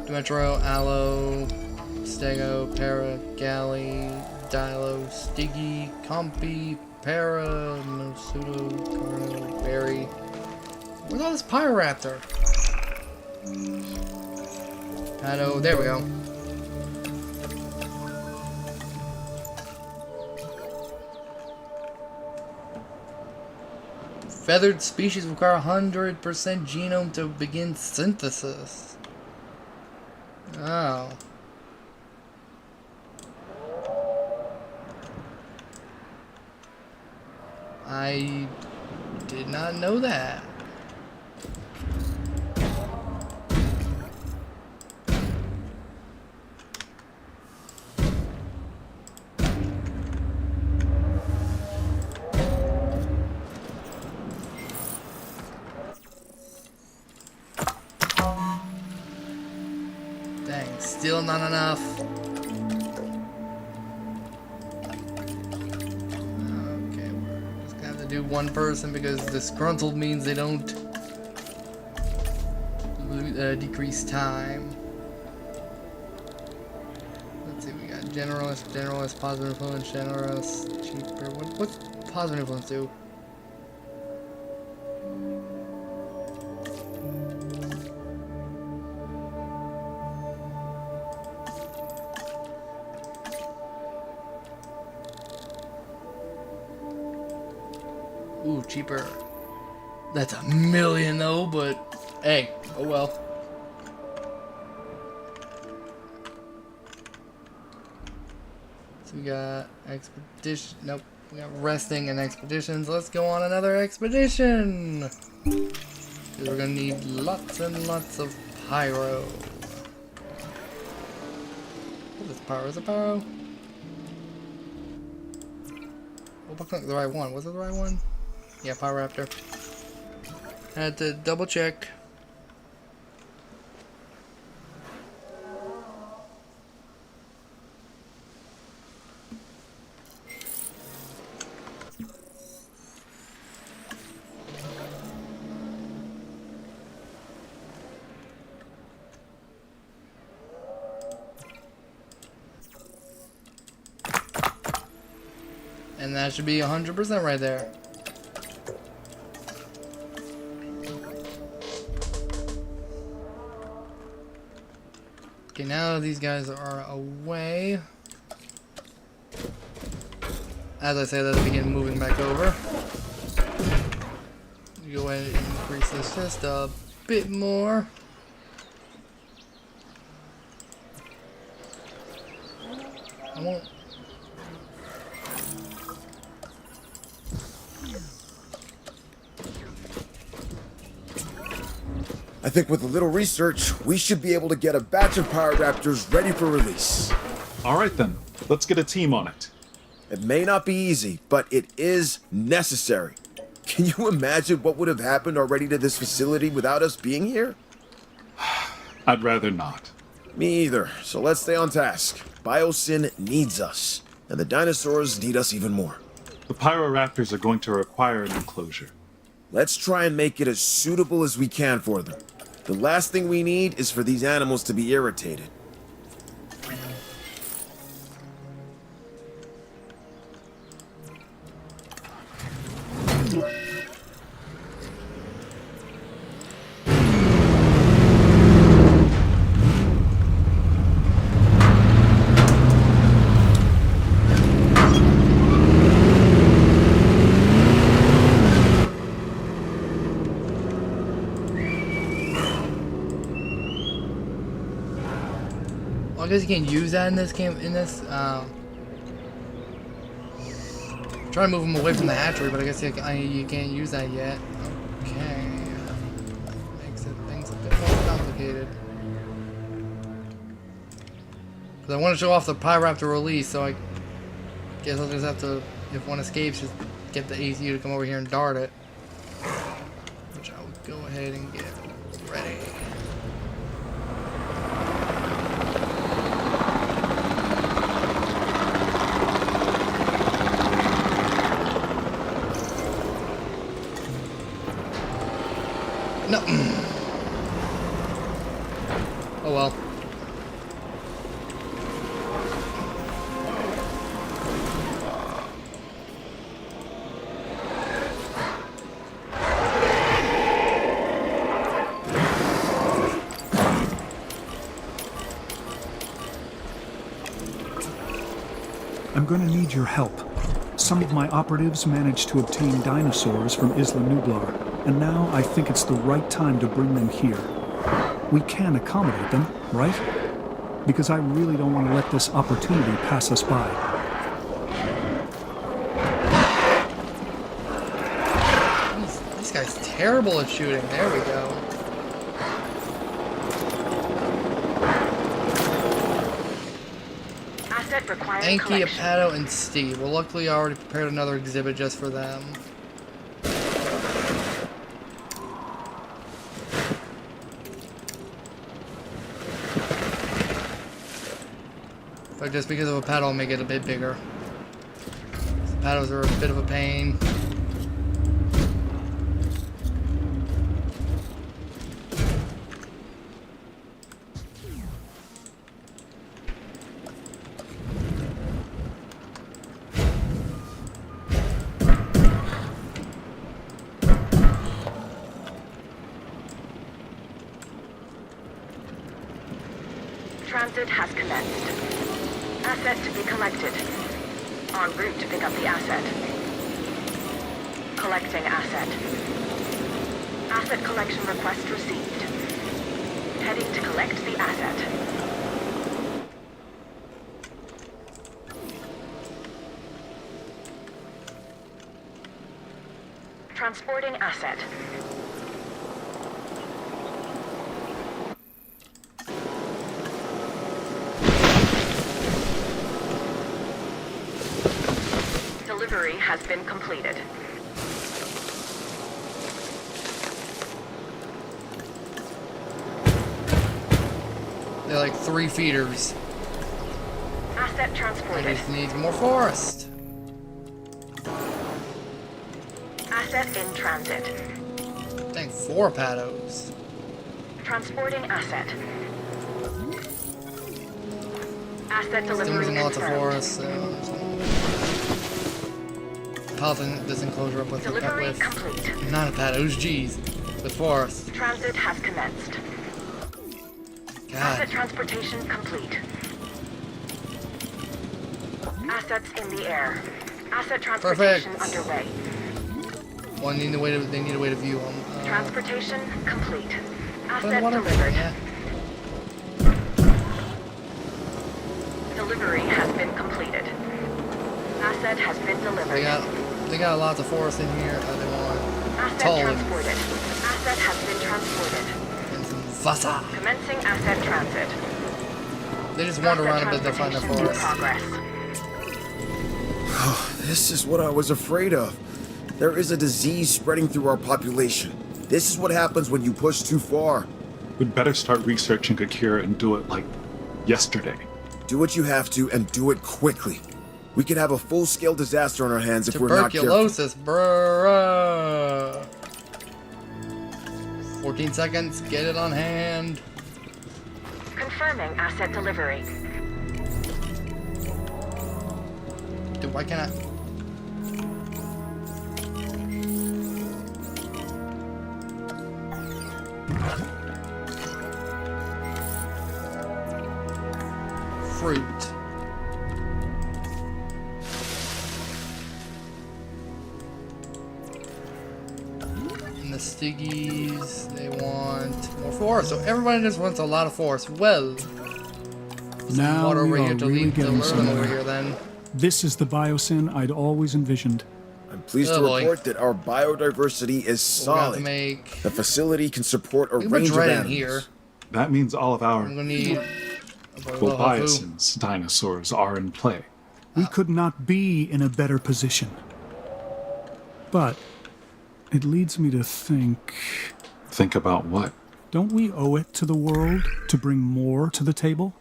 Speaker 1: Dimetro. Aloe. Stego. Para. Galley. Dilo. Stiggy. Compy. Para. Mosudo. Carno. Berry. Where's all this Pyroraptor? Pato. There we go. Feathered species require 100% genome to begin synthesis. Oh. I did not know that. Still not enough. Okay, we're just gonna have to do one person because disgruntled means they don't decrease time. Let's see, we got generalist, positive influence, generous, cheaper. What's positive influence do? Ooh, cheaper. That's $1 million though, but hey, oh well. So we got expedition. Nope, we got resting and expeditions. Let's go on another expedition. 'Cause we're gonna need lots and lots of pyro. What is pyro? Is it pyro? Oh, looks like the right one. Was it the right one? Yeah, Pyroraptor. Had to double check. And that should be 100% right there. Okay, now these guys are away. As I say, let's begin moving back over. Go ahead and increase this just a bit more. I won't.
Speaker 10: I think with a little research, we should be able to get a batch of Pyroraptors ready for release.
Speaker 12: All right then, let's get a team on it.
Speaker 10: It may not be easy, but it is necessary. Can you imagine what would have happened already to this facility without us being here?
Speaker 12: I'd rather not.
Speaker 10: Me either, so let's stay on task. Biosyn needs us, and the dinosaurs need us even more.
Speaker 12: The Pyroraptors are going to require an enclosure.
Speaker 10: Let's try and make it as suitable as we can for them. The last thing we need is for these animals to be irritated.
Speaker 1: Well, I guess you can't use that in this game. Try to move them away from the hatchery, but I guess you can't use that yet. Okay, makes things a bit more complicated. Because I want to show off the Pyroraptor release, so I guess I'll just have to, if one escapes, just get the ACU to come over here and dart it. Which I will go ahead and get ready. No. Oh well.
Speaker 11: I'm gonna need your help. Some of my operatives managed to obtain dinosaurs from Isla Nublar, and now I think it's the right time to bring them here. We can accommodate them, right? Because I really don't want to let this opportunity pass us by.
Speaker 1: This guy's terrible at shooting. There we go. Anki, Apato, and Steve. Well, luckily I already prepared another exhibit just for them. But just because of Apato, I'll make it a bit bigger. Apatos are a bit of a pain.
Speaker 6: Transit has commenced. Asset to be collected. En route to pick up the asset. Collecting asset. Asset collection request received. Heading to collect the asset. Transporting asset. Delivery has been completed.
Speaker 1: They're like 3 feeders.
Speaker 6: Asset
Speaker 1: I
Speaker 6: transported.
Speaker 1: just need more forest.
Speaker 6: Asset in transit.
Speaker 1: Dang, 4 Apatos.
Speaker 6: Transporting asset. Asset
Speaker 1: Still
Speaker 6: delivery
Speaker 1: using lots of
Speaker 6: confirmed.
Speaker 1: forest, so... Piling this enclosure up with
Speaker 6: Delivery complete.
Speaker 1: not Apatos, jeez. With forest.
Speaker 6: Transit has commenced.
Speaker 1: God.
Speaker 6: Asset transportation complete. Assets in the air. Asset transportation
Speaker 1: Perfect.
Speaker 6: underway.
Speaker 1: Well, they need a way to view them.
Speaker 6: Transportation complete.
Speaker 1: Put in the
Speaker 6: Asset
Speaker 1: water?
Speaker 6: delivered.
Speaker 1: Yeah.
Speaker 6: Delivery has been completed. Asset has been delivered.
Speaker 1: They got lots of forest in here. They want
Speaker 6: Asset
Speaker 1: tall
Speaker 6: transported. Asset has been transported.
Speaker 1: and some Vasa.
Speaker 6: Commencing asset transit.
Speaker 1: They just wander
Speaker 6: Asset
Speaker 1: around a bit to find the
Speaker 6: transportation in
Speaker 1: forest.
Speaker 6: progress.
Speaker 10: This is what I was afraid of. There is a disease spreading through our population. This is what happens when you push too far.
Speaker 12: We'd better start researching a cure and do it like yesterday.
Speaker 10: Do what you have to and do it quickly. We could have a full-scale disaster on our hands if we're not careful.
Speaker 1: Tuberculosis, bruh. 14 seconds, get it on hand.
Speaker 6: Confirming asset delivery.
Speaker 1: Dude, why can't I? Fruit. And the Stiggies, they want more forest. So everybody just wants a lot of forest. Well,
Speaker 11: Now
Speaker 1: water
Speaker 11: we
Speaker 1: over
Speaker 11: are
Speaker 1: here to
Speaker 11: really
Speaker 1: lead to
Speaker 11: getting
Speaker 1: learn over
Speaker 11: somewhere.
Speaker 1: here then.
Speaker 11: This is the biosyn I'd always envisioned.
Speaker 10: I'm pleased
Speaker 1: Oh,
Speaker 10: to
Speaker 1: boy.
Speaker 10: report that our biodiversity is
Speaker 1: We're gonna have to
Speaker 10: solid.
Speaker 1: make.
Speaker 10: The facility can support a
Speaker 1: We put
Speaker 10: range of
Speaker 1: dread in
Speaker 10: animals.
Speaker 1: here.
Speaker 12: That means all of our
Speaker 1: I'm gonna need.
Speaker 12: well, biosyn's dinosaurs are in play.
Speaker 11: We could not be in a better position. But it leads me to think,
Speaker 12: Think about what?
Speaker 11: don't we owe it to the world to bring more to the table?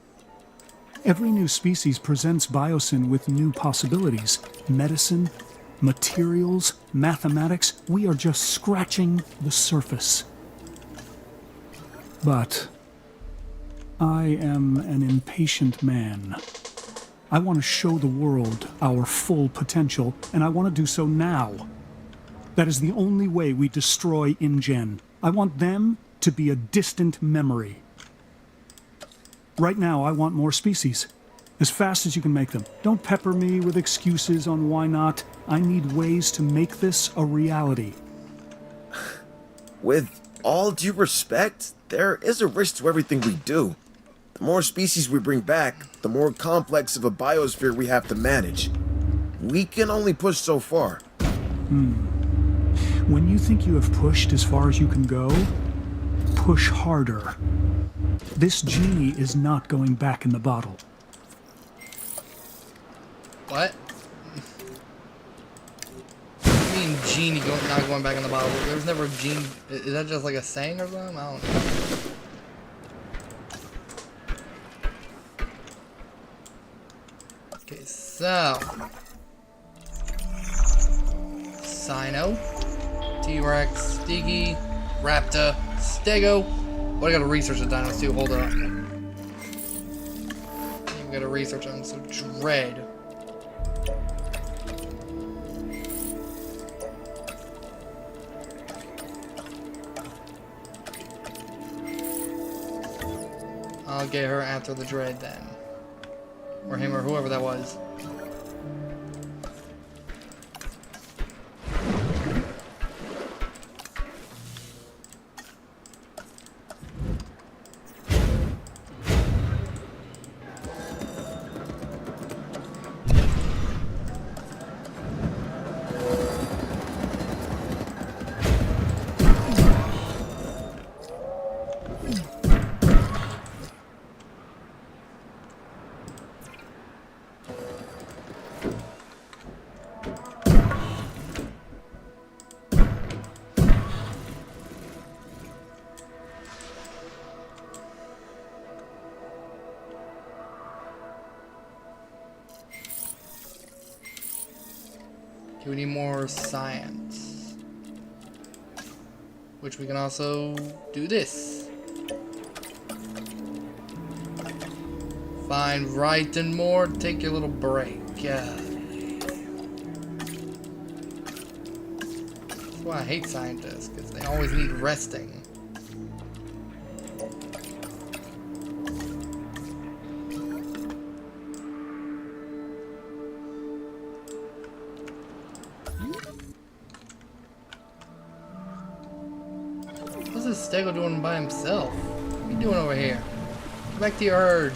Speaker 11: Every new species presents biosyn with new possibilities. Medicine, materials, mathematics, we are just scratching the surface. But I am an impatient man. I want to show the world our full potential, and I want to do so now. That is the only way we destroy InGen. I want them to be a distant memory. Right now, I want more species. As fast as you can make them. Don't pepper me with excuses on why not. I need ways to make this a reality.
Speaker 10: With all due respect, there is a risk to everything we do. The more species we bring back, the more complex of a biosphere we have to manage. We can only push so far.
Speaker 11: When you think you have pushed as far as you can go, push harder. This genie is not going back in the bottle.
Speaker 1: What? What do you mean genie not going back in the bottle? There's never a genie. Is that just like a saying or something? I don't know. Okay, so. Sino. T-Rex. Stiggy. Raptor. Stego. Well, I gotta research the dinos too. Hold on. I gotta research them. So, Dread. I'll get her after the Dread then. Or him or whoever that was. Okay, we need more science. Which we can also do this. Find right and more. Take your little break. Yeah. That's why I hate scientists, because they always need resting. What's this Stego doing by himself? What are you doing over here? Get back to your herd.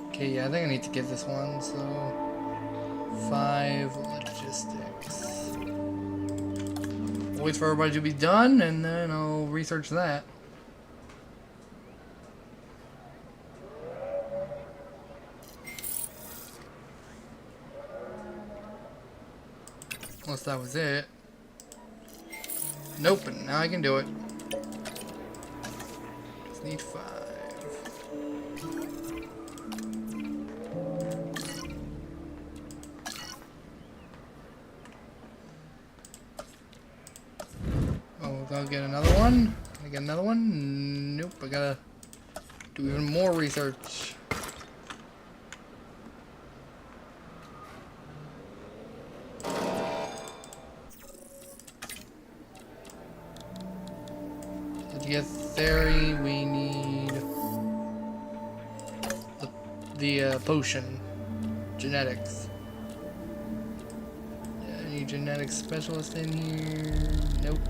Speaker 1: Okay, yeah, I think I need to get this one, so 5 logistics. Wait for everybody to be done, and then I'll research that. Unless that was it. Nope, but now I can do it. Just need 5. I'll get another one. Can I get another one? Nope, I gotta do even more research. To get theory, we need the potion. Genetics. Yeah, I need genetics specialist in here. Nope.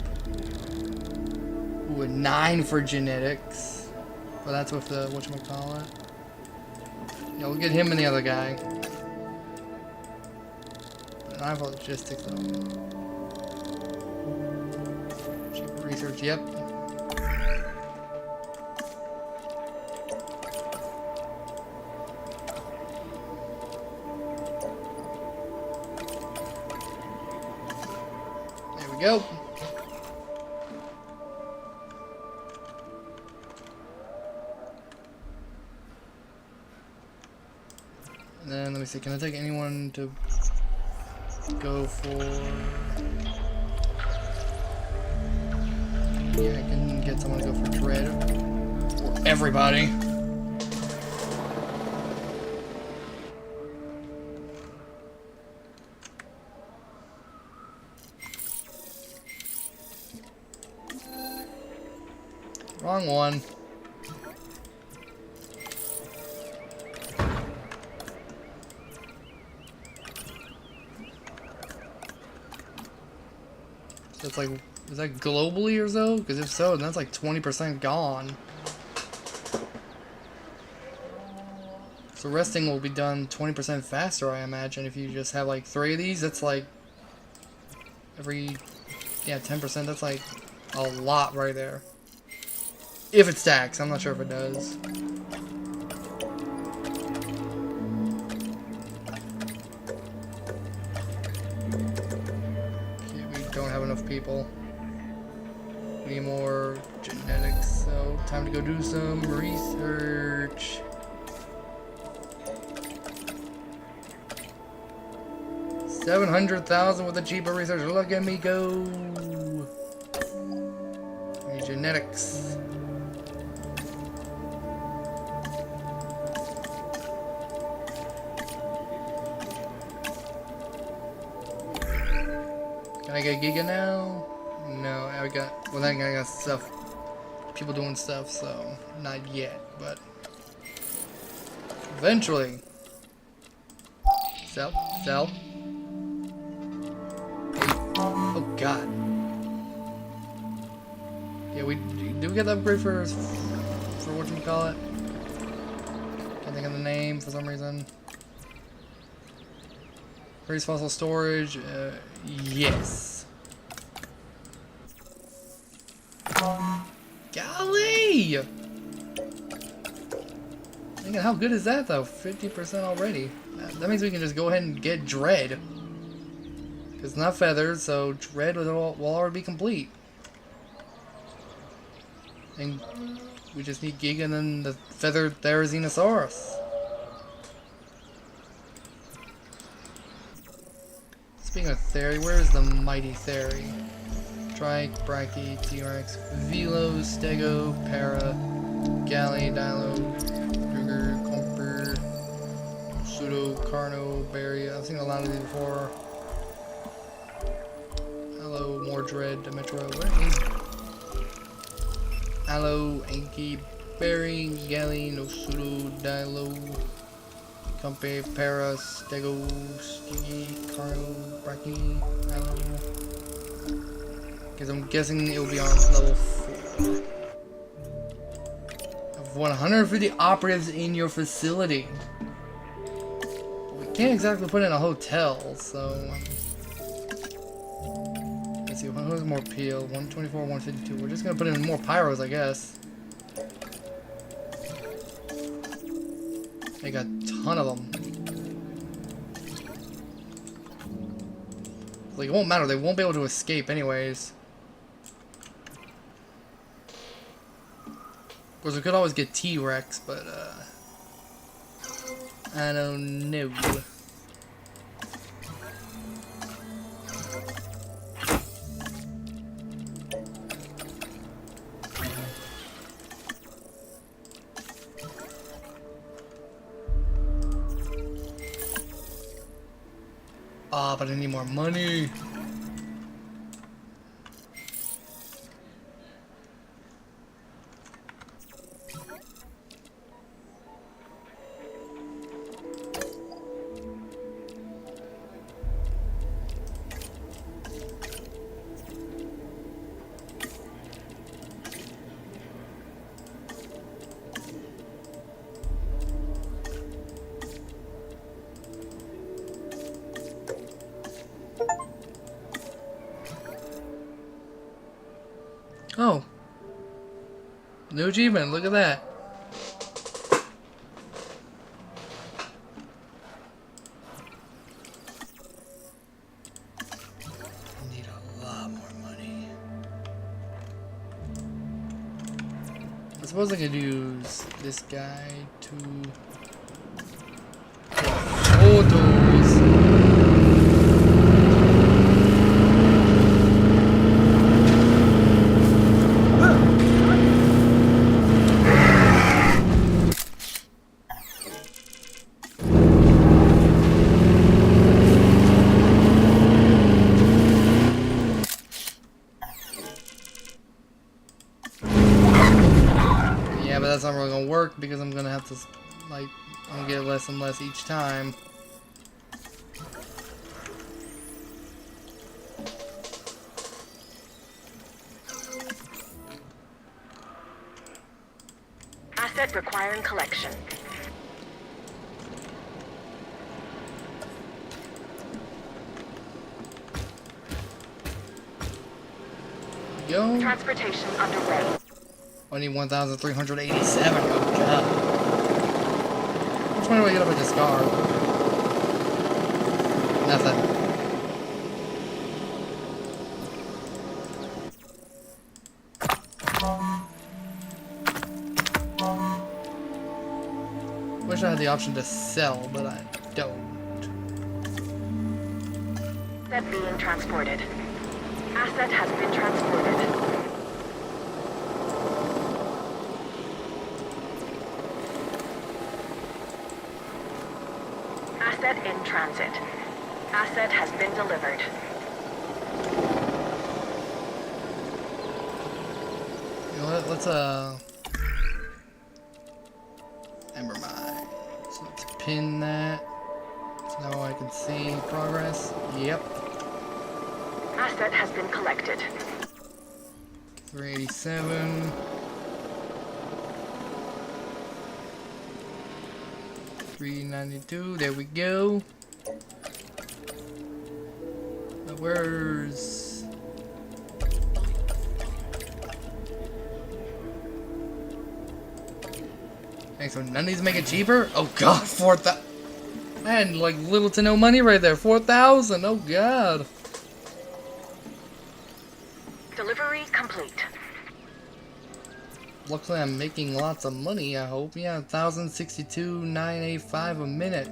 Speaker 1: Ooh, a 9 for genetics. But that's with the whatchamacallit. Yeah, we'll get him and the other guy. But 9 for logistics though. Cheap research, yep. we go. And then let me see, can I take anyone to go for... Yeah, I can get someone to go for Dread. Or everybody. Wrong one. So it's like, is that globally or so? Because if so, then that's like 20% gone. So resting will be done 20% faster, I imagine, if you just have like 3 of these. That's like every, yeah, 10%. That's like a lot right there. If it stacks, I'm not sure if it does. Okay, we don't have enough people. We need more genetics, so time to go do some research. $700,000 with a cheaper research. Look at me go. I need genetics. Can I get Giga now? No, I got, well, then I got stuff, people doing stuff, so not yet, but eventually. Sell, sell. Oh God. Yeah, do we get the upgrade for whatchamacallit? Can't think of the name for some reason. Raise fossil storage, yes. Golly! Thinking, how good is that though? 50% already. That means we can just go ahead and get Dread. It's not feathered, so Dread will already be complete. And we just need Giga and then the feathered Therizinosaurus. Speaking of Theri, where's the mighty Theri? Trike, Brachy, T-Rex, Velo, Stego, Para, Galley, Dilo, Ruger, Comper, Pseudo, Carno, Barry. I've seen a lot of these before. Hello, more Dread, Demetro. Where is it? Hello, Anki, Barry, Galley, no Pseudo, Dilo, Compe, Para, Stego, Stigi, Carno, Brachy, Hello. Because I'm guessing it will be on level 4. Of 150 operatives in your facility. We can't exactly put in a hotel, so... Let's see, who has more peel? 124, 152. We're just gonna put in more pyros, I guess. They got a ton of them. Like, it won't matter, they won't be able to escape anyways. Of course, we could always get T-Rex, but, I don't know. Ah, but I need more money. Oh. New achievement, look at that. I need a lot more suppose I could use this guy to take photos. Yeah, but that's not really gonna work because I'm gonna have to, like, I'm gonna get less and less each time.
Speaker 6: Asset requiring collection.
Speaker 1: Go.
Speaker 6: Transportation underway.
Speaker 1: Only 1,387. Oh god. Which one do I get up at this car? Nothing. Wish I had the option to sell, but I don't.
Speaker 6: Asset being transported. Asset has been transported. Asset in transit. Asset has been delivered.
Speaker 1: You know what? Let's Never mind. So let's pin that. So now I can see progress. Yep.
Speaker 6: Asset has been collected.
Speaker 1: 387. 392. There we go. But where's... Hey, so none of these make it cheaper? Oh god, 4,000. I had like little to no money right there. 4,000. Oh god.
Speaker 6: Delivery complete.
Speaker 1: Luckily, I'm making lots of money, I hope. Yeah, 1,062,985 a minute.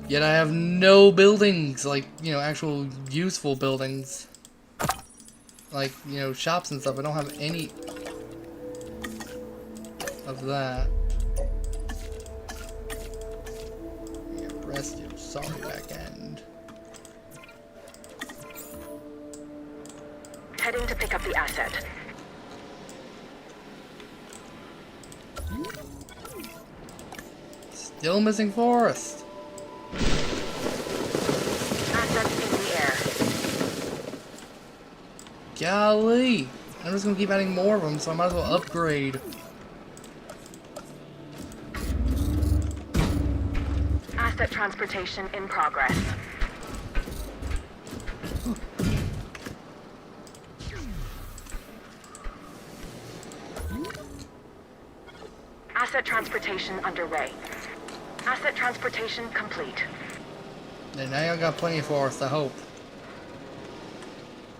Speaker 1: Yet I have no buildings, like, you know, actual useful buildings. Like, you know, shops and stuff. I don't have any of that. Yeah, rest your sorry back end.
Speaker 6: Heading to pick up the asset.
Speaker 1: Still missing forest.
Speaker 6: Assets in the air.
Speaker 1: Golly. I'm just gonna keep adding more of them, so I might as well upgrade.
Speaker 6: Asset transportation in progress. Asset transportation underway. Asset transportation complete.
Speaker 1: And now I got plenty of forest, I hope.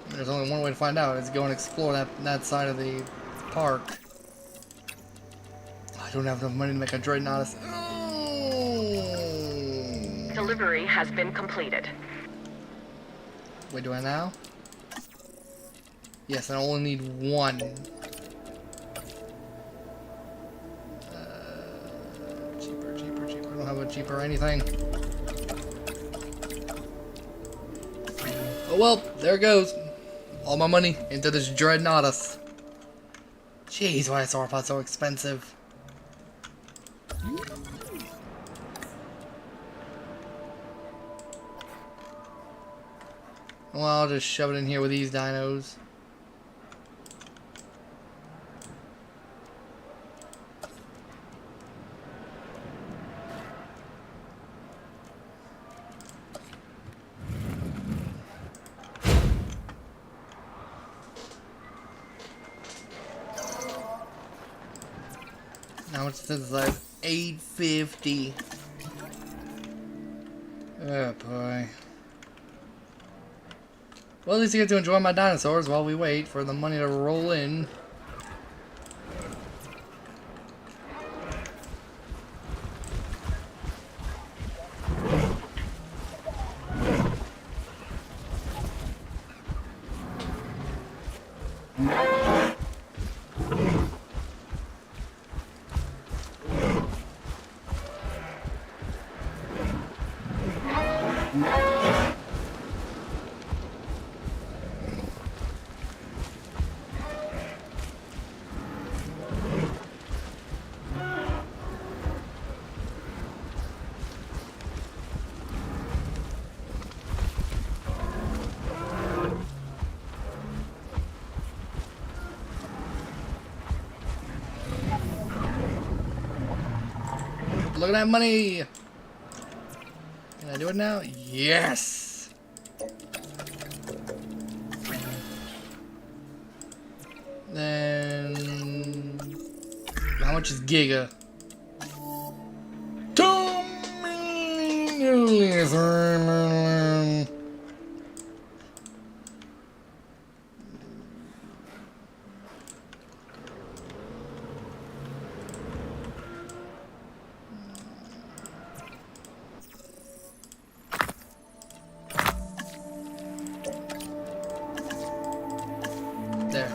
Speaker 1: There's only one way to find out, is go and explore that side of the park. I don't have enough money to make a Dreadnought. Oh.
Speaker 6: Delivery has been completed.
Speaker 1: Wait, do I now? Yes, I only need one. Cheaper, cheaper, cheaper. I don't have a cheaper or anything. Oh well, there it goes. All my money into this Dreadnoughtus. Jeez, why is sauropod so expensive? Well, I'll just shove it in here with these dinos. How much is that? 850. Oh boy. Well, at least I get to enjoy my dinosaurs while we wait for the money to roll in. Look at that money! Can I do it now? Yes! Then... how much is Giga? 2 million! There.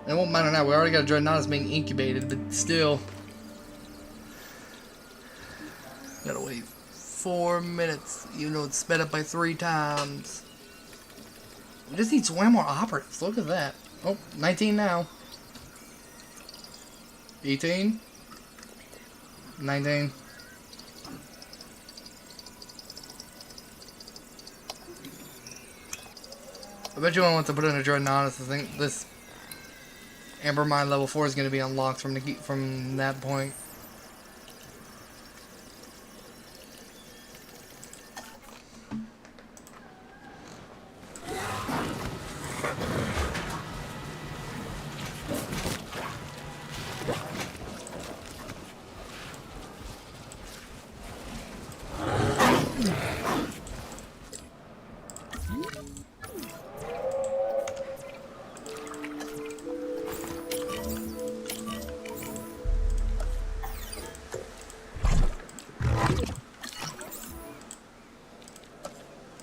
Speaker 1: It won't matter now. We already got a Dreadnought being incubated, but still. Gotta wait 4 minutes, even though it's sped up by 3 times. We just need 20 more operatives. Look at that. Oh, 19 now. 18. 19. I bet you won't want to put in a Dreadnought. I think this Amber Mine level 4 is going to be unlocked from that point.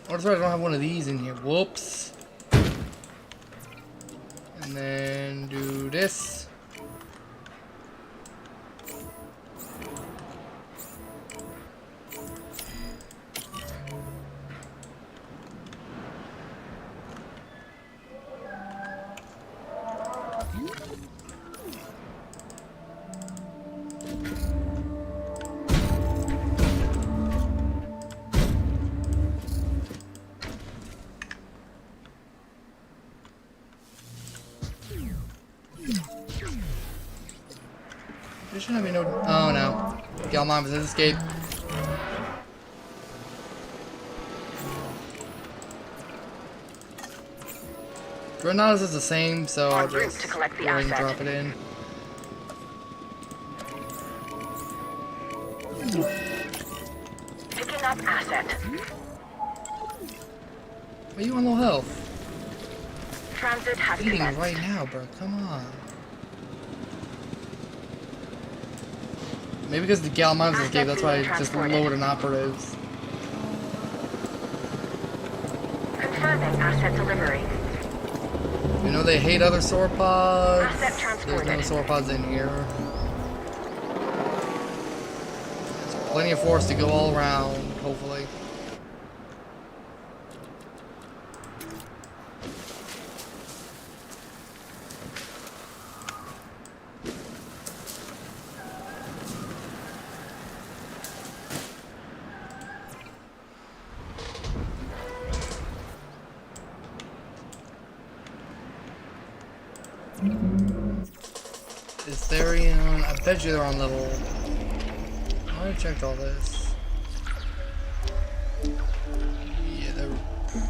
Speaker 1: Oh, that's right, I don't have one of these in here. Whoops. And then do this. There shouldn't be no. Oh no. Galmon has escaped. Dreadnought is the same, so I'll just
Speaker 6: to collect the
Speaker 1: go ahead and
Speaker 6: asset.
Speaker 1: drop it in.
Speaker 6: Picking up asset.
Speaker 1: Are you on low health?
Speaker 6: Transit has
Speaker 1: Eating
Speaker 6: commenced.
Speaker 1: right now, bro. Come on. Maybe because the Galmon has escaped, that's why I just lowered an operatives.
Speaker 6: Confirming asset delivery.
Speaker 1: You know they hate other sauropods.
Speaker 6: Asset transported.
Speaker 1: There's no sauropods in here. There's plenty of force to go all around, hopefully. Is Therion? I bet you they're on level. I already checked all this. Yeah, they're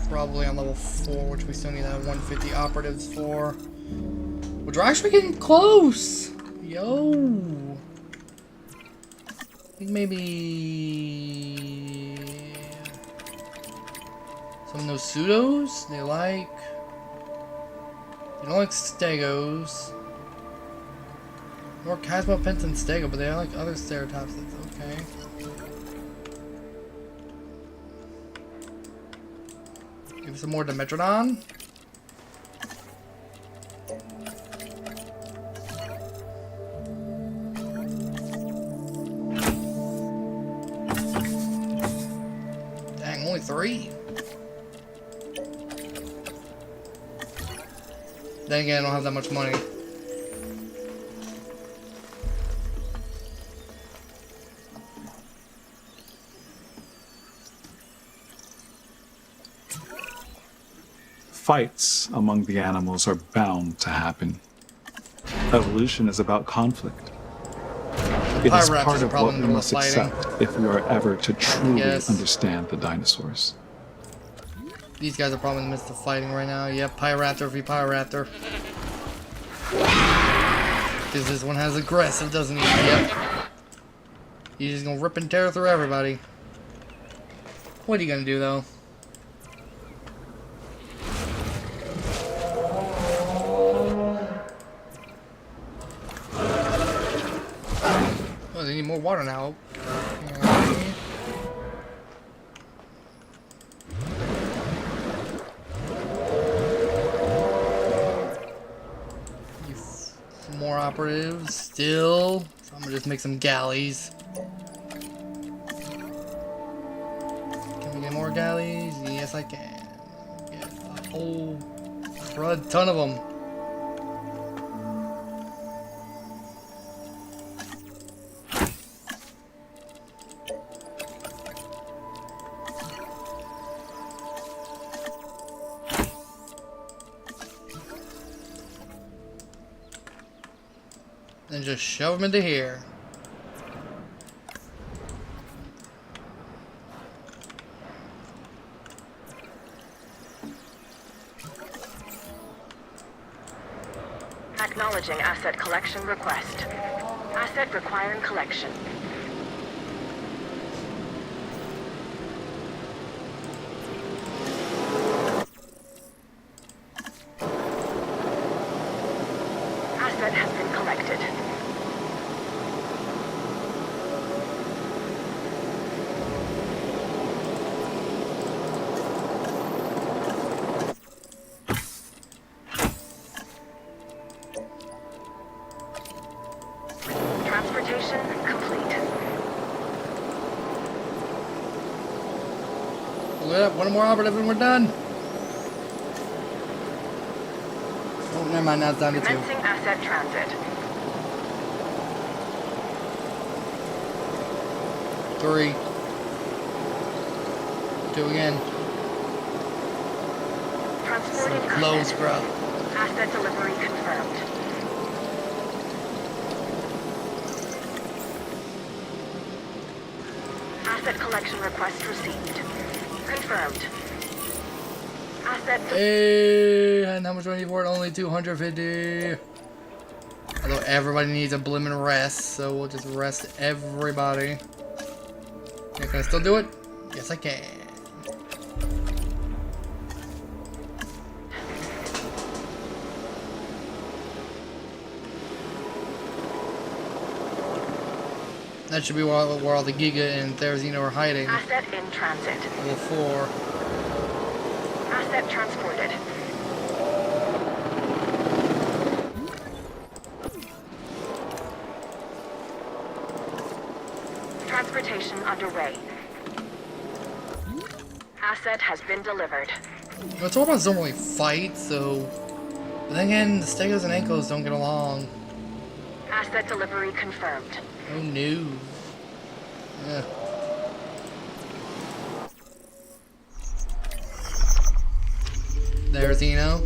Speaker 1: probably on level 4, which we still need that 150 operatives for. Which we're actually getting close! Yo! I think maybe some of those pseudos they like. They don't like stegos. More Casmopens and stego, but they like other ceratops. That's okay. Give some more Dimetrodon. only 3. Then again, I don't have that much money.
Speaker 12: Fights among the animals are bound to happen. Evolution is about conflict. It is
Speaker 1: Pyraps
Speaker 12: part
Speaker 1: is
Speaker 12: of
Speaker 1: probably
Speaker 12: what
Speaker 1: in
Speaker 12: we
Speaker 1: the
Speaker 12: must
Speaker 1: middle of fighting.
Speaker 12: accept if we are ever to truly
Speaker 1: Yes.
Speaker 12: understand the dinosaurs.
Speaker 1: These guys are probably in the midst of fighting right now. Yep, Pyraptor v Pyraptor. Because this one has aggressive, doesn't he? Yep. He's just gonna rip and tear through everybody. What are you gonna do, though? Oh, they need more water now. Okay. More operatives still. So I'm gonna just make some galleys. Can we get more galleys? Yes, I can. Get a whole crud ton of them. And just shove them into here.
Speaker 6: Acknowledging asset collection request. Asset requiring collection. Asset has been collected. Transportation complete.
Speaker 1: Look at that, one more operative and we're done. Oh, never mind, now it's down to 2.
Speaker 6: Commencing asset transit.
Speaker 1: 3. 2 again.
Speaker 6: Transporting
Speaker 1: Close,
Speaker 6: asset.
Speaker 1: bro.
Speaker 6: Asset delivery confirmed. Asset collection request received. Confirmed. Asset.
Speaker 1: Hey, and how much do I need for it? Only 250. Although everybody needs a blimmin' rest, so we'll just rest everybody. Yeah, can I still do it? Yes, I can. That should be where all the Giga and Therizino are hiding.
Speaker 6: Asset in transit.
Speaker 1: Level 4.
Speaker 6: Asset transported. Transportation underway. Asset has been delivered.
Speaker 1: The Torbots don't really fight, so... But then again, the Stegos and Ankles don't get along.
Speaker 6: Asset delivery confirmed.
Speaker 1: Oh no. Yeah. There's Eno.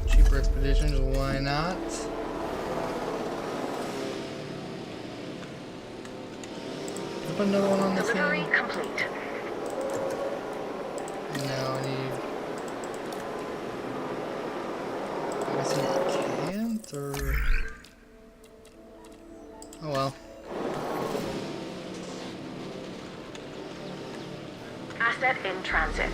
Speaker 1: Cheaper expeditions, why not? Put another one on this
Speaker 6: Delivery
Speaker 1: thing.
Speaker 6: complete.
Speaker 1: No, I need... I guess I can't, or... Oh well.
Speaker 6: Asset in transit.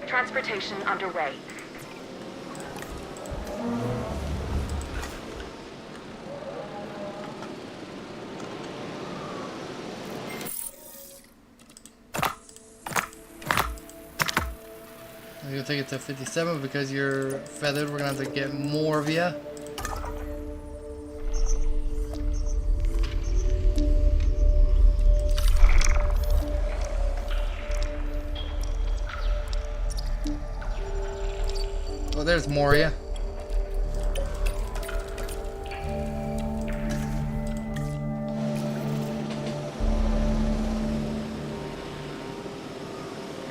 Speaker 6: Transportation underway.
Speaker 1: I'm gonna take it to 57 because you're feathered. We're gonna have to get more of you. Oh, there's more of you.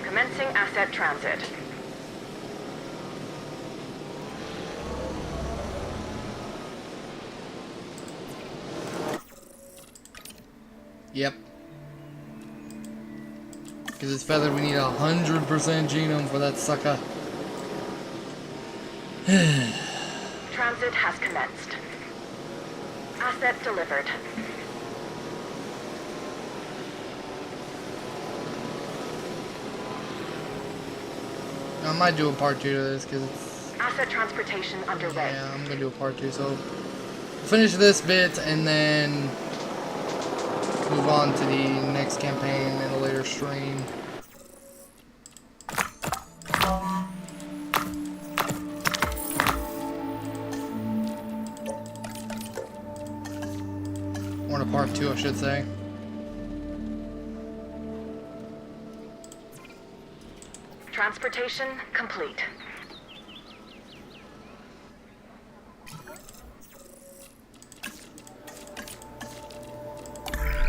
Speaker 6: Commencing asset transit.
Speaker 1: Yep. Because it's feathered, we need 100% genome for that sucker.
Speaker 6: Transit has commenced. Asset delivered.
Speaker 1: I might do a part 2 to this because it's...
Speaker 6: Asset transportation underway.
Speaker 1: Yeah, I'm gonna do a part 2, so... Finish this bit and then... move on to the next campaign in a later stream. Or in a part 2, I should say.
Speaker 6: Transportation complete.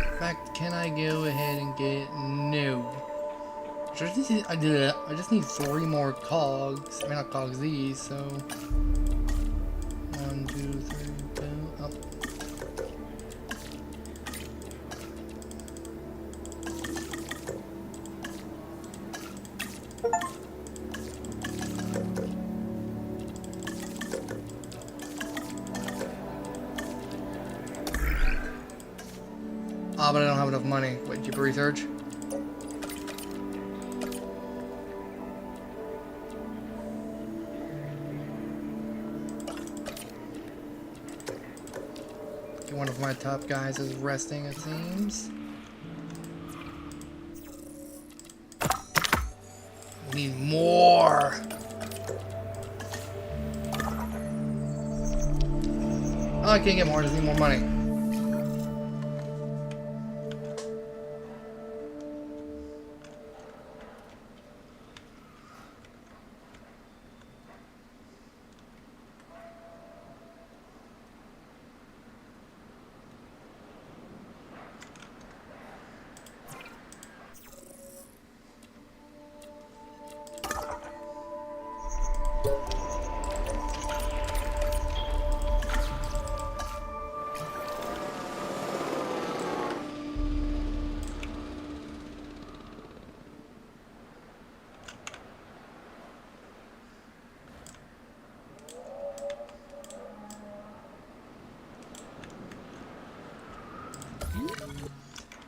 Speaker 1: In fact, can I go ahead and get... No. I just need 3 more cogs. I mean, not cogs, these, so... 1, 2, 3, go up. Ah, but I don't have enough money. Wait, keep research. Okay, one of my top guys is resting, it seems. We need more. Oh, I can't get more. I just need more money.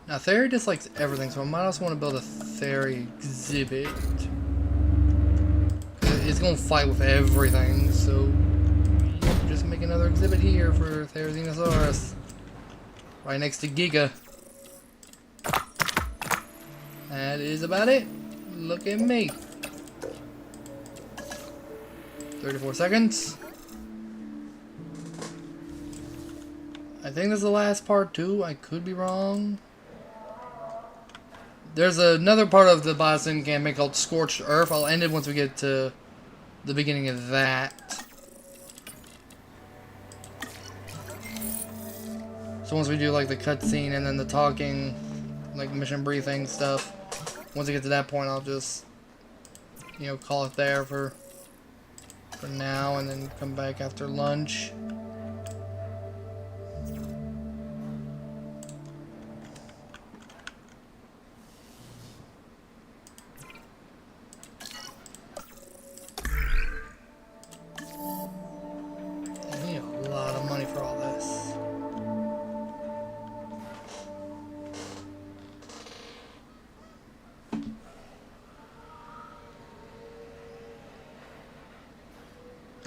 Speaker 1: Now, Theory dislikes everything, so I might also want to build a Theory exhibit. It's going to fight with everything, so just make another exhibit here for Therizinosaurus. Right next to Giga. That is about it. Look at me. 34 seconds. I think this is the last part too. I could be wrong. There's another part of the biosyn campaign called Scorched Earth. I'll end it once we get to the beginning of that. So once we do like the cutscene and then the talking, like mission briefing stuff, once we get to that point, I'll just, you know, call it there for now, and then come back after lunch.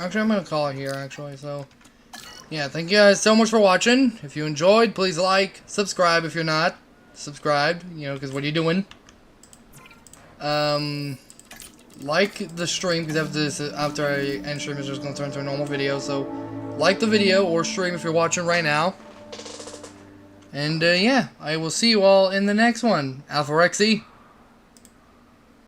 Speaker 1: Actually, I'm going to call it here, actually, so... Yeah, thank you guys so much for watching. If you enjoyed, please like, subscribe if you're not subscribed, you know, because what are you doing? like the stream, because after I end stream, it's just going to turn to a normal video. So, like the video or stream if you're watching right now. And yeah, I will see you all in the next one. Alpha Rexy.